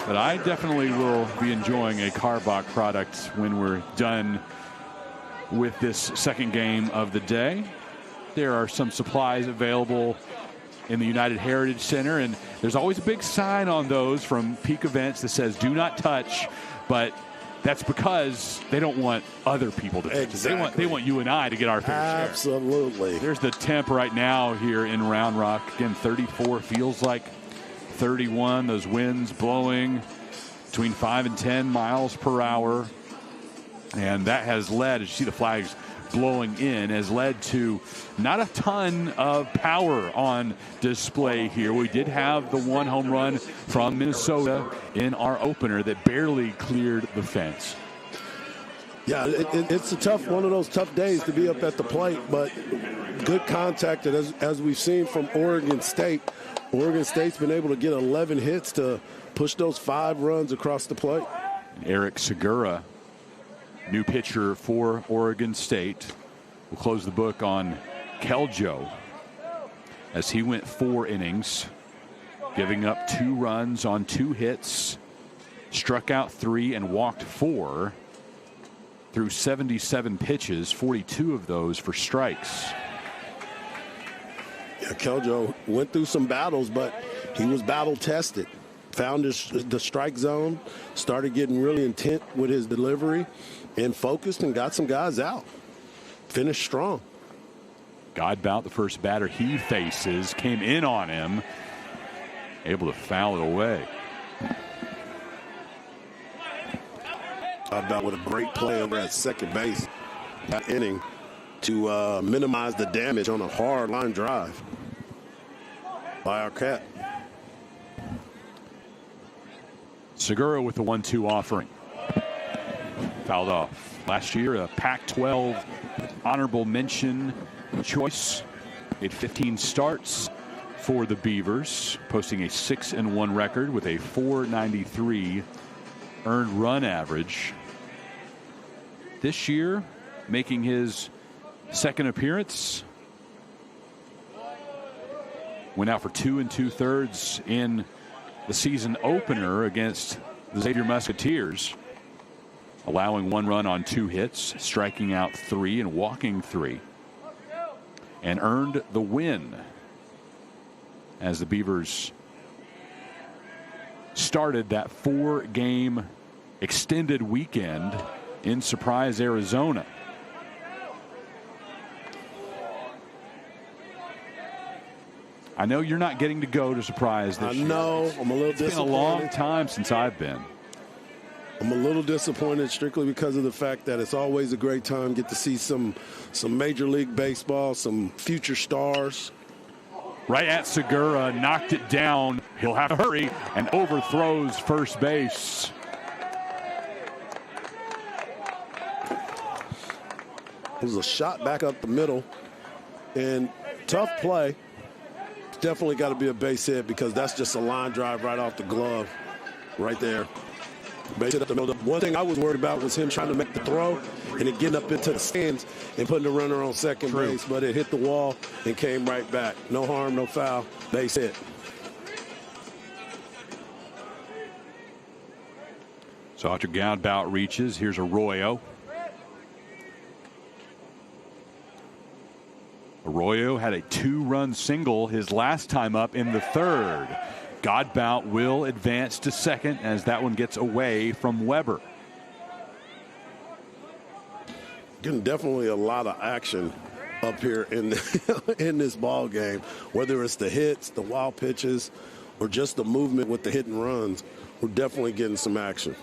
But I definitely will be enjoying a Karbach product when we're done with this second game of the day. There are some supplies available in the United Heritage Center, and there's always a big sign on those from Peak Events that says do not touch, but that's because they don't want other people to touch Exactly. it. They want you and I to get our fair share. Absolutely. There's the temp right now here in Round Rock. Again, 34 feels like 31. Those winds blowing between 5 and 10 miles per hour. And that has led, as you see the flags blowing in, has led to not a ton of power on display here. We did have the one home run from Minnesota in our opener that barely cleared the fence. Yeah, it's a tough, one of those tough days to be up at the plate, but good contact. And as we've seen from Oregon State, Oregon State's been able to get 11 hits to push those 5 runs across the plate. Eric Segura, new pitcher for Oregon State, will close the book on Keljo as he went 4 innings, giving up 2 runs on 2 hits, struck out 3 and walked 4 through 77 pitches, 42 of those for strikes. Yeah, Keljo went through some battles, but he was battle tested. Found the strike zone, started getting really intent with his delivery, and focused and got some guys out. Finished strong. Godbout, the first batter he faces, came in on him, able to foul it away. Godbout with a great play over at second base that inning to minimize the damage on a hard line drive by our cat. Segura with the 1-2 offering. Fouled off. Last year, a Pac-12 honorable mention choice. Made 15 starts for the Beavers, posting a 6-1 record with a .493 earned run average. This year, making his second appearance, went out for 2 2/3 in the season opener against the Xavier Musketeers, allowing 1 run on 2 hits, striking out 3 and walking 3, and earned the win as the Beavers started that 4-game extended weekend in Surprise, Arizona. I know you're not getting to go to Surprise this year. I know. I'm a little disappointed. It's been a long time since I've been. I'm a little disappointed strictly because of the fact that it's always a great time. Get to see some Major League Baseball, some future stars. Right at Segura, knocked it down. He'll have to hurry and overthrows first base. It was a shot back up the middle, and tough play. Definitely got to be a base hit because that's just a line drive right off the glove right there. Base hit up the middle. One thing I was worried about was him trying to make the throw and it getting up into the stands and putting the runner on second base, but it hit the wall and came right back. No harm, no foul, base hit. So after Godbout reaches, here's Arroyo. Arroyo had a 2-run single his last time up in the 3rd. Godbout will advance to second as that one gets away from Weber. Getting definitely a lot of action up here in in this ball game, whether it's the hits, the wild pitches, or just the movement with the hit and runs. We're definitely getting some action.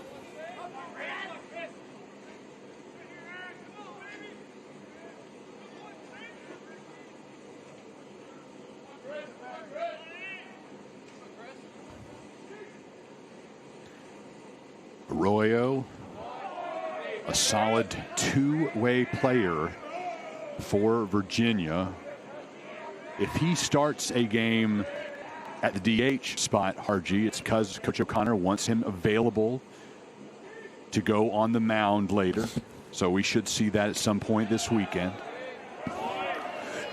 Arroyo, a solid 2-way player for Virginia. If he starts a game at the DH spot, Harji, it's because Coach O'Connor wants him available to go on the mound later. So we should see that at some point this weekend.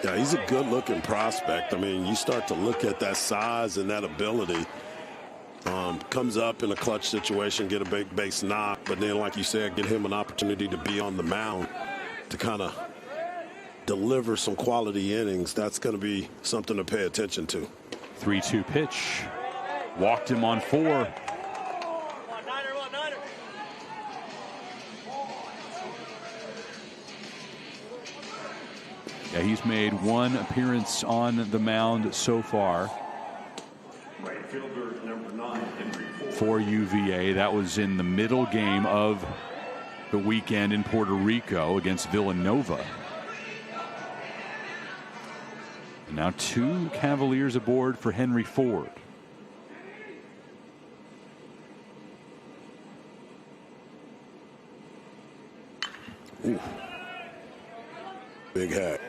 Yeah, he's a good-looking prospect. I mean, you start to look at that size and that ability. Comes up in a clutch situation, get a big base knock, but then, like you said, get him an opportunity to be on the mound to kind of deliver some quality innings. That's going to be something to pay attention to. 3-2 pitch. Walked him on 4. Yeah, he's made 1 appearance on the mound so far. Right fielder number 9, Henry Ford. For UVA. That was in the middle game of the weekend in Puerto Rico against Villanova. And now 2 Cavaliers aboard for Henry Ford. Ooh. Big hat.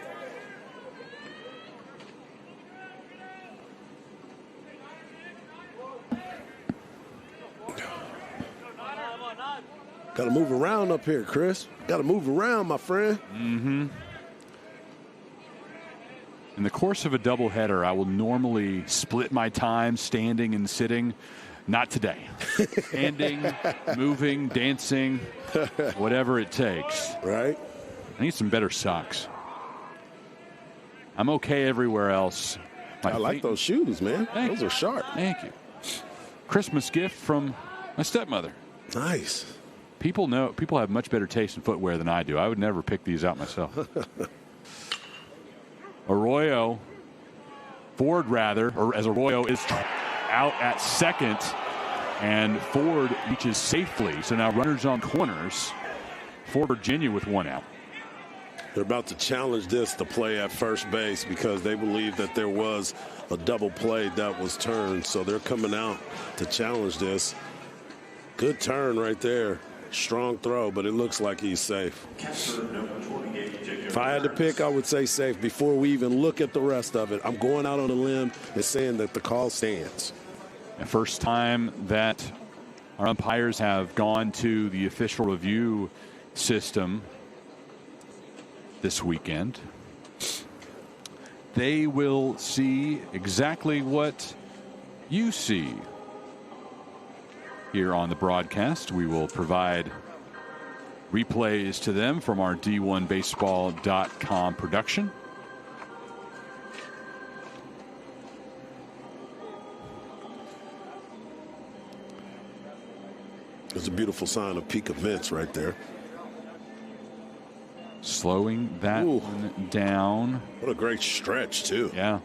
Got to move around up here, Chris. Got to move around, my friend. Mm-hmm. In the course of a doubleheader, I will normally split my time standing and sitting. Not today. Standing, moving, dancing, whatever it takes. Right. I need some better socks. I'm okay everywhere else. I like those shoes, man. Those are sharp. Thank you. Christmas gift from my stepmother. Nice. People have much better taste in footwear than I do. I would never pick these out myself. Ford rather, or as Arroyo is out at second, and Ford reaches safely. So now runners on corners for Virginia with 1 out. They're about to challenge this to play at first base because they believe that there was a double play that was turned. So they're coming out to challenge this. Good turn right there. Strong throw, but it looks like he's safe. If I had to pick, I would say safe. Before we even look at the rest of it, I'm going out on a limb and saying that the call stands. The first time that our umpires have gone to the official review system this weekend. They will see exactly what you see. Here on the broadcast, we will provide replays to them from our D1Baseball.com production. It's a beautiful sign of peak events right there. Slowing that one down. What a great stretch, too. Yeah.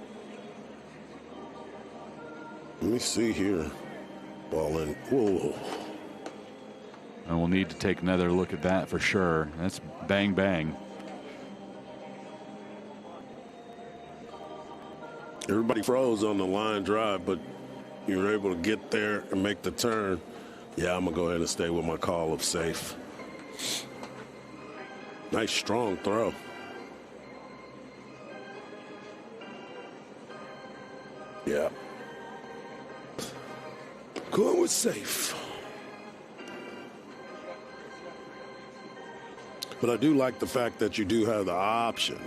Let me see here. Ball in. Whoa. And we'll need to take another look at that for sure. That's bang, bang. Everybody froze on the line drive, but you were able to get there and make the turn. Yeah, I'm going to go ahead and stay with my call of safe. Nice, strong throw. Yeah. Going with safe. But I do like the fact that you do have the option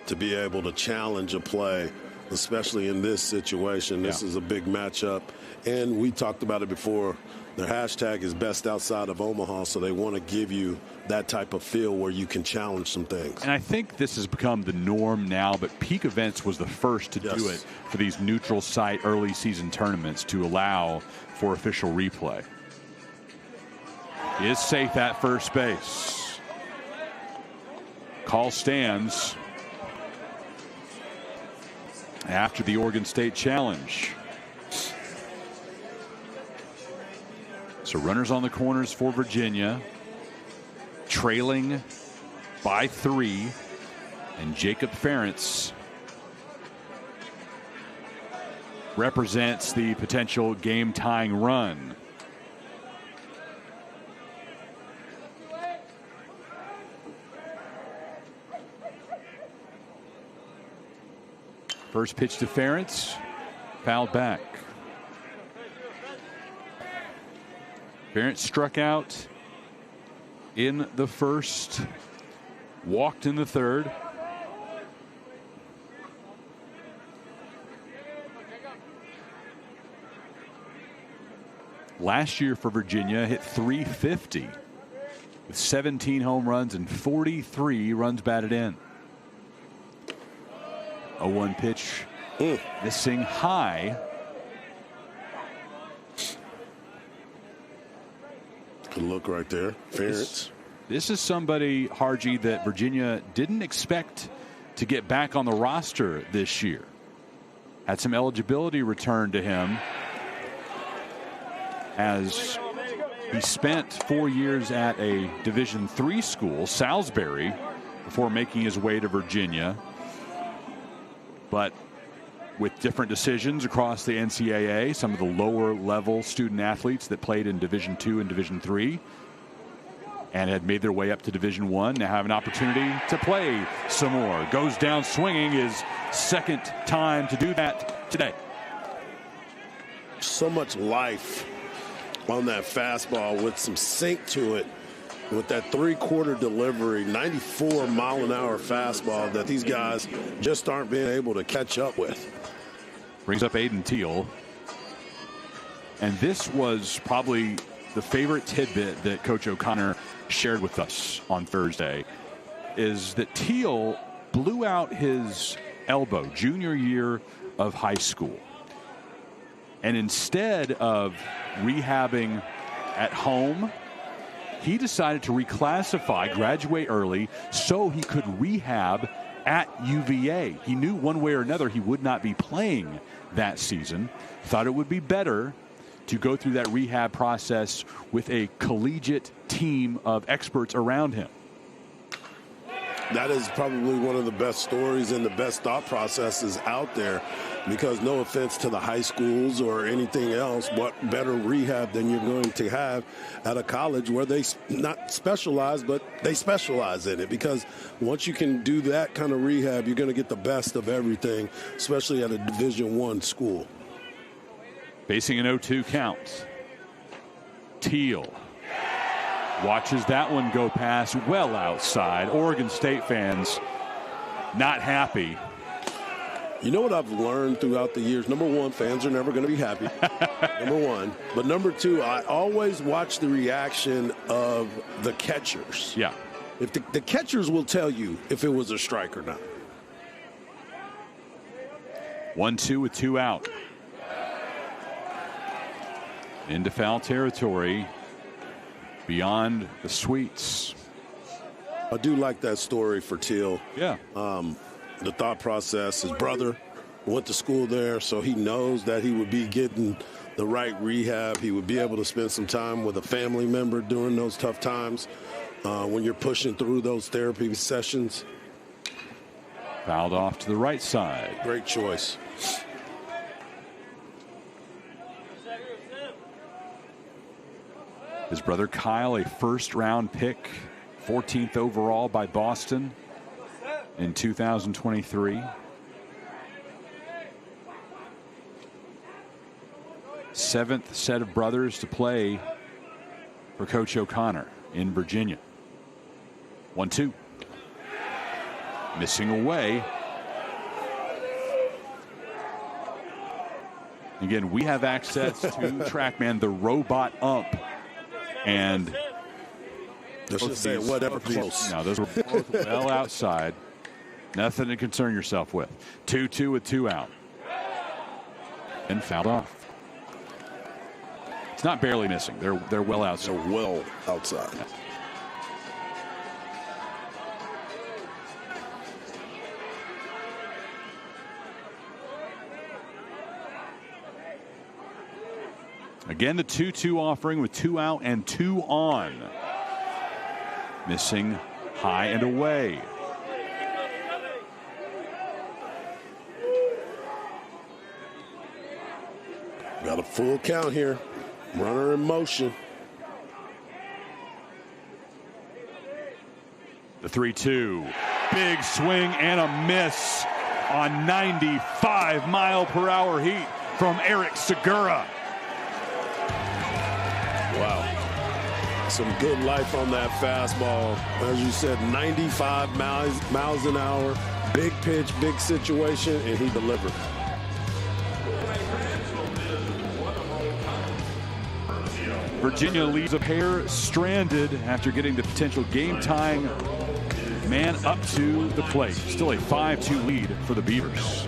to be able to challenge a play, especially in this situation. This is a big matchup. And we talked about it before. Their hashtag is best outside of Omaha, so they want to give you that type of feel where you can challenge some things. And I think this has become the norm now, but Peak Events was the first to do it for these neutral site early season tournaments to allow for official replay. He is safe at first base. Call stands after the Oregon State challenge. So runners on the corners for Virginia, trailing by 3, and Jacob Ferentz represents the potential game-tying run. First pitch to Ferentz, fouled back. Ferentz struck out in the first, walked in the third. last year for Virginia, hit .350 with 17 home runs and 43 runs batted in. 0-1 pitch, missing high. Good look right there. Ferentz. This is somebody, Harji, that Virginia didn't expect to get back on the roster this year. Had some eligibility returned to him as he spent 4 years at a Division III school, Salisbury, before making his way to Virginia. But with different decisions across the NCAA, some of the lower level student athletes that played in Division II and Division III and had made their way up to Division I now have an opportunity to play some more. Goes down swinging, his second time to do that today. So much life on that fastball with some sink to it, with that three-quarter delivery, 94-mile-an-hour fastball that these guys just aren't being able to catch up with. Brings up Aiden Teal. And this was probably the favorite tidbit that Coach O'Connor shared with us on Thursday, is that Teal blew out his elbow junior year of high school. And instead of rehabbing at home, he decided to reclassify, graduate early, so he could rehab at UVA. He knew one way or another he would not be playing that season. Thought it would be better to go through that rehab process with a collegiate team of experts around him. That is probably one of the best stories and the best thought processes out there, because no offense to the high schools or anything else, what better rehab than you're going to have at a college where they not specialize, but they specialize in it. Because once you can do that kind of rehab, you're going to get the best of everything, especially at a Division I school. Facing an 0-2 count. Teal watches that one go past well outside. Oregon State fans not happy. You know what I've learned throughout the years? Number one, fans are never going to be happy. Number one. But number two, I always watch the reaction of the catchers. Yeah. If the catchers will tell you if it was a strike or not. 1-2 with 2 out. Into foul territory, beyond the sweets. I do like that story for Teal. Yeah. The thought process, his brother went to school there, so he knows that he would be getting the right rehab. He would be able to spend some time with a family member during those tough times when you're pushing through those therapy sessions. Fouled off to the right side. Great choice. His brother Kyle, a first-round pick, 14th overall by Boston in 2023. Seventh set of brothers to play for Coach O'Connor in Virginia. 1-2. Missing away. Again, we have access to TrackMan, the robot ump. And let's just say whatever close. No, those were both well outside. Nothing to concern yourself with. 2-2 with 2 out. And fouled off. It's not barely missing. They're well outside. They're well outside. Yeah. Again, the 2-2 offering with 2 out and 2 on. Missing high and away. Got a full count here. Runner in motion. The 3-2. Big swing and a miss on 95-mile-per-hour heat from Eric Segura. Wow. Some good life on that fastball. As you said, 95 miles an hour. Big pitch, big situation, and he delivered. Virginia leaves a pair stranded after getting the potential game-tying man up to the plate. Still a 5-2 lead for the Beavers.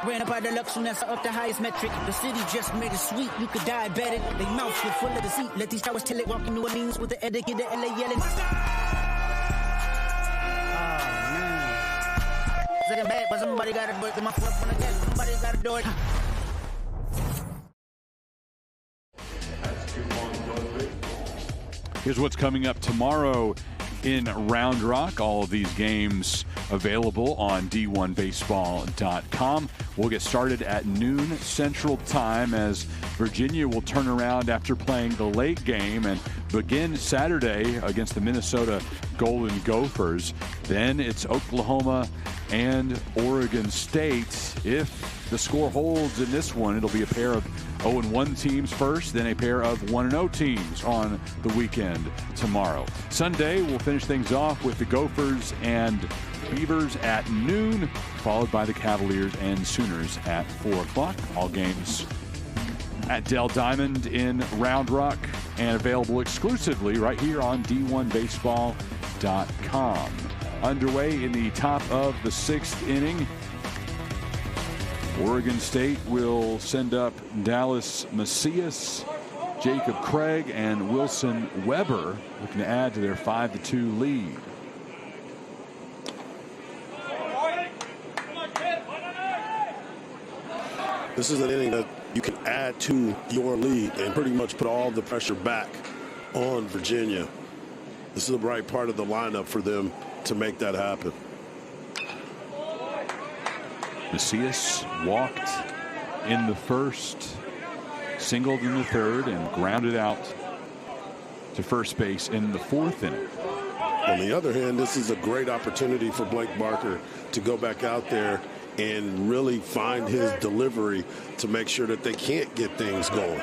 Ran up out the Lux, that's up the highest metric. The city just made it sweet, you could diabetic. They mouths were full of deceit. Let these towers tell it, walking New Orleans with the etiquette, the LA yelling. Oh, man. Second bad, but somebody got to do it. My foot on the gas, somebody got to do it. Here's what's coming up tomorrow in Round Rock. All of these games available on D1Baseball.com. We'll get started at noon Central Time as Virginia will turn around after playing the late game and begin Saturday against the Minnesota Golden Gophers. Then it's Oklahoma and Oregon State. If the score holds in this one, it'll be a pair of 0-1 teams first, then a pair of 1-0 teams on the weekend tomorrow. Sunday, we'll finish things off with the Gophers and Beavers at noon, followed by the Cavaliers and Sooners at 4 o'clock. All games at Dell Diamond in Round Rock and available exclusively right here on D1Baseball.com. Underway in the top of the 6th inning. Oregon State will send up Dallas Macias, Jacob Craig, and Wilson Weber, looking to add to their 5-2 lead. This is an inning that you can add to your lead and pretty much put all the pressure back on Virginia. This is the right part of the lineup for them to make that happen. Macias walked in the first, singled in the third, and grounded out to first base in the 4th inning. On the other hand, this is a great opportunity for Blake Barker to go back out there and really find his delivery to make sure that they can't get things going.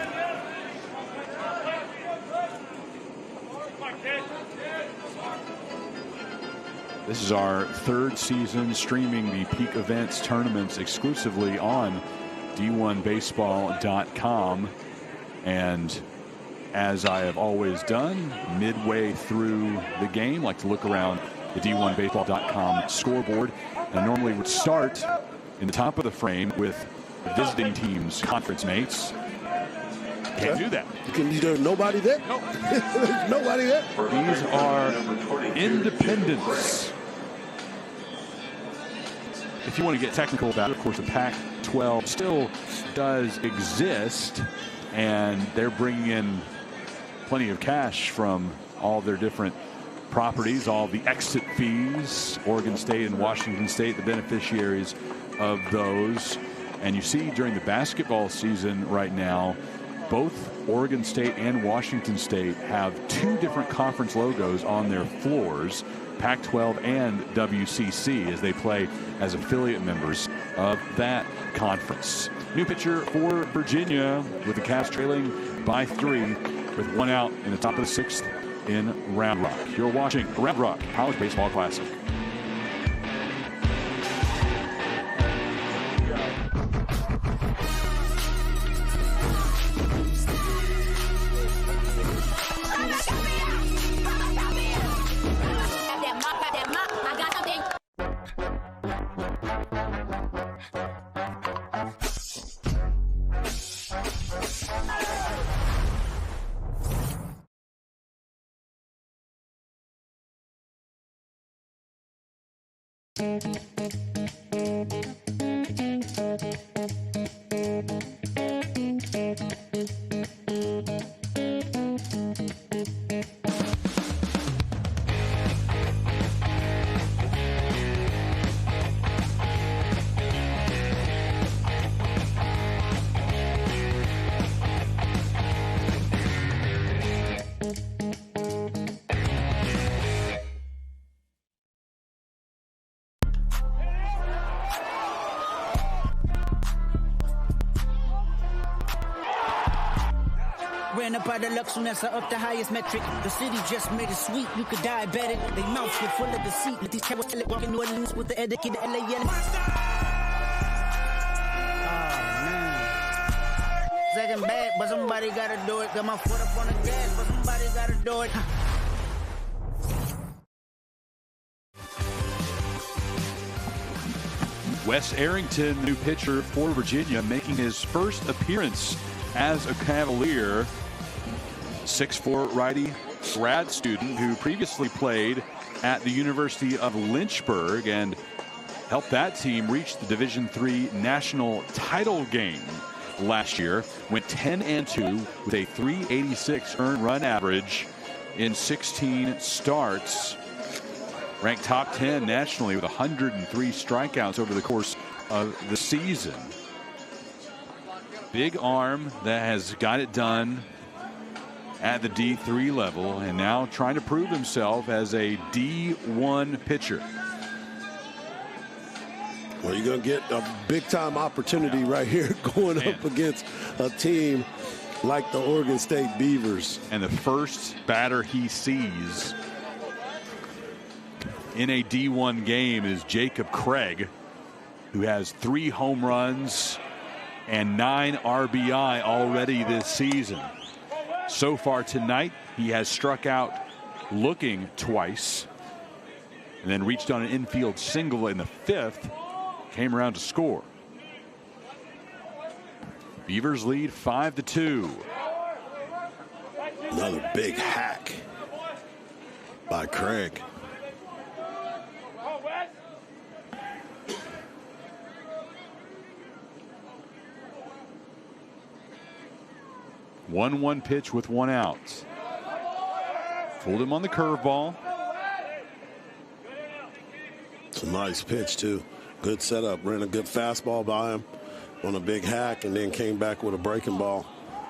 This is our 3rd season streaming the peak events tournaments exclusively on D1Baseball.com. And as I have always done, midway through the game, like to look around the D1Baseball.com scoreboard. And I normally would start in the top of the frame with the visiting team's conference mates. Can't do that. There's nobody there? No. There's nobody there. These are independents. If you want to get technical about it, of course, the Pac-12 still does exist, and they're bringing in plenty of cash from all their different properties, all the exit fees. Oregon State and Washington State, the beneficiaries of those. And you see during the basketball season right now, both Oregon State and Washington State have 2 different conference logos on their floors, Pac-12 and WCC, as they play as affiliate members of that conference. New pitcher for Virginia, with the Cavs trailing by 3 with 1 out in the top of the 6th in Round Rock. You're watching Round Rock College Baseball Classic. Ran up out of luck soon as I up the highest metric. The city just made it sweet, you could diabetic. They mouths were full of deceit. Let these cowards tell it, walking New Orleans with the etiquette, the LA yelling. Second bad, but somebody gotta do it. Got my foot up on the gas, but somebody gotta do it. Wes Arrington, new pitcher for Virginia, making his first appearance as a Cavalier. 6'4" righty grad student who previously played at the University of Lynchburg and helped that team reach the Division III national title game last year. Went 10-2 with a .386 earned run average in 16 starts. Ranked top 10 nationally with 103 strikeouts over the course of the season. Big arm that has got it done at the D3 level and now trying to prove himself as a D1 pitcher. Well, you're going to get a big-time opportunity right here going up against a team like the Oregon State Beavers. And the first batter he sees in a D1 game is Jacob Craig, who has 3 home runs and 9 RBI already this season. So far tonight, he has struck out looking twice and then reached on an infield single in the 5th. Came around to score. Beavers lead 5-2. Another big hack by Craig. One pitch with 1 out. Fooled him on the curveball. It's a nice pitch too. Good setup. Ran a good fastball by him on a big hack and then came back with a breaking ball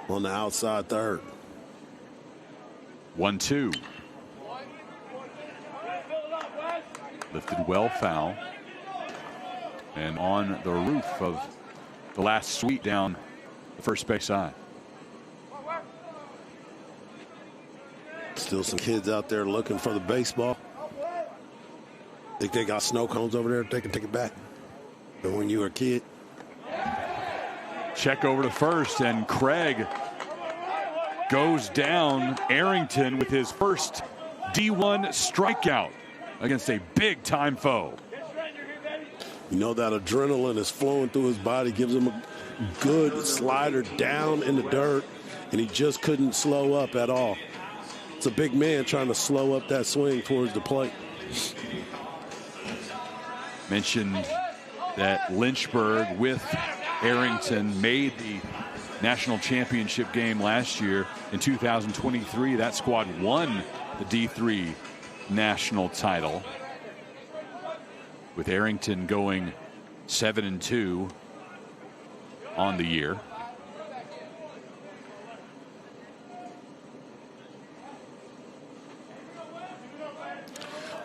on the outside third. 1-2. Lifted well foul. And on the roof of the last suite down the first base side. Still some kids out there looking for the baseball. Think they got snow cones over there, they can take it back. But when you were a kid. Check over to first, and Craig goes down. Arrington with his first D1 strikeout against a big-time foe. You know that adrenaline is flowing through his body, gives him a good slider down in the dirt, and he just couldn't slow up at all. It's a big man trying to slow up that swing towards the plate. Mentioned that Lynchburg with Arrington made the national championship game last year. In 2023, that squad won the D3 national title, with Arrington going 7-2 on the year.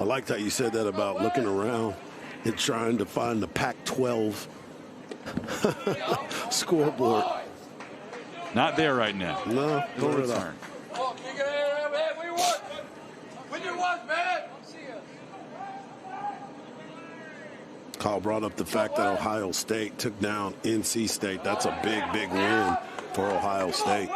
I like that you said that about looking around and trying to find the Pac-12 scoreboard. Not there right now. No, it'll return. Kyle brought up the fact that Ohio State took down NC State. That's a big, big win for Ohio State.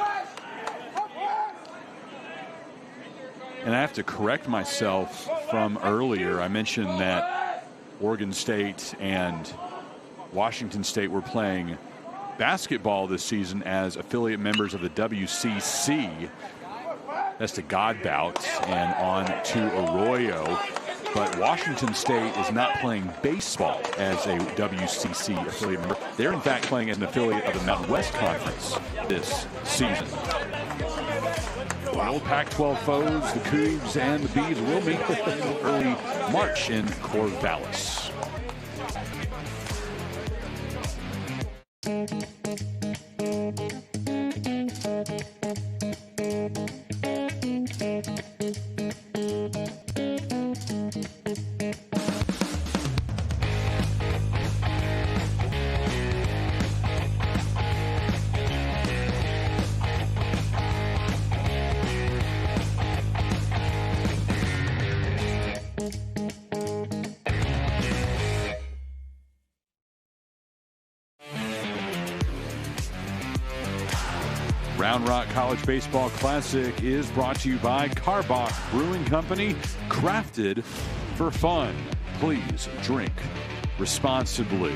And I have to correct myself from earlier. I mentioned that Oregon State and Washington State were playing basketball this season as affiliate members of the WCC. That's the God Bout and on to Arroyo. But Washington State is not playing baseball as a WCC affiliate member. They're in fact playing as an affiliate of the Mountain West Conference this season. Well, Pac-12 foes, the Cougs and the Bees, will meet in early March in Corvallis. Round Rock College Baseball Classic is brought to you by Karbach Brewing Company, crafted for fun. Please drink responsibly.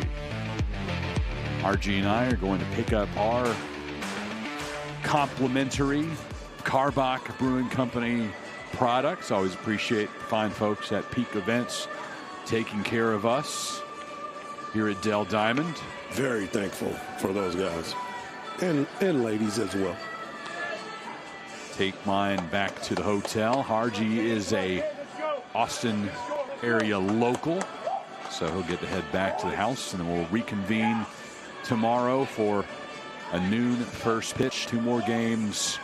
RG and I are going to pick up our complimentary Karbach Brewing Company products. Always appreciate fine folks at Peak Events taking care of us here at Dell Diamond. Very thankful for those guys and ladies as well. Take mine back to the hotel. Harji is a Austin area local, so he'll get to head back to the house, and then we'll reconvene tomorrow for a noon first pitch. 2 more games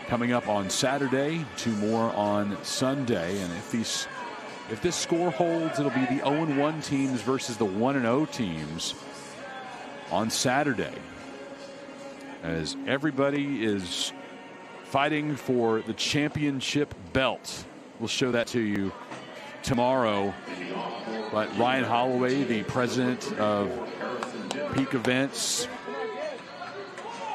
coming up on Saturday, 2 more on Sunday, and if this score holds, it'll be the 0-1 teams versus the 1-0 teams on Saturday, as everybody is fighting for the championship belt. We'll show that to you tomorrow. But Ryan Holloway, the president of Peak Events,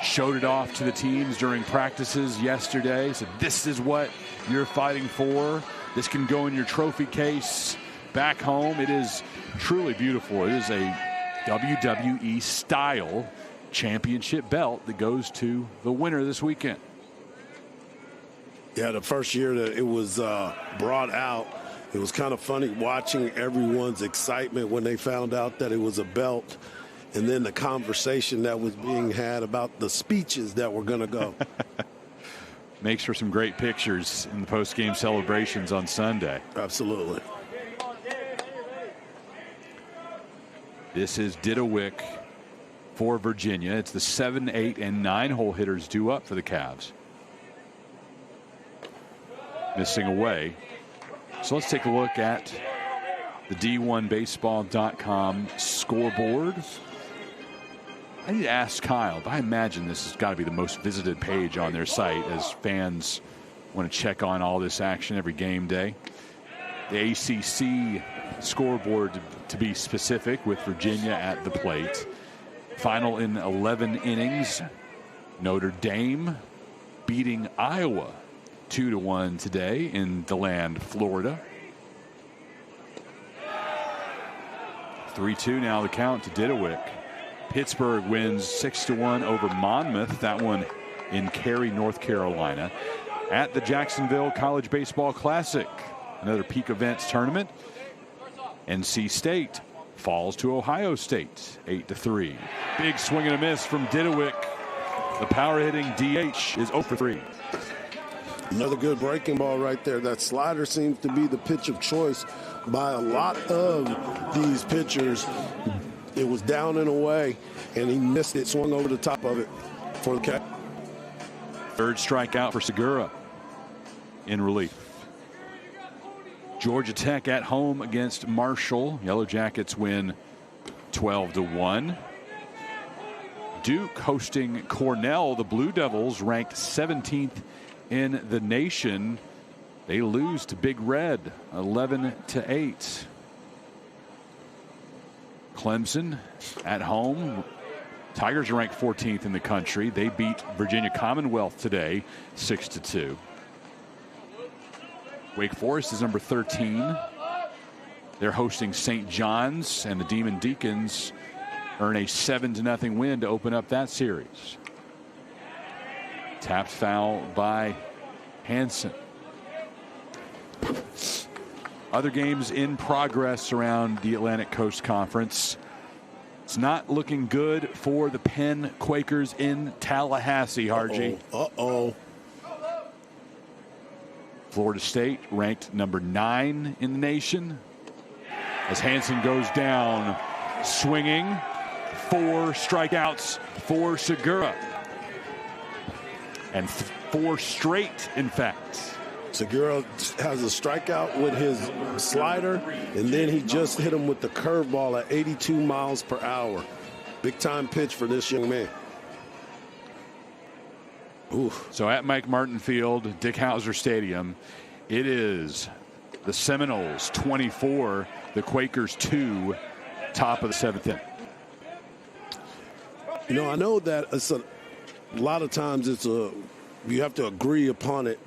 showed it off to the teams during practices yesterday. Said, this is what you're fighting for. This can go in your trophy case back home. It is truly beautiful. It is a WWE style championship belt that goes to the winner this weekend. Yeah, the first year that it was brought out, it was kind of funny watching everyone's excitement when they found out that it was a belt, and then the conversation that was being had about the speeches that were going to go. Makes for some great pictures in the post-game celebrations on Sunday. Absolutely. This is Didowick for Virginia. It's the 7, 8, and 9 hole hitters due up for the Cavs. Missing away. So let's take a look at the D1Baseball.com scoreboard. I need to ask Kyle, but I imagine this has got to be the most visited page on their site, as fans want to check on all this action every game day. The ACC scoreboard, to be specific, with Virginia at the plate. Final in 11 innings. Notre Dame beating Iowa 2-1 today in DeLand, Florida. 3-2 now the count to Didowick. Pittsburgh wins 6-1 over Monmouth. That one in Cary, North Carolina. At the Jacksonville College Baseball Classic, another Peak Events tournament. NC State falls to Ohio State 8-3. Big swing and a miss from Didowick. The power hitting DH is 0 for 3. Another good breaking ball right there. That slider seems to be the pitch of choice by a lot of these pitchers. It was down and away, and he missed it, swung over the top of it for the catch. Third strikeout for Segura in relief. Georgia Tech at home against Marshall. Yellow Jackets win 12-1. Duke hosting Cornell. The Blue Devils ranked 17th in the nation. They lose to Big Red 11-8. Clemson at home. Tigers are ranked 14th in the country. They beat Virginia Commonwealth today 6-2. Wake Forest is number 13. They're hosting St. John's, and the Demon Deacons earn a 7-0 win to open up that series. Tapped foul by Hansen. Other games in progress around the Atlantic Coast Conference. It's not looking good for the Penn Quakers in Tallahassee, Harji. Uh-oh. Florida State ranked number 9 in the nation. As Hansen goes down swinging. 4 strikeouts for Segura. And 4 straight, in fact. Segura has a strikeout with his slider, and then he just hit him with the curveball at 82 miles per hour. Big time pitch for this young man. Oof. So at Mike Martin Field, Dick Hauser Stadium, it is the Seminoles 24, the Quakers 2, top of the 7th inning. You know, I know that a lot of times you have to agree upon it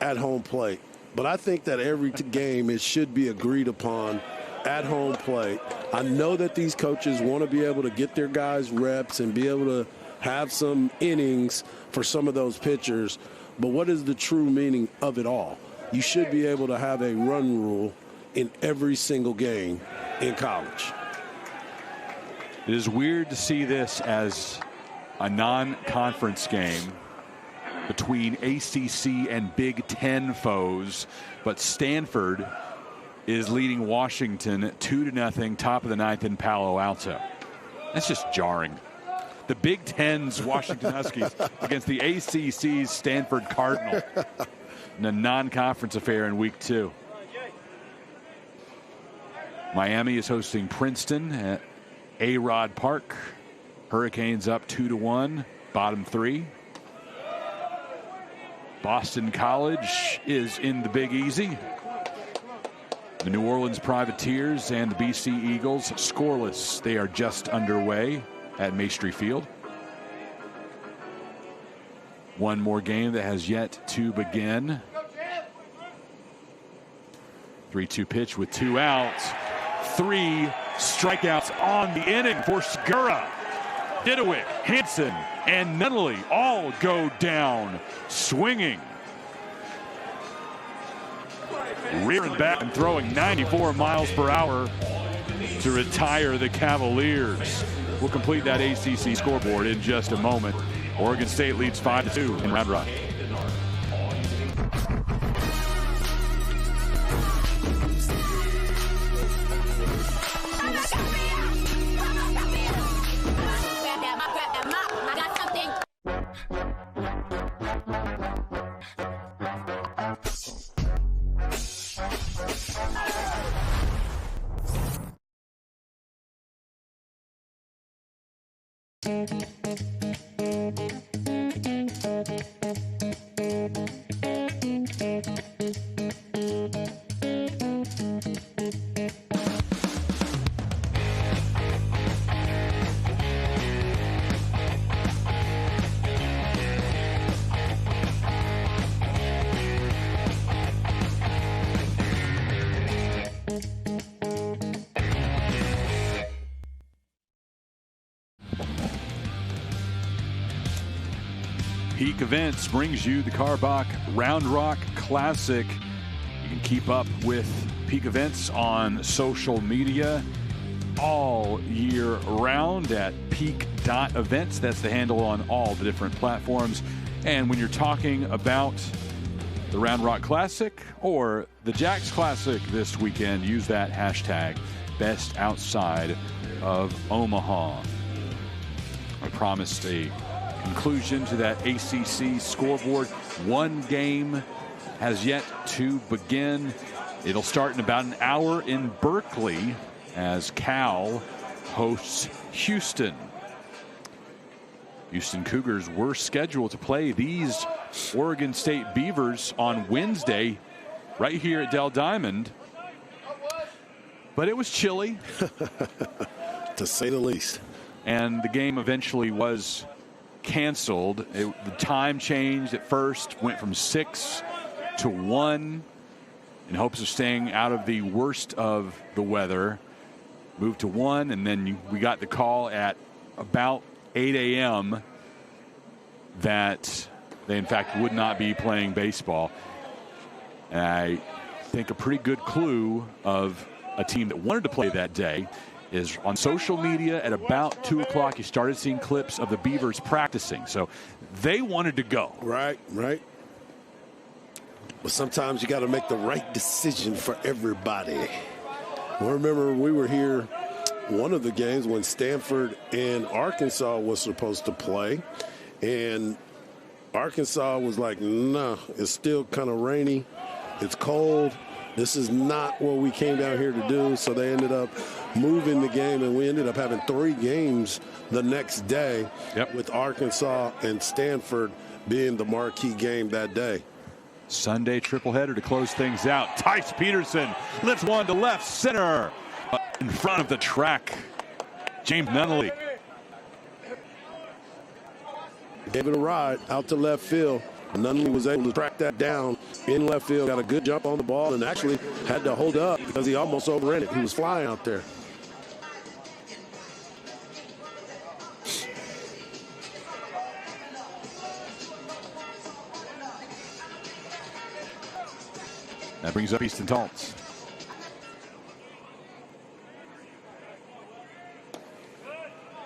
at home plate. But I think that every game it should be agreed upon at home plate. I know that these coaches want to be able to get their guys reps and be able to have some innings for some of those pitchers. But what is the true meaning of it all? You should be able to have a run rule in every single game in college. It is weird to see this as a non-conference game between ACC and Big Ten foes, but Stanford is leading Washington 2-0, top of the ninth in Palo Alto. That's just jarring. The Big Ten's Washington Huskies against the ACC's Stanford Cardinal in a non-conference affair in week 2. Miami is hosting Princeton at A-Rod Park. Hurricanes up 2-1, bottom 3. Boston College is in the Big Easy. The New Orleans Privateers and the BC Eagles scoreless. They are just underway at Maestri Field. One more game that has yet to begin. 3-2 pitch with 2 outs. 3 strikeouts on the inning for Segura. Didowick, Hansen, and Nunnally all go down swinging. Rearing back and throwing 94 miles per hour to retire the Cavaliers. We'll complete that ACC scoreboard in just a moment. Oregon State leads 5-2 in Round Rock. Peak Events brings you the Karbach Round Rock Classic. You can keep up with Peak Events on social media all year round at peak.events. That's the handle on all the different platforms. And when you're talking about the Round Rock Classic or the Jacks Classic this weekend, use that hashtag best outside of Omaha. I promised a conclusion to that ACC scoreboard. One game has yet to begin. It'll start in about an hour in Berkeley as Cal hosts Houston. Houston Cougars were scheduled to play these Oregon State Beavers on Wednesday right here at Dell Diamond, but it was chilly to say the least, and the game eventually was canceled. The time changed at first, went from 6 to 1 in hopes of staying out of the worst of the weather. Moved to 1, and then we got the call at about 8 a.m. that they in fact would not be playing baseball. And I think a pretty good clue of a team that wanted to play that day is on social media at about 2 o'clock. You started seeing clips of the Beavers practicing. So they wanted to go. Right. But sometimes you got to make the right decision for everybody. Well, remember, we were here one of the games when Stanford and Arkansas was supposed to play. And Arkansas was like, nah, it's still kind of rainy. It's cold. This is not what we came down here to do. So they ended up moving the game, and we ended up having 3 games the next day, with Arkansas and Stanford being the marquee game that day. Sunday tripleheader to close things out. Tice Peterson lifts one to left center in front of the track. James Nunnally. Gave it a ride out to left field. Nunley was able to track that down in left field. Got a good jump on the ball and actually had to hold up because he almost overran it. He was flying out there. That brings up Easton Taltz.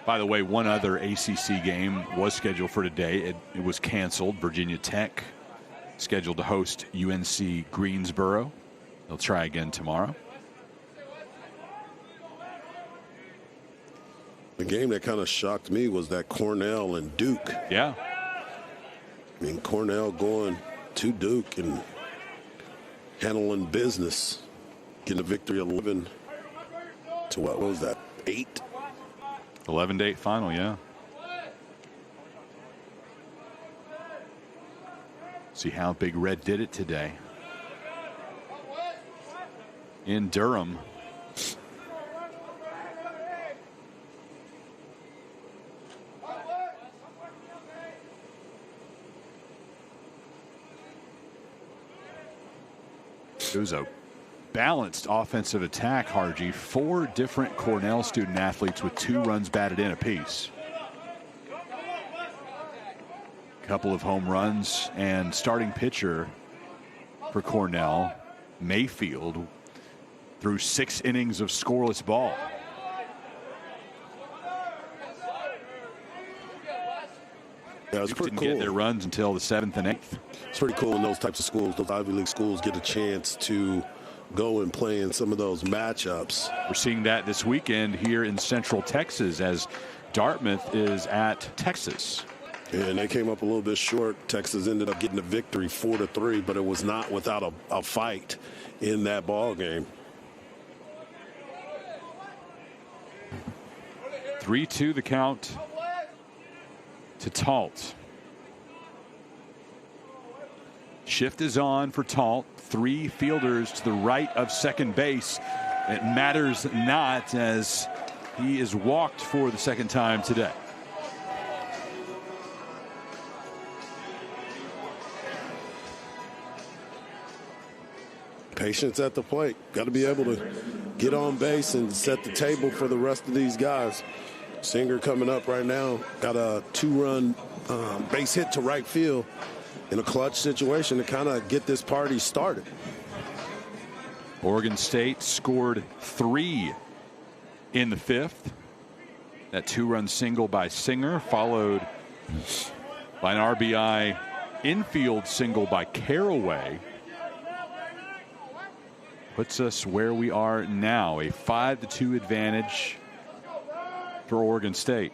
By the way, one other ACC game was scheduled for today. It was canceled. Virginia Tech scheduled to host UNC Greensboro. They'll try again tomorrow. The game that kind of shocked me was that Cornell and Duke. Yeah. I mean, Cornell going to Duke and handling business, getting a victory 11 to what was that, 8? 11-8 final, yeah. See how Big Red did it today. In Durham. It was a balanced offensive attack, Harji. 4 different Cornell student athletes with 2 runs batted in apiece. A couple of home runs, and starting pitcher for Cornell, Mayfield, threw 6 innings of scoreless ball. Yeah, it's pretty didn't cool. Get their runs until the 7th and 8th. It's pretty cool when those types of schools, those Ivy League schools, get a chance to go and play in some of those matchups. We're seeing that this weekend here in Central Texas as Dartmouth is at Texas. And they came up a little bit short. Texas ended up getting a victory 4-3, but it was not without a fight in that ball game. 3-2 the count to Talt. Shift is on for Talt. 3 fielders to the right of second base. It matters not as he is walked for the 2nd time today. Patience at the plate. Got to be able to get on base and set the table for the rest of these guys. Singer coming up right now. Got a 2-run base hit to right field in a clutch situation to kind of get this party started. Oregon State scored 3 in the 5th. That 2-run single by Singer, followed by an RBI infield single by Caraway. Puts us where we are now, a 5-2 advantage for Oregon State.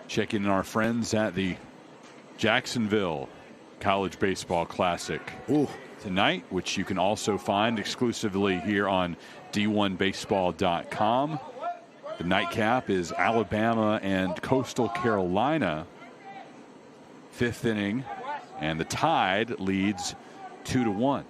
Checking in our friends at the Jacksonville College Baseball Classic tonight, which you can also find exclusively here on D1Baseball.com. The nightcap is Alabama and Coastal Carolina. 5th inning, and the Tide leads 2-1.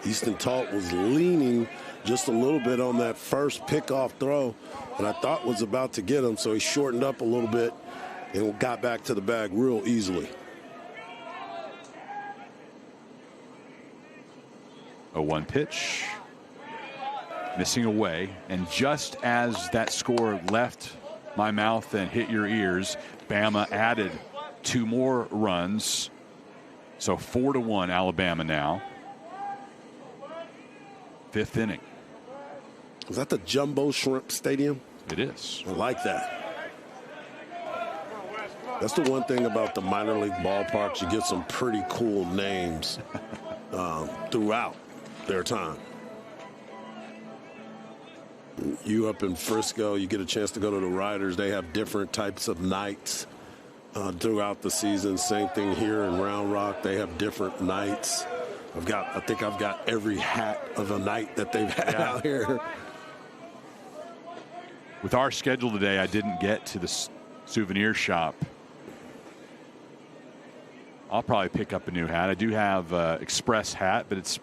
Easton Talt was leaning just a little bit on that first pickoff throw that I thought was about to get him, so he shortened up a little bit and got back to the bag real easily. 0-1 pitch. Missing away, and just as that score left my mouth and hit your ears, Bama added 2 more runs. So 4-1 Alabama now. 5th inning. Is that the Jumbo Shrimp Stadium? It is. I like that. That's the one thing about the minor league ballparks. You get some pretty cool names throughout their time. You up in Frisco, you get a chance to go to the Riders. They have different types of nights throughout the season. Same thing here in Round Rock. They have different nights. I think I've got every hat of a night that they've had out here. with our schedule today, I didn't get to the souvenir shop. I'll probably pick up a new hat. I do have Express hat, but it's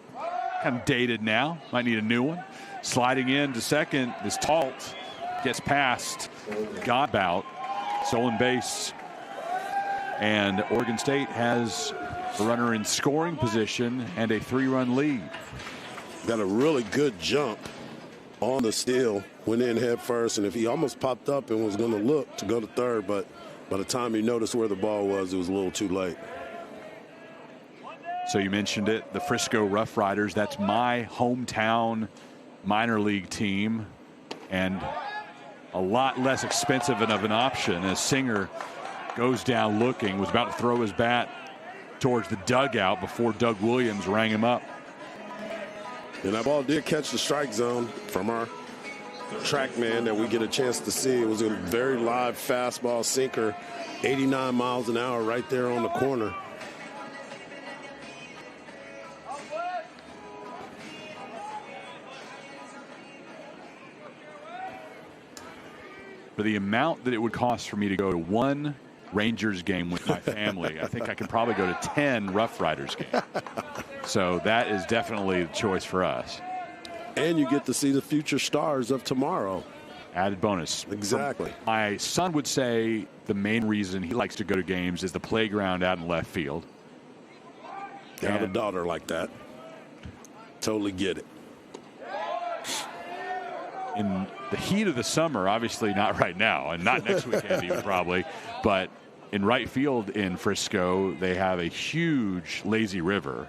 kind of dated now. Might need a new one. Sliding in to second is Talt. Gets past Godbout. Stolen base. And Oregon State has a runner in scoring position and a 3-run lead. Got a really good jump on the steal. Went in head first, and if he almost popped up and was going to look to go to third, but by the time he noticed where the ball was, it was a little too late. So you mentioned it, the Frisco Rough Riders. That's my hometown minor league team, and a lot less expensive of an option as Singer goes down looking, was about to throw his bat towards the dugout before Doug Williams rang him up. And that ball did catch the strike zone from our track man that we get a chance to see. It was a very live fastball sinker, 89 miles an hour right there on the corner. For the amount that it would cost for me to go to one Rangers game with my family, I think I could probably go to 10 Rough Riders games. So that is definitely the choice for us. And you get to see the future stars of tomorrow. Added bonus. Exactly. My son would say the main reason he likes to go to games is the playground out in left field. I have a daughter like that. Totally get it. In the heat of the summer, obviously not right now, and not next weekend even probably, but in right field in Frisco, they have a huge lazy river,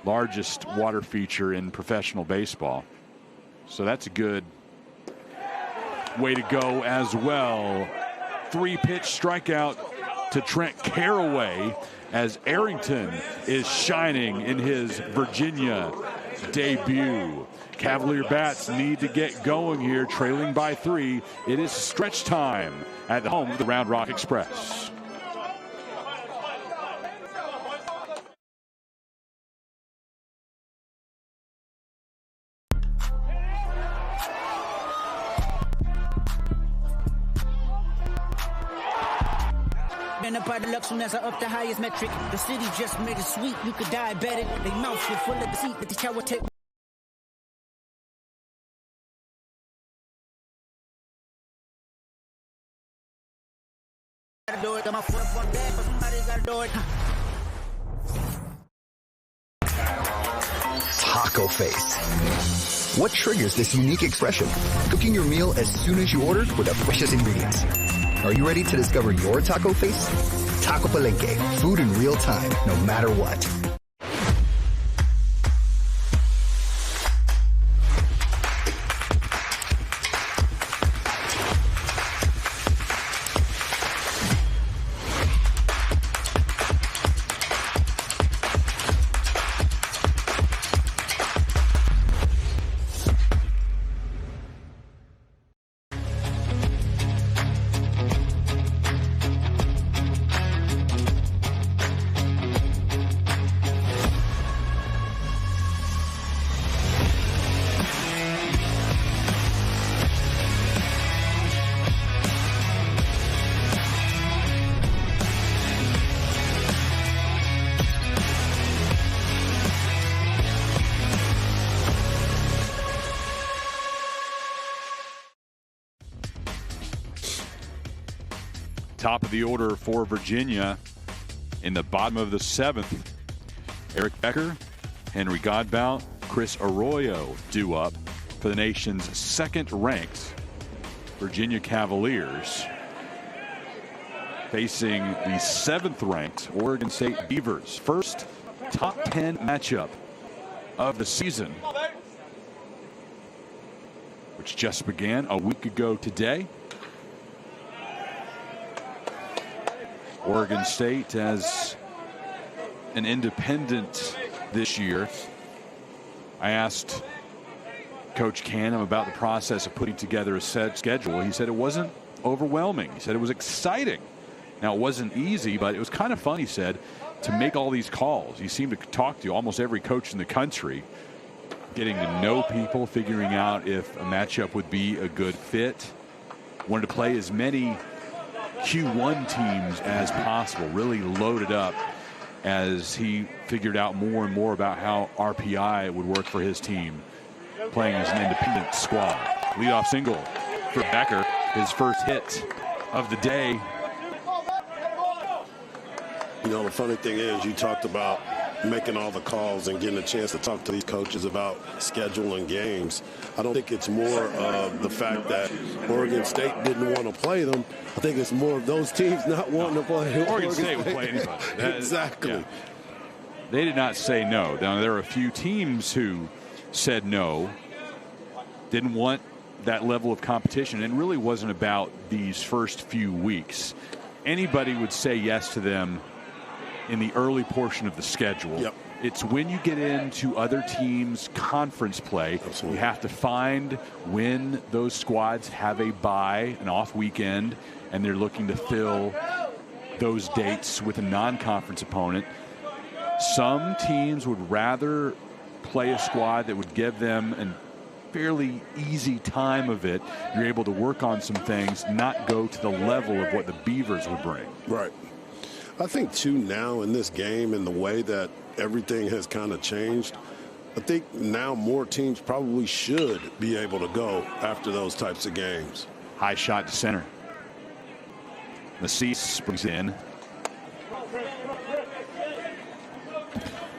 largest water feature in professional baseball. So that's a good way to go as well. 3-pitch strikeout to Trent Caraway as Arrington is shining in his Virginia debut. Cavalier bats need to get going here, trailing by 3. It is stretch time at the home of the Round Rock Express. Been up by the luck soon as I up the highest metric. The city just made it sweet. You could diabetic. They mouths were full of deceit. Let the shower take. Taco face. What triggers this unique expression? Cooking your meal as soon as you order with the freshest ingredients. Are you ready to discover your taco face? Taco Palenque, food in real time, no matter what. Top of the order for Virginia in the bottom of the 7th. Eric Becker, Henry Godbout, Chris Arroyo due up for the nation's 2nd-ranked Virginia Cavaliers, facing the 7th-ranked Oregon State Beavers. First top 10 matchup of the season, which just began a week ago today. Oregon State as an independent this year. I asked Coach Canham about the process of putting together a set schedule. He said it wasn't overwhelming. He said it was exciting. Now, it wasn't easy, but it was kind of fun, he said, to make all these calls. He seemed to talk to almost every coach in the country. getting to know people, figuring out if a matchup would be a good fit. Wanted to play as many Q1 teams as possible, really loaded up as he figured out more and more about how RPI would work for his team, playing as an independent squad. Leadoff single for Becker, his first hit of the day. You know, the funny thing is, you talked about making all the calls and getting a chance to talk to these coaches about scheduling games. I don't think it's more of the fact that Oregon State didn't want to play them. I think it's more of those teams not wanting to play. Oregon State would play anybody. Exactly. Yeah. They did not say no. Now, there are a few teams who said no, didn't want that level of competition, and really wasn't about these first few weeks. Anybody would say yes to them in the early portion of the schedule. Yep. It's when you get into other teams' conference play, Absolutely. you have to find when those squads have a bye, an off weekend, and they're looking to fill those dates with a non-conference opponent. Some teams would rather play a squad that would give them a fairly easy time of it. You're able to work on some things, not go to the level of what the Beavers would bring. Right. I think, too, now in this game and the way that everything has kind of changed, I think now more teams probably should be able to go after those types of games. High shot to center. Macis brings it in.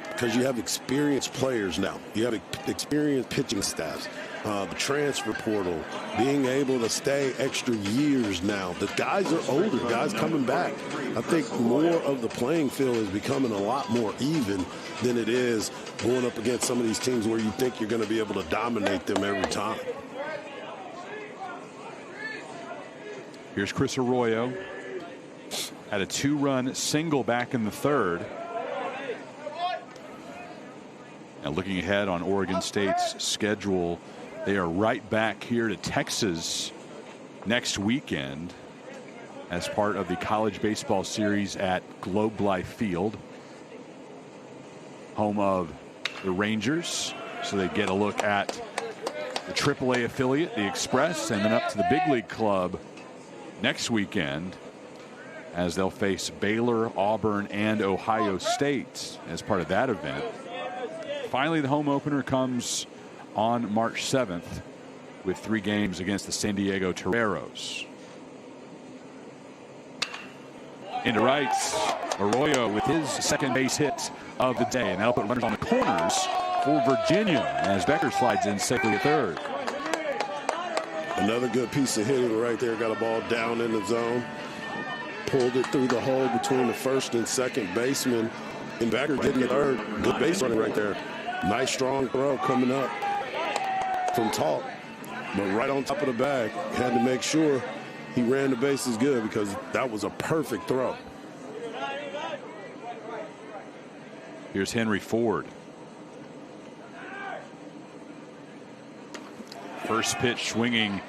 Because you have experienced players now. You have experienced pitching staffs. The transfer portal, being able to stay extra years now. The guys are older, guys coming back. I think more of the playing field is becoming a lot more even than it is going up against some of these teams where you think you're going to be able to dominate them every time. Here's Chris Arroyo. Had a 2-run single back in the third. Now looking ahead on Oregon State's schedule, they are right back here to Texas next weekend as part of the college baseball series at Globe Life Field, home of the Rangers. So they get a look at the AAA affiliate, the Express, and then up to the big league club next weekend as they'll face Baylor, Auburn, and Ohio State as part of that event. Finally, the home opener comes on March 7th with 3 games against the San Diego Toreros. Into right, Arroyo with his second base hit of the day, and that'll put runners on the corners for Virginia as Becker slides in safely at third. Another good piece of hitting right there. Got a ball down in the zone. Pulled it through the hole between the first and second baseman. And Becker getting the third. Good base running right there. Nice strong throw coming up from Talk, but right on top of the bag. Had to make sure he ran the bases good because that was a perfect throw. Here's Henry Ford. First pitch swinging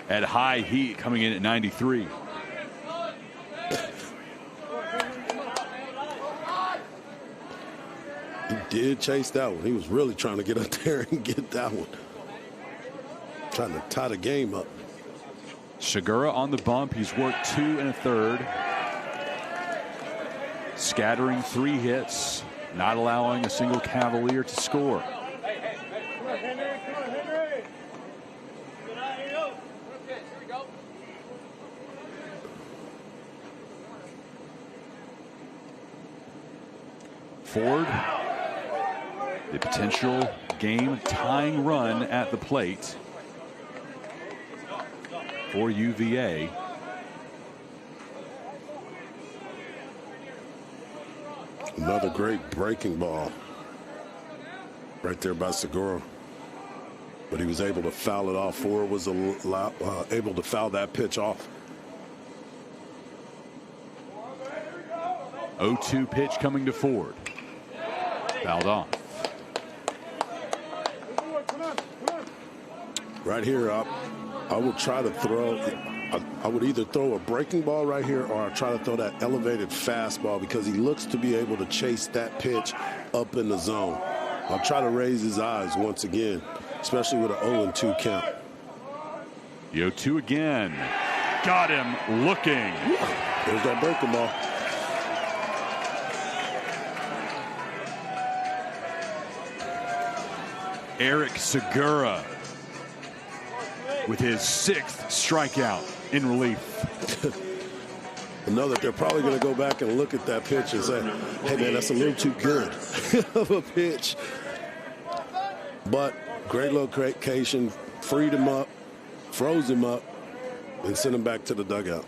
at high heat, coming in at 93. He did chase that one. He was really trying to get up there and get that one. Trying to tie the game up. Segura on the bump. He's worked 2 1/3. Scattering 3 hits, not allowing a single Cavalier to score. Ford, the potential game-tying run at the plate for UVA. Another great breaking ball right there by Segura. But he was able to foul it off. Ford was able to foul that pitch off. 0-2 pitch coming to Ford. Fouled off. Right here, I would try to throw. I would either throw a breaking ball right here or I'd try to throw that elevated fastball because he looks to be able to chase that pitch up in the zone. I'll try to raise his eyes once again, especially with an 0-2 count. The 0-2 again. Got him looking. There's that breaking ball. Eric Segura with his 6th strikeout in relief. I know that they're probably going to go back and look at that pitch and say, hey, man, that's a little too good of a pitch. But great location, freed him up, froze him up, and sent him back to the dugout.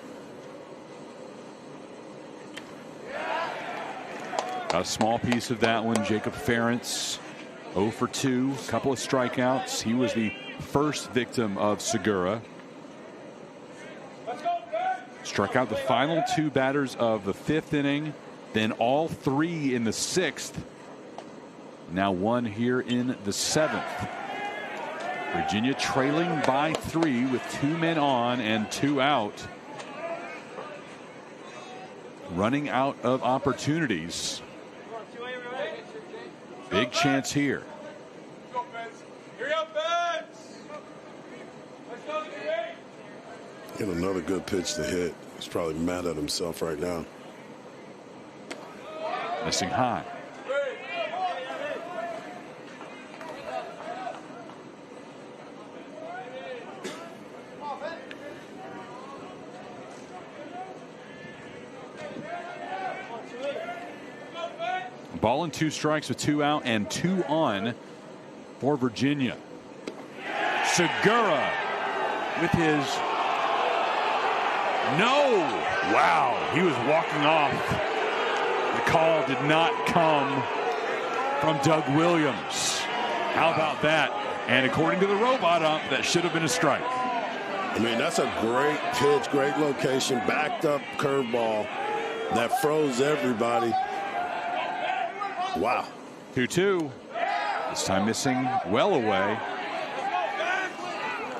Got a small piece of that one. Jacob Ferentz, 0 for 2, a couple of strikeouts. He was the first victim of Segura. Struck out the final 2 batters of the 5th inning, then all 3 in the 6th. Now 1 here in the 7th. Virginia trailing by 3 with 2 men on and 2 out. Running out of opportunities. Big chance here. And another good pitch to hit. He's probably mad at himself right now. Missing high. Ball and 2 strikes with 2 out and 2 on for Virginia. Segura with his no. Wow, he was walking off. The call did not come from Doug Williams. How about that? And according to the robot ump, that should have been a strike. I mean, that's a great pitch, great location, backed up curveball that froze everybody. Wow. 2-2. This time missing well away.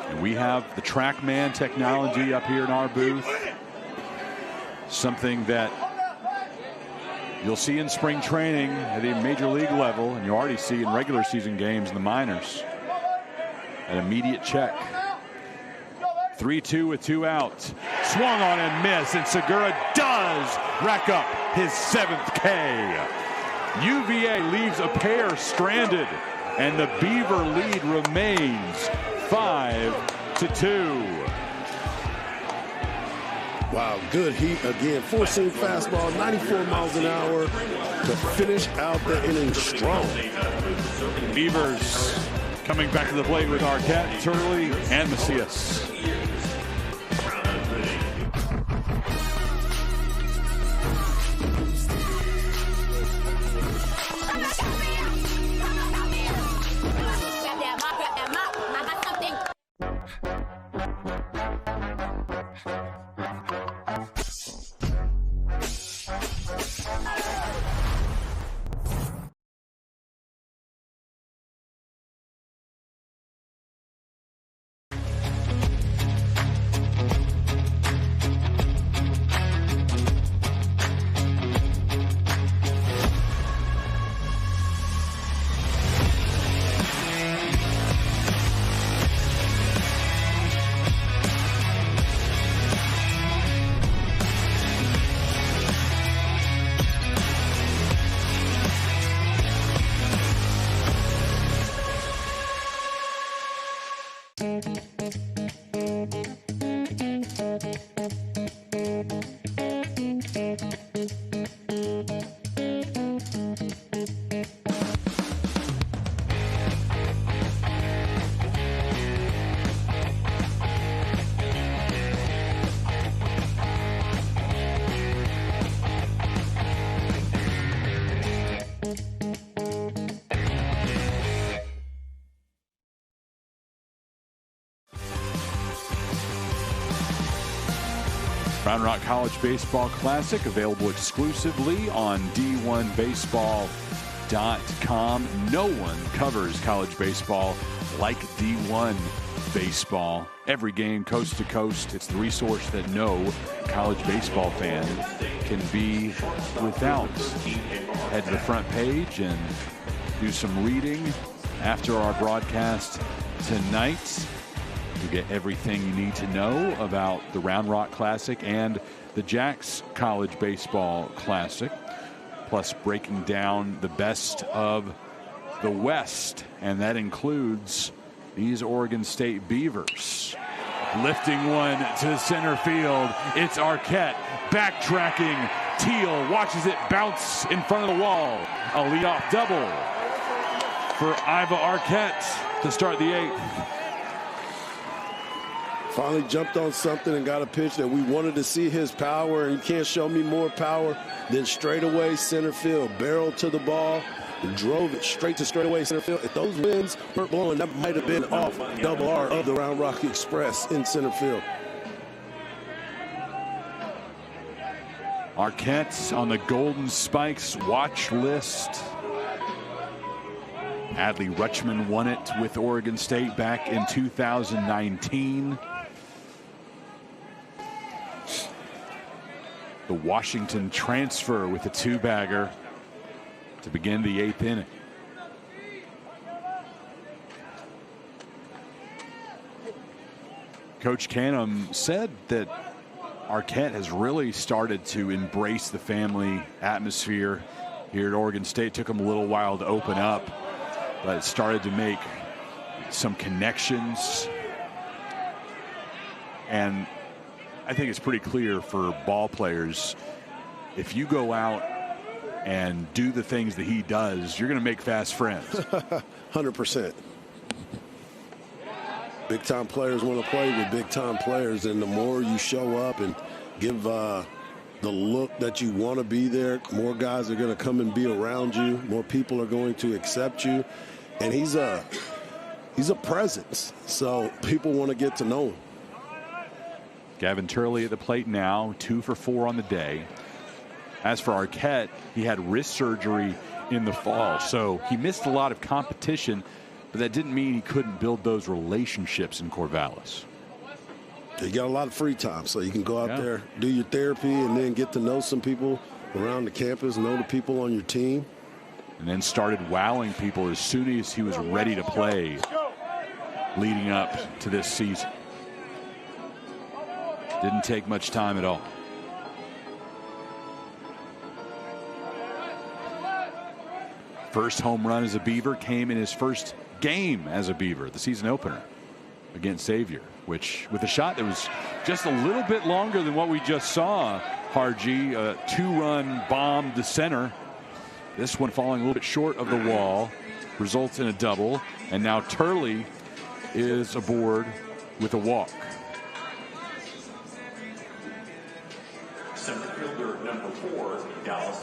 And we have the TrackMan technology up here in our booth. Something that you'll see in spring training at the major league level, and you already see in regular season games in the minors. An immediate check. 3-2 with 2 out. Swung on and missed, and Segura does rack up his 7th K. UVA leaves a pair stranded, and the Beaver lead remains 5-2. Wow, good heat again. 4-seam fastball, 94 miles an hour to finish out the inning strong. Beavers coming back to the plate with Arquette, Turley, and Macias. Round Rock College Baseball Classic, available exclusively on D1Baseball.com. No one covers college baseball like D1 Baseball. Every game, coast to coast. It's the resource that no college baseball fan can be without. Head to the front page and do some reading after our broadcast tonight. You get everything you need to know about the Round Rock Classic and the Jacks College Baseball Classic, plus breaking down the best of the West, and that includes these Oregon State Beavers. Lifting one to center field. It's Arquette backtracking. Teal watches it bounce in front of the wall. A leadoff double for Iva Arquette to start the 8th. Finally jumped on something and got a pitch that we wanted to see his power, and you can't show me more power than straightaway center field. Barreled to the ball and drove it straight to straightaway center field. If those winds weren't blowing, that might have been off double R of the Round Rock Express in center field. Arquette on the Golden Spikes watch list. Adley Rutschman won it with Oregon State back in 2019. The Washington transfer with a 2-bagger to begin the 8th inning. Coach Canham said that Arquette has really started to embrace the family atmosphere here at Oregon State. It took him a little while to open up, but it started to make some connections. And I think it's pretty clear for ball players, if you go out and do the things that he does, you're going to make fast friends. 100%. Big-time players want to play with big-time players, and the more you show up and give the look that you want to be there, more guys are going to come and be around you. More people are going to accept you, and he's a presence, so people want to get to know him. Gavin Turley at the plate now, 2 for 4 on the day. As for Arquette, he had wrist surgery in the fall, so he missed a lot of competition, but that didn't mean he couldn't build those relationships in Corvallis. You got a lot of free time, so you can go out there, do your therapy, and then get to know some people around the campus, know the people on your team. And then started wowing people as soon as he was ready to play leading up to this season. Didn't take much time at all. First home run as a Beaver came in his first game as a Beaver, the season opener against Xavier, which with a shot that was just a little bit longer than what we just saw. Harji, a 2-run bomb to center. This one falling a little bit short of the wall, results in a double, and now Turley is aboard with a walk. Center fielder number 4,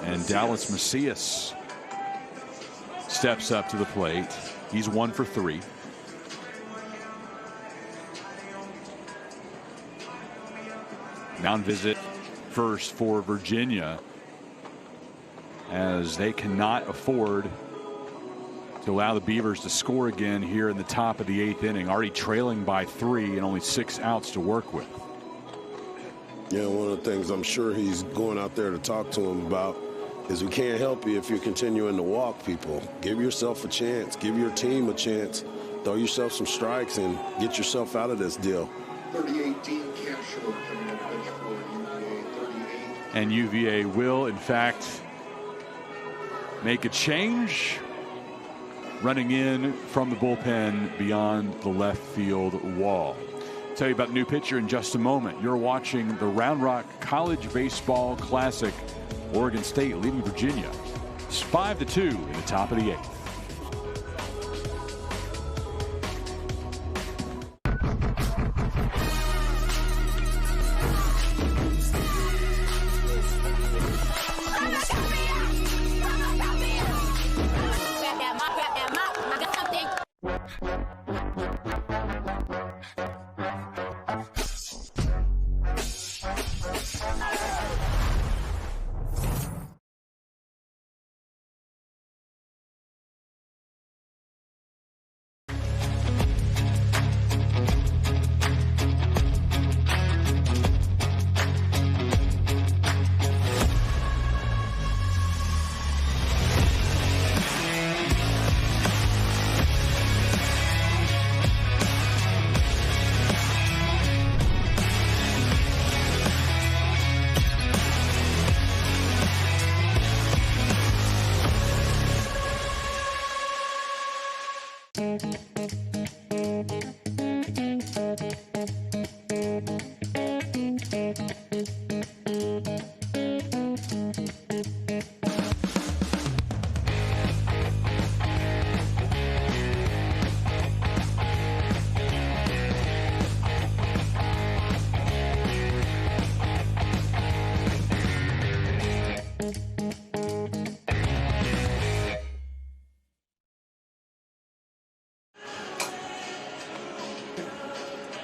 And Dallas Macias steps up to the plate. He's 1 for 3. Mound visit first for Virginia, as they cannot afford to allow the Beavers to score again here in the top of the 8th inning, already trailing by 3 and only 6 outs to work with. Yeah, one of the things I'm sure he's going out there to talk to him about is we can't help you if you're continuing to walk people. Give yourself a chance. Give your team a chance. Throw yourself some strikes and get yourself out of this deal. 38, Dean Cashore coming up bench for UVA, 38. And UVA will, in fact, make a change. Running in from the bullpen beyond the left field wall. Tell you about the new pitcher in just a moment. You're watching the Round Rock College Baseball Classic. Oregon State leading Virginia. It's 5-2 in the top of the 8th.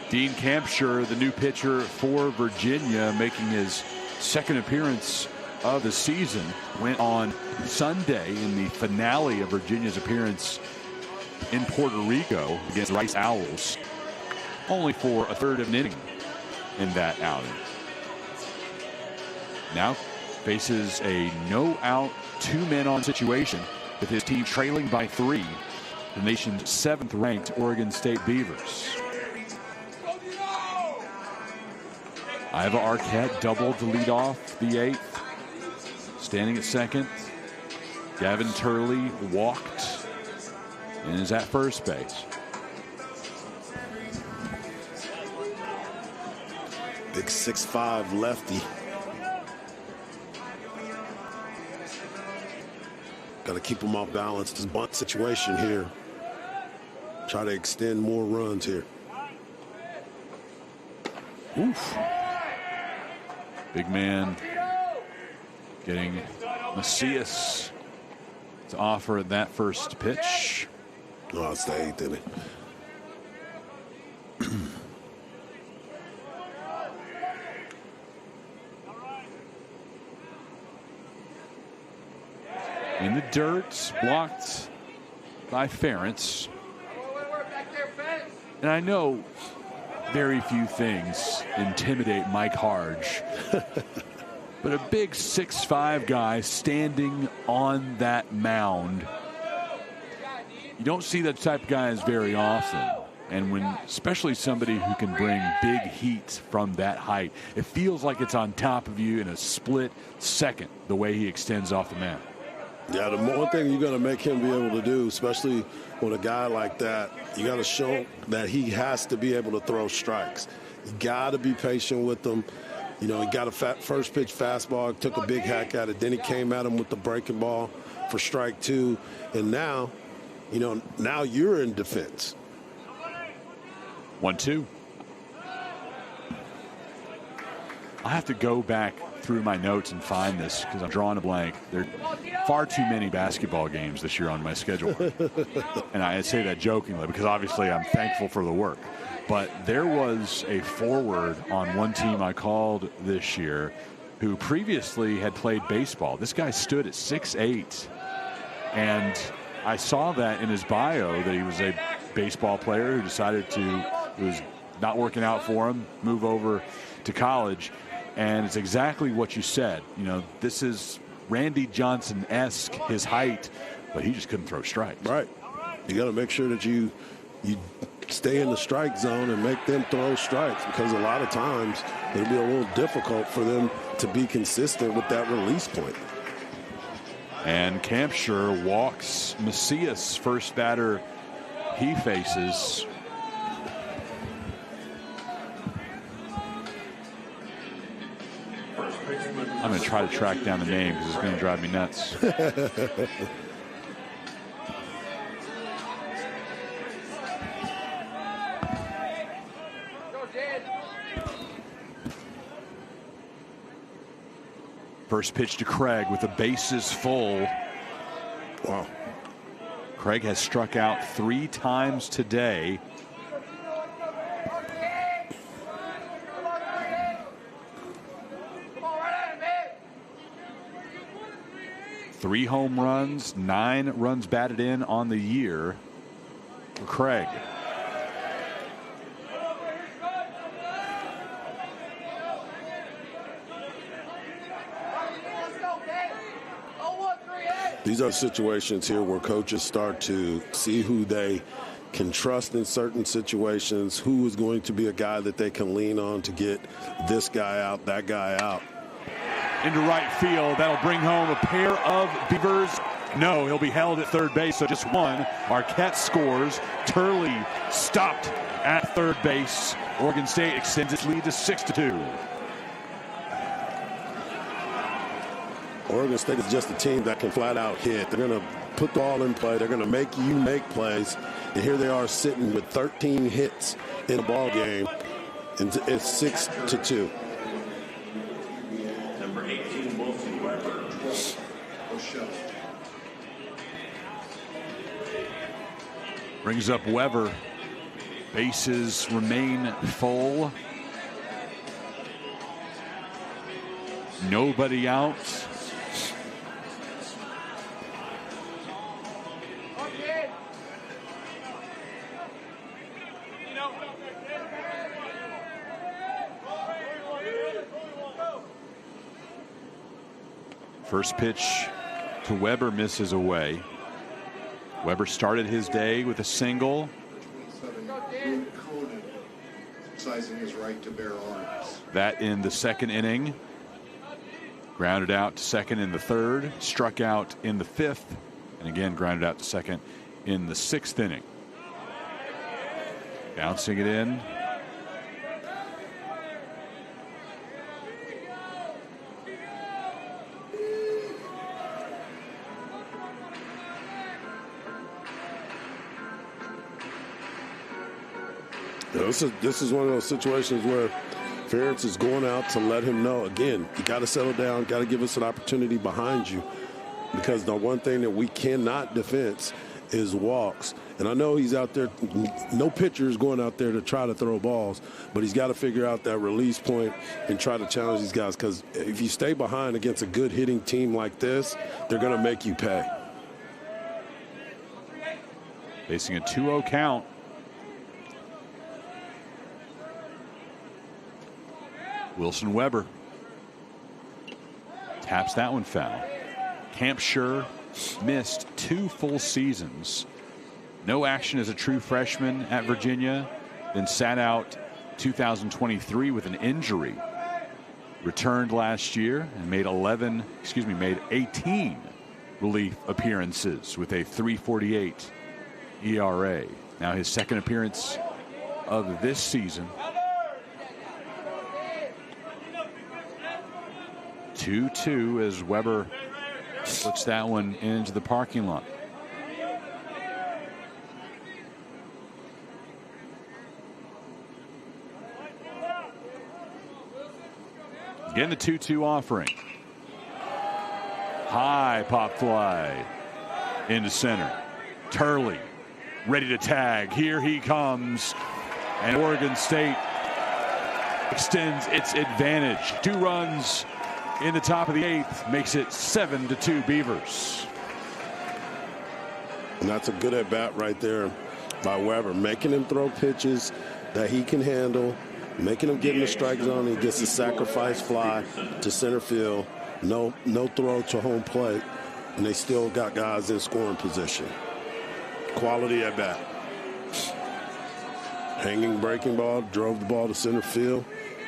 Dean Campshire, the new pitcher for Virginia, making his second appearance of the season, went on Sunday in the finale of Virginia's appearance in Puerto Rico against Rice Owls, only for a third of an inning in that outing. Now faces a no-out, two-men-on situation with his team trailing by 3, the nation's 7th-ranked Oregon State Beavers. Iva Arquette doubled to lead off the 8th. Standing at second, Gavin Turley walked and is at first base. Big 6'5" lefty. Got to keep him off balance. This bunt situation here. Try to extend more runs here. Oof. Big man getting Macias to offer that first pitch. Oh, it's the 8th inning. In the dirt, blocked by Ferentz. And I know very few things intimidate Mike Harge. But a big 6'5" guy standing on that mound, you don't see that type of guys very often. And when, especially somebody who can bring big heat from that height, it feels like it's on top of you in a split second, the way he extends off the mound. Yeah, the one thing you're going to make him be able to do, especially with a guy like that, you got to show that he has to be able to throw strikes. You got to be patient with him. You know, he got a first pitch fastball, took a big hack at it. Then he came at him with the breaking ball for strike 2. And now, you know, now you're in defense. 1-2. I have to go back through my notes and find this because I'm drawing a blank. There are far too many basketball games this year on my schedule. And I say that jokingly because obviously I'm thankful for the work. But there was a forward on one team I called this year who previously had played baseball. This guy stood at 6'8". And I saw that in his bio that he was a baseball player who decided to, it was not working out for him, move over to college. And it's exactly what you said. You know, this is Randy Johnson-esque, his height, but he just couldn't throw strikes. Right. You got to make sure that you stay in the strike zone and make them throw strikes, because a lot of times it'll be a little difficult for them to be consistent with that release point. And Campshire walks Macias, first batter he faces. I'm going to try to track down the name because it's going to drive me nuts. First pitch to Craig with the bases full. Wow. Craig has struck out 3 times today. Three home runs, 9 runs batted in on the year for Craig. These are situations here where coaches start to see who they can trust in certain situations, who is going to be a guy that they can lean on to get this guy out, that guy out. Into right field. That'll bring home a pair of Beavers. No, he'll be held at third base, so just one. Arquette scores. Turley stopped at third base. Oregon State extends its lead to 6-2. Oregon State is just a team that can flat out hit. They're going to put the ball in play. They're going to make you make plays. And here they are sitting with 13 hits in a ball game. And it's 6-2. Number 18, Wilson Weber. Brings up Weber. Bases remain full. Nobody out. First pitch to Weber misses away. Weber started his day with a single. Exercising his right to bear arms. That in the second inning. Grounded out to second in the third. Struck out in the fifth. And again grounded out to second in the sixth inning. Bouncing it in. This is one of those situations where Ferentz is going out to let him know, again, you got to settle down, got to give us an opportunity behind you, because the one thing that we cannot defense is walks. And I know he's out there, no pitcher is going out there to try to throw balls, but he's got to figure out that release point and try to challenge these guys, because if you stay behind against a good hitting team like this, they're going to make you pay. Facing a 2-0 count. Wilson Weber taps that one foul. Campshire missed 2 full seasons. No action as a true freshman at Virginia. Then sat out 2023 with an injury. Returned last year and made 18 relief appearances with a 3.48 ERA. Now his second appearance of this season. 2-2 as Weber puts that one into the parking lot. Again, the 2-2 offering. High pop fly into center. Turley ready to tag. Here he comes. And Oregon State extends its advantage. 2 runs in the top of the 8th, makes it 7-2 Beavers. And that's a good at bat right there by Weber, making him throw pitches that he can handle, making him get in the strike zone. He gets the sacrifice fly to center field, no throw to home plate, and they still got guys in scoring position. Quality at bat. Hanging breaking ball, drove the ball to center field.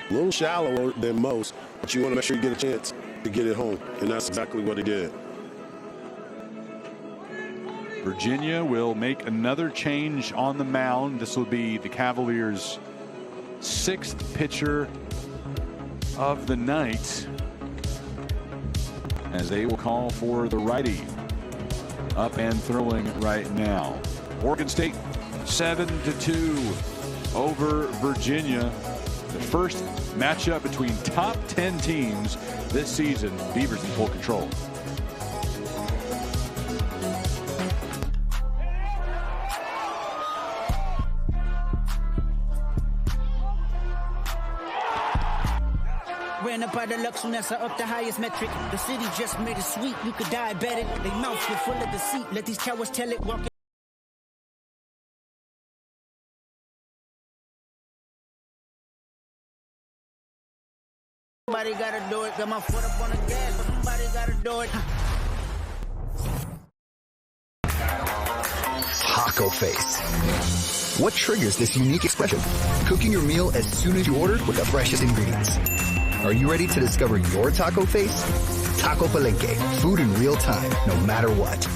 A little shallower than most, but you want to make sure you get a chance to get it home, and that's exactly what he did. Virginia will make another change on the mound. This will be the Cavaliers' 6th pitcher of the night, as they will call for the righty. Up and throwing right now. Oregon State 7-2 over Virginia. The first matchup between top 10 teams this season. Beavers in full control. Ran up by the Lux when that's up the highest metric. The city just made it sweet. You could diabetic. They mouths were full of deceit. Let these cowards tell it. Walking. Somebody gotta do it. Got my foot up on the gas, but somebody gotta do it. Taco face. What triggers this unique expression? Cooking your meal as soon as you order with the freshest ingredients. Are you ready to discover your taco face? Taco Palenque. Food in real time, no matter what.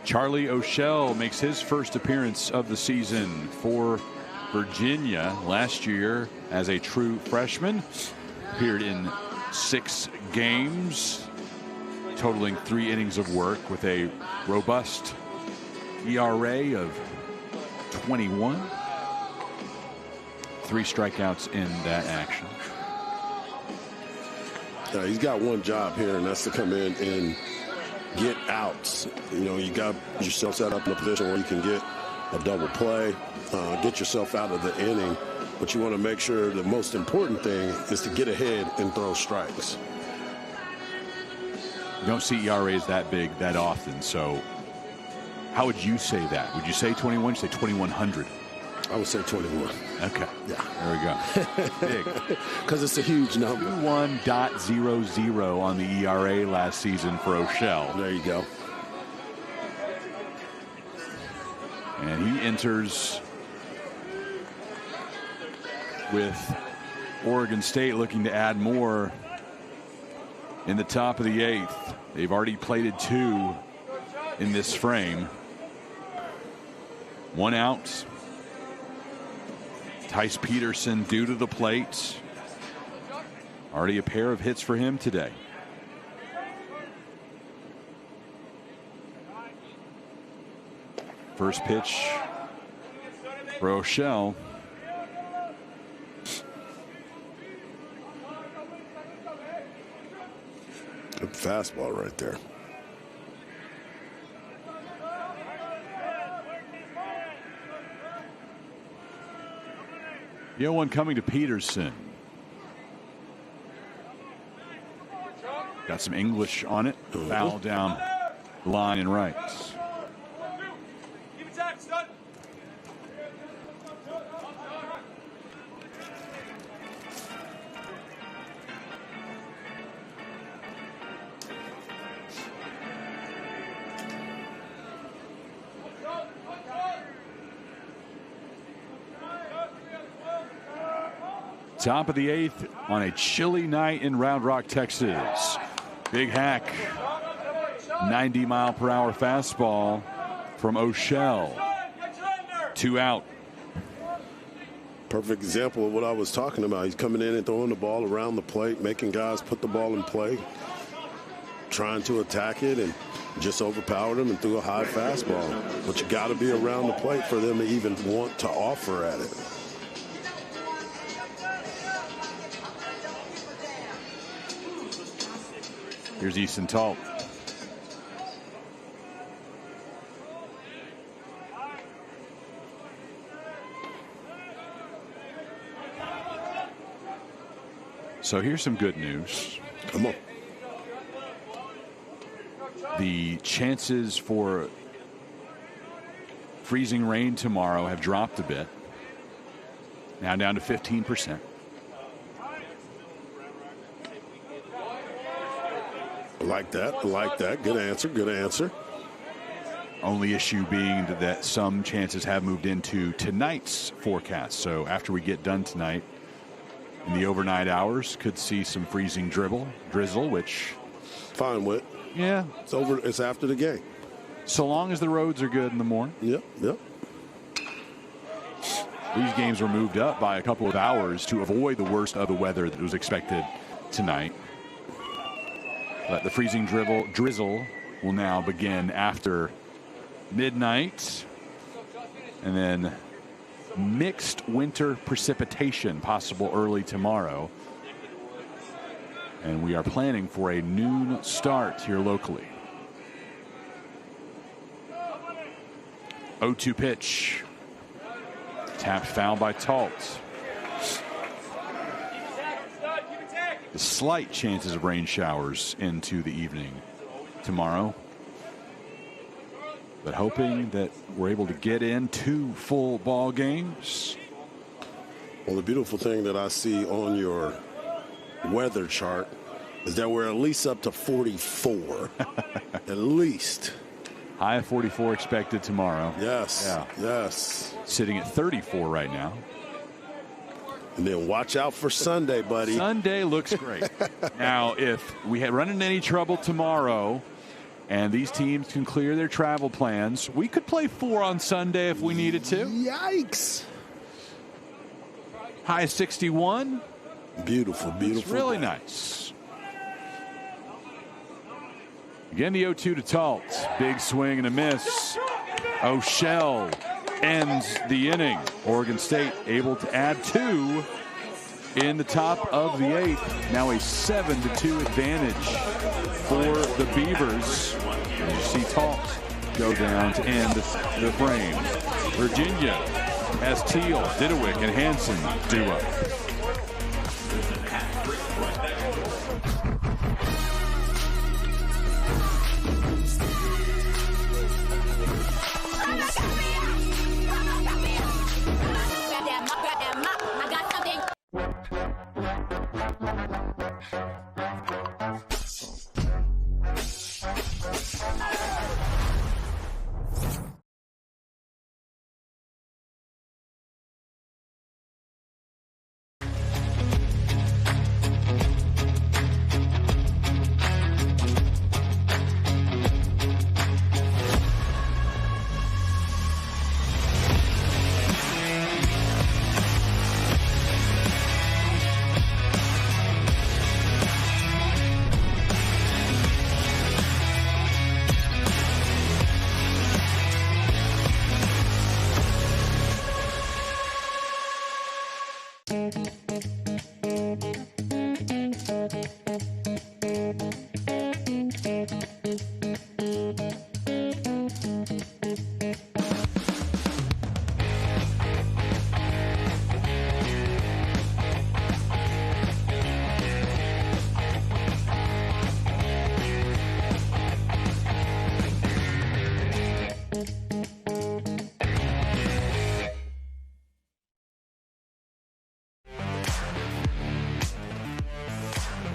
Charlie O'Shell makes his first appearance of the season for Virginia last year as a true freshman. appeared in 6 games, totaling 3 innings of work with a robust ERA of 21. 3 strikeouts in that action. He's got one job here, and that's to come in and get outs. You know, you got yourself set up in a position where you can get a double play, get yourself out of the inning. But you want to make sure the most important thing is to get ahead and throw strikes. You don't see ERAs that big that often, so how would you say that? Would you say 21? Would you say 2100? I would say 21. Okay. Yeah. There we go. Big. Because it's a huge number. 21.00 on the ERA last season for O'Shell. There you go. And he enters with Oregon State looking to add more in the top of the 8th. They've already plated 2 in this frame. 1 out. Tice Peterson due to the plate. Already a pair of hits for him today. First pitch for O'Shell. Good fastball right there. The 0-1 coming to Peterson. Got some English on it. Foul down the line and right. Top of the 8th on a chilly night in Round Rock, Texas. Big hack. 90-mile-per-hour fastball from O'Shell. 2 out. Perfect example of what I was talking about. He's coming in and throwing the ball around the plate, making guys put the ball in play, trying to attack it, and just overpowered him and threw a high fastball. But you got to be around the plate for them to even want to offer at it. Here's Easton Talt. So here's some good news. Come on. The chances for freezing rain tomorrow have dropped a bit. Now down to 15%. Like that. Like that. Good answer. Good answer. Only issue being that some chances have moved into tonight's forecast. So after we get done tonight, in the overnight hours, could see some freezing drizzle, which fine with. Yeah. It's over. It's after the game. So long as the roads are good in the morning. Yep. Yep. These games were moved up by a couple of hours to avoid the worst of the weather that was expected tonight. But the freezing drizzle will now begin after midnight. And then mixed winter precipitation possible early tomorrow. And we are planning for a noon start here locally. 0-2 pitch. Tapped foul by Talt. The slight chances of rain showers into the evening tomorrow. But hoping that we're able to get in 2 full ball games. Well, the beautiful thing that I see on your weather chart is that we're at least up to 44. At least. High of 44 expected tomorrow. Yes. Yeah. Yes. Sitting at 34 right now. And then watch out for Sunday, buddy. Sunday looks great. Now, if we run into any trouble tomorrow and these teams can clear their travel plans, we could play 4 on Sunday if we needed to. Yikes. High of 61. Beautiful, beautiful. It's really nice. Again, the 0-2 to Talt. Big swing and a miss. O'Shell ends the inning. Oregon State able to add 2 in the top of the 8th. Now a 7-2 advantage for the Beavers. And you see Talt go down to end the frame. Virginia has Teal, Didewick, and Hansen duo.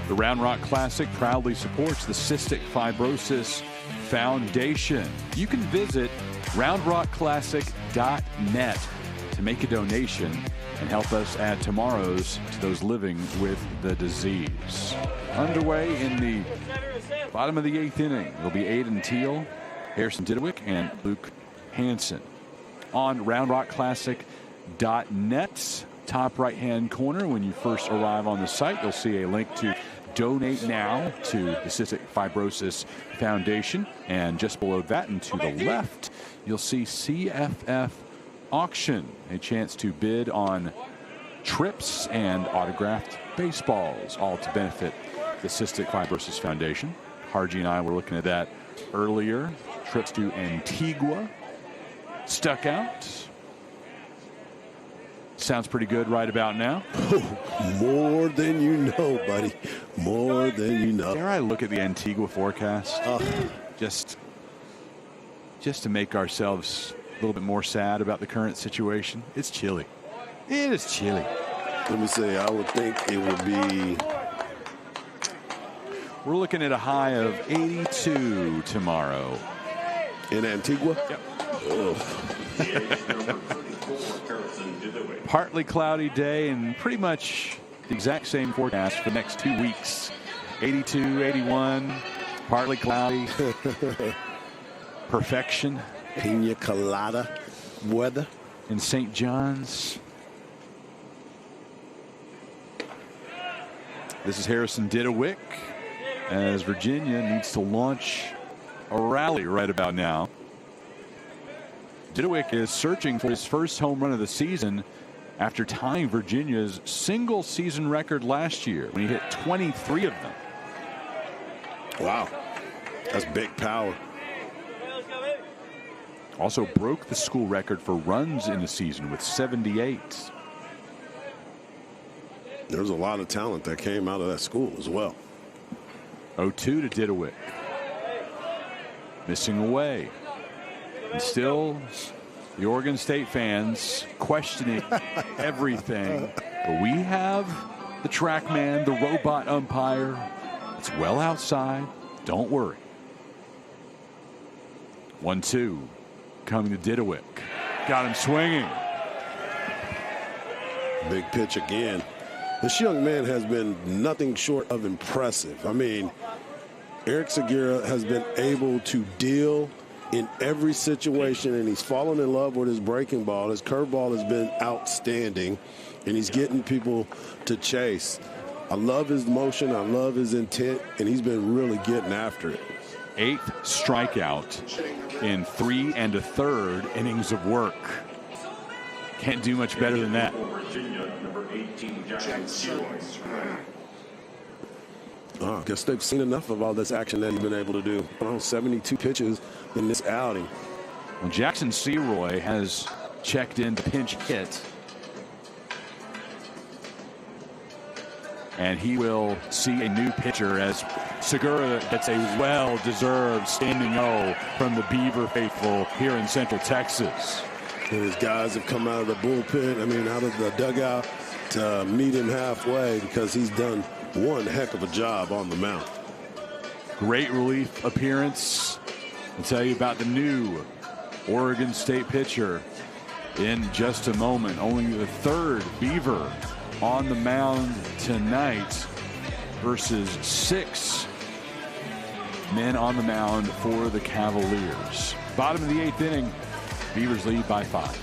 The Round Rock Classic proudly supports the Cystic Fibrosis Foundation. You can visit roundrockclassic.net to make a donation and help us add tomorrows to those living with the disease. Underway in the bottom of the 8th inning will be Aiden Teal, Harrison Didewick, and Luke Hansen. On roundrockclassic.net, top right-hand corner, when you first arrive on the site, you'll see a link to donate now to the Cystic Fibrosis Foundation. And just below that and to the left, you'll see CFF Auction, a chance to bid on trips and autographed baseballs, all to benefit the Cystic Fibrosis Foundation. Harji and I were looking at that earlier. Trips to Antigua stuck out. Sounds pretty good right about now. Oh, more than you know, buddy. More than you know. Dare I look at the Antigua forecast? Just to make ourselves a little bit more sad about the current situation. It's chilly. It is chilly. Let me say, I would think it would be... We're looking at a high of 82 tomorrow. In Antigua? Yep. Oh. Partly cloudy day and pretty much the exact same forecast for the next 2 weeks. 82, 81, partly cloudy. Perfection. Pina colada weather. In St. John's. This is Harrison Didewick as Virginia needs to launch a rally right about now. Didewick is searching for his first home run of the season after tying Virginia's single season record last year when he hit 23 of them. Wow, that's big power. Also broke the school record for runs in the season with 78. There's a lot of talent that came out of that school as well. 0-2 to Didewick. Missing away. And still, the Oregon State fans questioning everything. But we have the track man, the robot umpire. It's well outside. Don't worry. 1-2 coming to Didewick. Got him swinging. Big pitch again. This young man has been nothing short of impressive. I mean, Eric Segura has been able to deal in every situation, and he's fallen in love with his breaking ball. His curveball has been outstanding. and he's getting people to chase. I love his motion. I love his intent, and he's been really getting after it. 8th strikeout in 3 1/3 innings of work. Can't do much better than that. Oh, I guess they've seen enough of all this action that he's been able to do. 72 pitches in this outing. Well, Jackson Seroy has checked in to pinch hit. And he will see a new pitcher as Segura gets a well-deserved standing O from the Beaver faithful here in Central Texas. And his guys have come out of the bullpen, out of the dugout to meet him halfway because he's done one heck of a job on the mound. Great relief appearance. I'll tell you about the new Oregon State pitcher in just a moment. Only the 3rd Beaver on the mound tonight versus 6 men on the mound for the Cavaliers. Bottom of the 8th inning, Beavers lead by 5.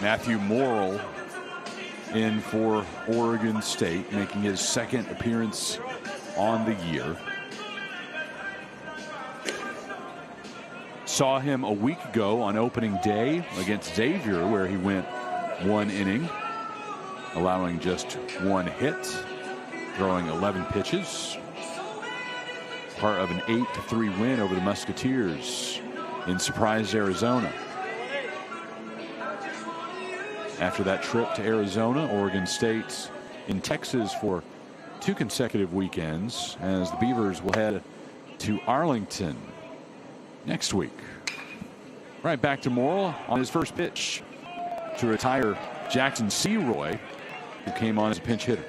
Matthew Morrill in for Oregon State, making his 2nd appearance on the year. Saw him a week ago on opening day against Xavier, where he went 1 inning, allowing just 1 hit, throwing 11 pitches. Part of an 8-3 win over the Musketeers in Surprise, Arizona. After that trip to Arizona, Oregon State in Texas for 2 consecutive weekends, as the Beavers will head to Arlington next week. Right back to Morrill on his first pitch to retire Jackson Seroy, who came on as a pinch hitter.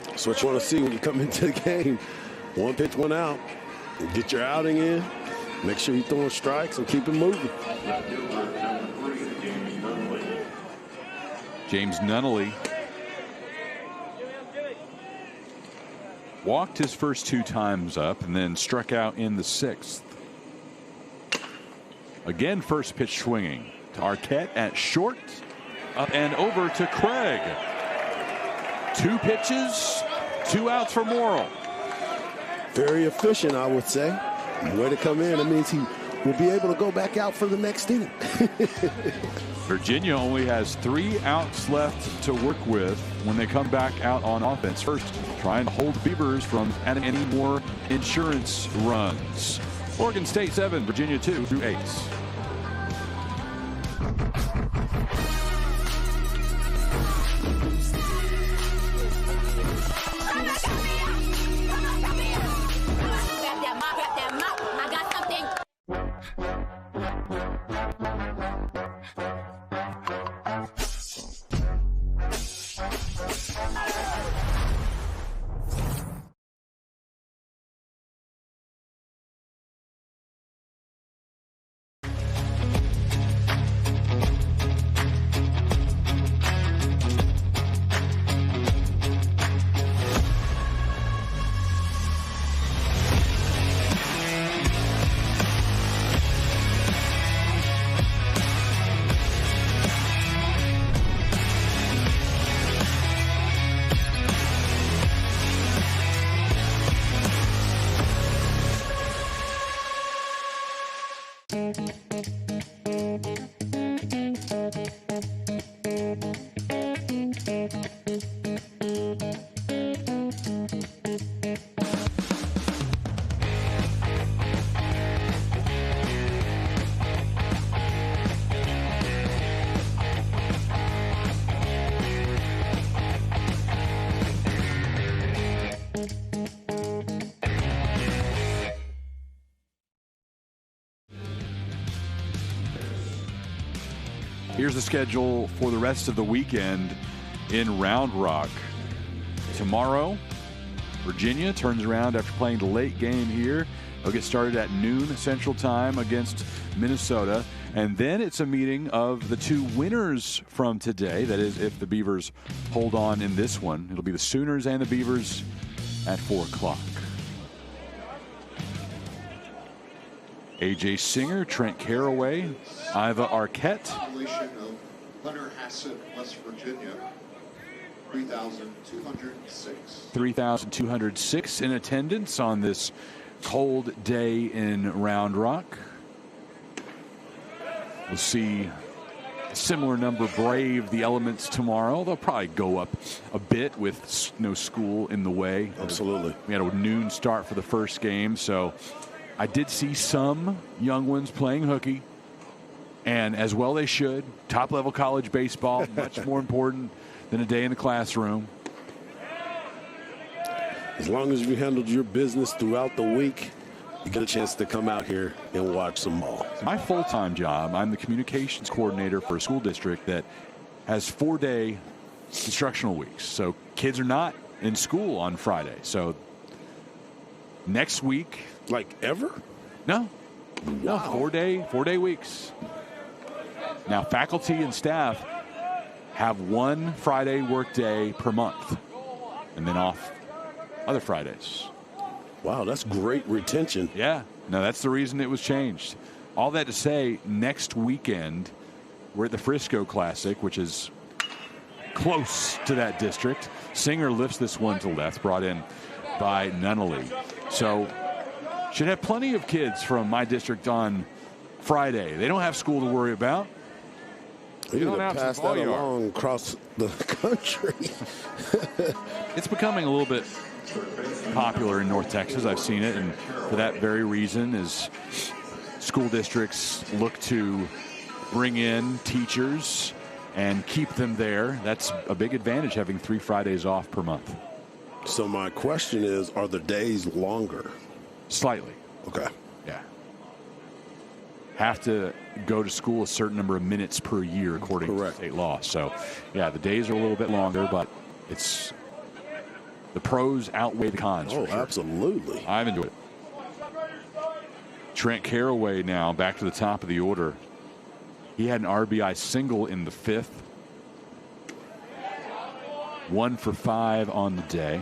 That's what you want to see when you come into the game. 1 pitch, 1 out. Get your outing in. Make sure you're throwing strikes and keep it moving. James Nunnally walked his first 2 times up and then struck out in the 6th. Again, first pitch swinging to Arquette at short, up and over to Craig. 2 pitches, 2 outs for Morrill. Very efficient, I would say. Way to come in. That means he will be able to go back out for the next inning. Virginia only has 3 outs left to work with when they come back out on offense. First, trying to hold the Beavers from adding any more insurance runs. Oregon State 7, Virginia 2 through 8. Here's the schedule for the rest of the weekend in Round Rock. Tomorrow, Virginia turns around after playing the late game here. They'll get started at noon Central Time against Minnesota. And then it's a meeting of the two winners from today. That is, if the Beavers hold on in this one. It'll be the Sooners and the Beavers at 4 o'clock. A.J. Singer, Trent Caraway, Iva Arquette. Population of Hunter Hassett, West Virginia, 3,206. 3,206 in attendance on this cold day in Round Rock. We'll see a similar number brave the elements tomorrow. They'll probably go up a bit with no school in the way. Absolutely. We had a noon start for the first game, so I did see some young ones playing hooky, and as well they should. Top-level college baseball, much more important than a day in the classroom. As long as you handled your business throughout the week, you get a chance to come out here and watch some ball. My full-time job, I'm the communications coordinator for a school district that has 4-day instructional weeks. So kids are not in school on Friday. So next week. Like ever? No. No, Wow. 4-day weeks. Now, faculty and staff have one Friday work day per month and then off other Fridays. Wow, that's great retention. Yeah. No, that's the reason it was changed. All that to say, next weekend, we're at the Frisco Classic, which is close to that district. Singer lifts this one to left, brought in by Nunnally. So should have plenty of kids from my district on Friday. They don't have school to worry about. You're going to pass that along across the country. It's becoming a little bit popular in North Texas. I've seen it, and for that very reason is school districts look to bring in teachers and keep them there. That's a big advantage, having 3 Fridays off per month. So my question is, are the days longer? Slightly. Okay. Yeah. Have to go to school a certain number of minutes per year according to state law. So, yeah, the days are a little bit longer, but it's the pros outweigh the cons. Oh, for sure. Absolutely. I've enjoyed it. Trent Caraway now back to the top of the order. He had an RBI single in the 5th. 1 for 5 on the day.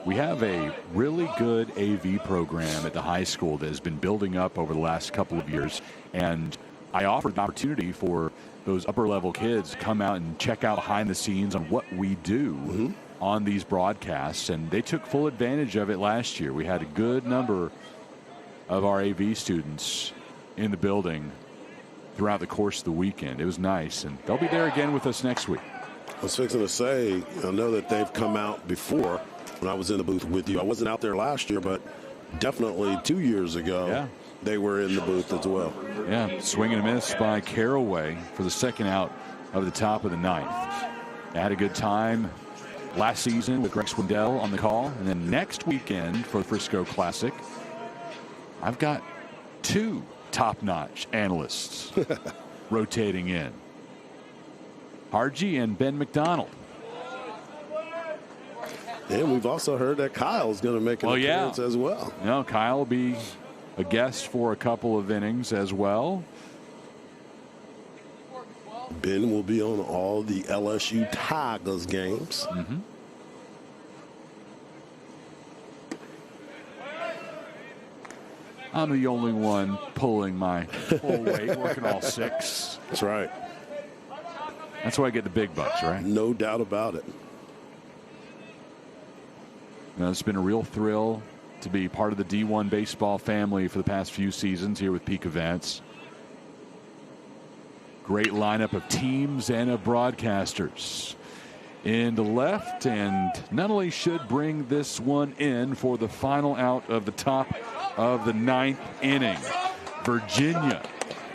We have a really good AV program at the high school that has been building up over the last couple of years, and I offered the opportunity for those upper-level kids to come out and check out behind the scenes on what we do on these broadcasts, and they took full advantage of it last year. We had a good number of our AV students in the building throughout the course of the weekend. It was nice, and they'll be there again with us next week. I was fixing to say, I know that they've come out before when I was in the booth with you. I wasn't out there last year, but definitely 2 years ago, they were in the booth as well. Yeah, swing and a miss by Caraway for the second out of the top of the 9th. They had a good time last season with Greg Swindell on the call. And then next weekend for the Frisco Classic, I've got 2 top-notch analysts rotating in. Harji and Ben McDonald. And we've also heard that Kyle's going to make an appearance as well. No, Kyle will be a guest for a couple of innings as well. Ben will be on all the LSU Tigers games. I'm the only one pulling my full weight, working all 6. That's right. That's why I get the big bucks, right? No doubt about it. You know, it's been a real thrill to be part of the D1 baseball family for the past few seasons here with Peak Events. Great lineup of teams and of broadcasters. In the left, and Nunnally should bring this one in for the final out of the top of the 9th inning. Virginia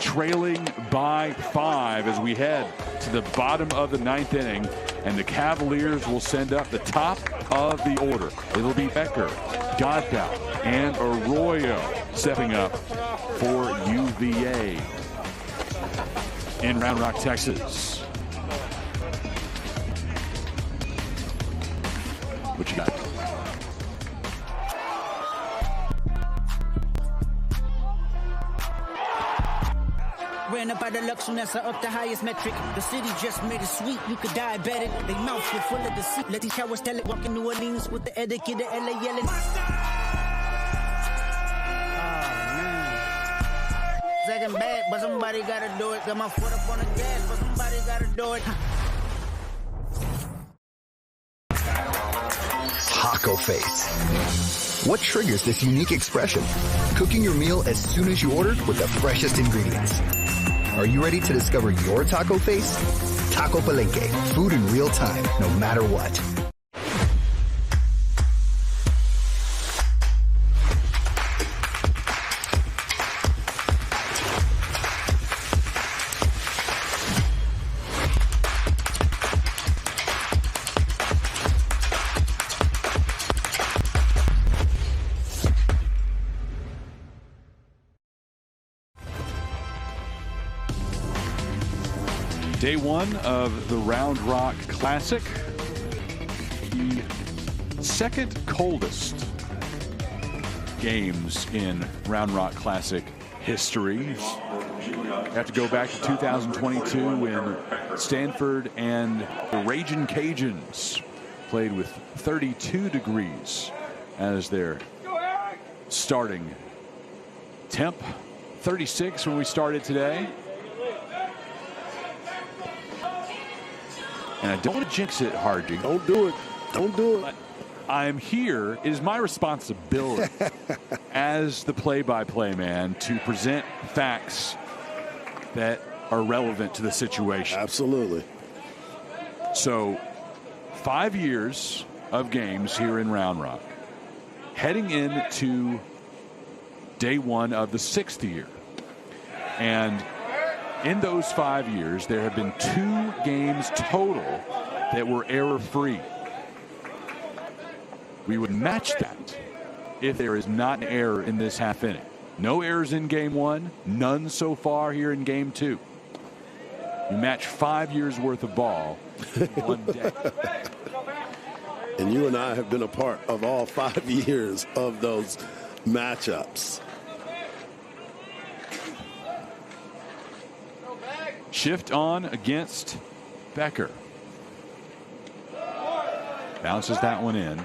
trailing by 5 as we head to the bottom of the 9th inning, and the Cavaliers will send up the top of the order. It'll be Becker, Godbout, and Arroyo stepping up for UVA in Round Rock, Texas. What you got? Ran up by the Lux soon as I up the highest metric. The city just made it sweet, you could diabetic. They mouth were full of deceit. Let these cowards tell it. Walking New Orleans with the etiquette, the LA yelling. Second bad, but somebody gotta do it. Got my foot up on the gas, but somebody gotta do it. Taco face. What triggers this unique expression? Cooking your meal as soon as you order with the freshest ingredients. Are you ready to discover your taco face? Taco Palenque, food in real time, no matter what. Day one of the Round Rock Classic. The second coldest games in Round Rock Classic history. I have to go back to 2022 when Stanford and the Ragin' Cajuns played with 32 degrees as their starting temp. 36 when we started today. And I don't want to jinx it, Hardy. Don't do it. Don't do it. But I'm here. It is my responsibility as the play-by-play man to present facts that are relevant to the situation. Absolutely. So, 5 years of games here in Round Rock, heading into day one of the 6th year. And in those 5 years, there have been 2 games total that were error-free. We would match that if there is not an error in this half inning. No errors in game 1, none so far here in game 2. You match 5 years worth of ball in one day. And you and I have been a part of all 5 years of those matchups. Shift on against Becker. Bounces that one in.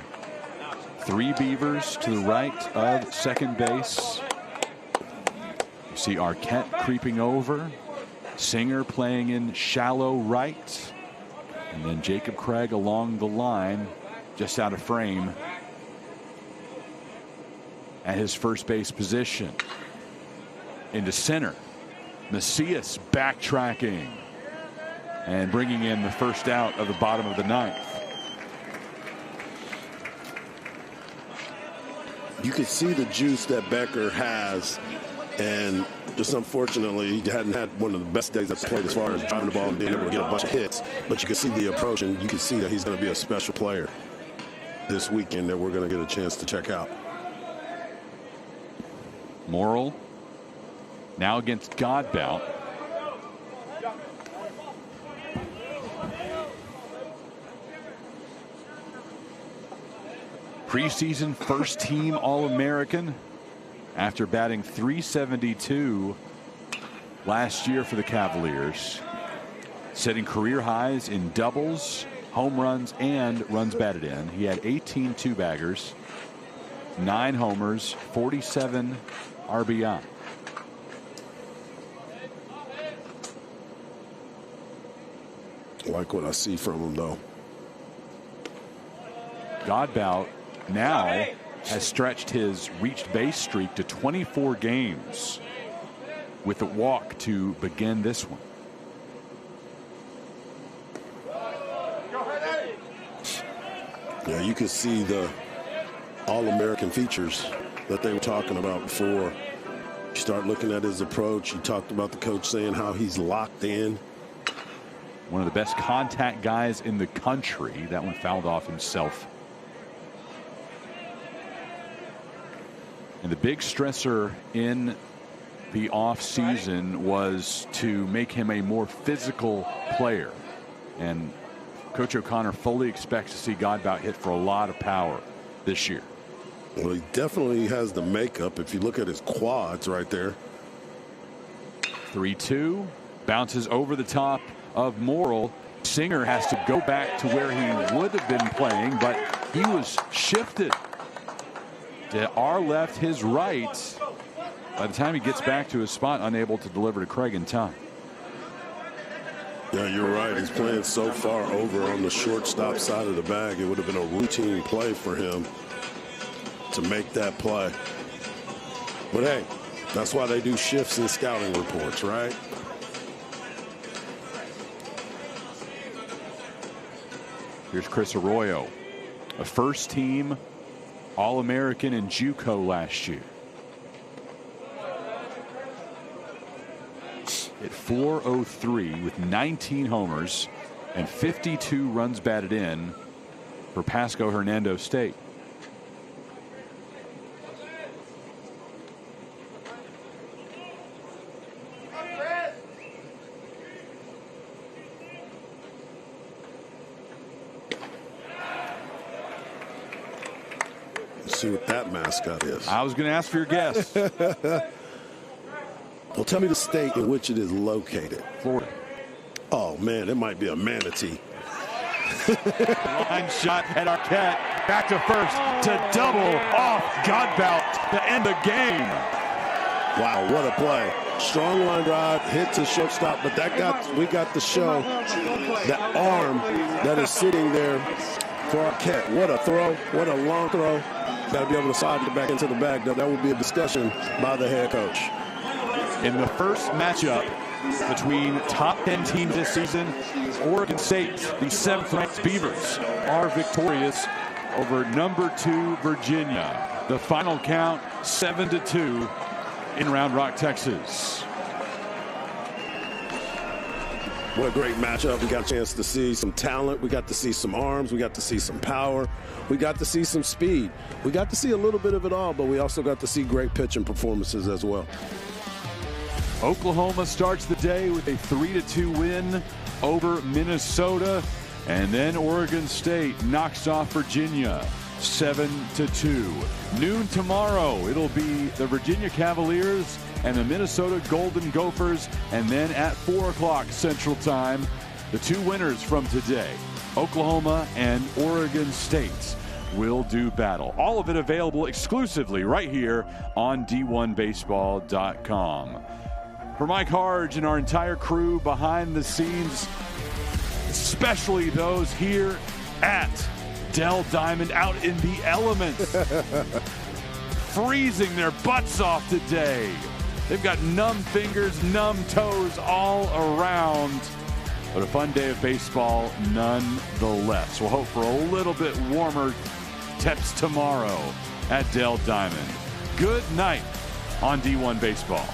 3 Beavers to the right of second base. You see Arquette creeping over. Singer playing in shallow right. And then Jacob Craig along the line, just out of frame at his first base position. Into center. Macias backtracking and bringing in the first out of the bottom of the 9th. You can see the juice that Becker has, and just unfortunately he hadn't had one of the best days I've played as far as driving the ball and being able to get a bunch of hits. But you can see the approach, and you can see that he's going to be a special player this weekend that we're going to get a chance to check out. Morrill now against Godbout. Preseason first team All-American after batting .372 last year for the Cavaliers. Setting career highs in doubles, home runs, and runs batted in. He had 18 two-baggers, 9 homers, 47 RBI. I like what I see from him, though. Godbout now has stretched his reached base streak to 24 games with a walk to begin this one. Yeah, you can see the All-American features that they were talking about before. You start looking at his approach. You talked about the coach saying how he's locked in. One of the best contact guys in the country. That one fouled off himself. And the big stressor in the offseason was to make him a more physical player. And Coach O'Connor fully expects to see Godbout hit for a lot of power this year. Well, he definitely has the makeup. If you look at his quads right there. 3-2. Bounces over the top of Morrill. Singer has to go back to where he would have been playing, but he was shifted to our left, his right. By the time he gets back to his spot, unable to deliver to Craig in time. Yeah, you're right. He's playing so far over on the shortstop side of the bag. It would have been a routine play for him to make that play. But hey, that's why they do shifts in scouting reports, right? Here's Chris Arroyo, a first-team All-American in JUCO last year. At .403 with 19 homers and 52 runs batted in for Pasco Hernando State. Let's see what that mascot is. I was going to ask for your guess. Well, tell me the state in which it is located. Florida. Oh, man, it might be a manatee. Line shot at Arquette. Back to first to double off Godbout to end the game. Wow, what a play. Strong line drive, hit to shortstop, but we got to show that arm that is sitting there for Arquette. What a throw. What a long throw. Got to be able to slide it back into the bag. That will be a discussion by the head coach. In the first matchup between top 10 teams this season, Oregon State, the 7th-ranked Beavers, are victorious over number 2 Virginia. The final count 7-2 in Round Rock, Texas. What a great matchup. We got a chance to see some talent. We got to see some arms. We got to see some power. We got to see some speed. We got to see a little bit of it all, but we also got to see great pitching performances as well. Oklahoma starts the day with a 3-2 win over Minnesota, and then Oregon State knocks off Virginia 7-2. Noon tomorrow, it'll be the Virginia Cavaliers and the Minnesota Golden Gophers, and then at 4 o'clock Central Time, the 2 winners from today, Oklahoma and Oregon State, will do battle. All of it available exclusively right here on D1Baseball.com. For Mike Harge and our entire crew behind the scenes, especially those here at Dell Diamond out in the elements, freezing their butts off today. They've got numb fingers, numb toes all around, but a fun day of baseball nonetheless. We'll hope for a little bit warmer temps tomorrow at Dell Diamond. Good night on D1 Baseball.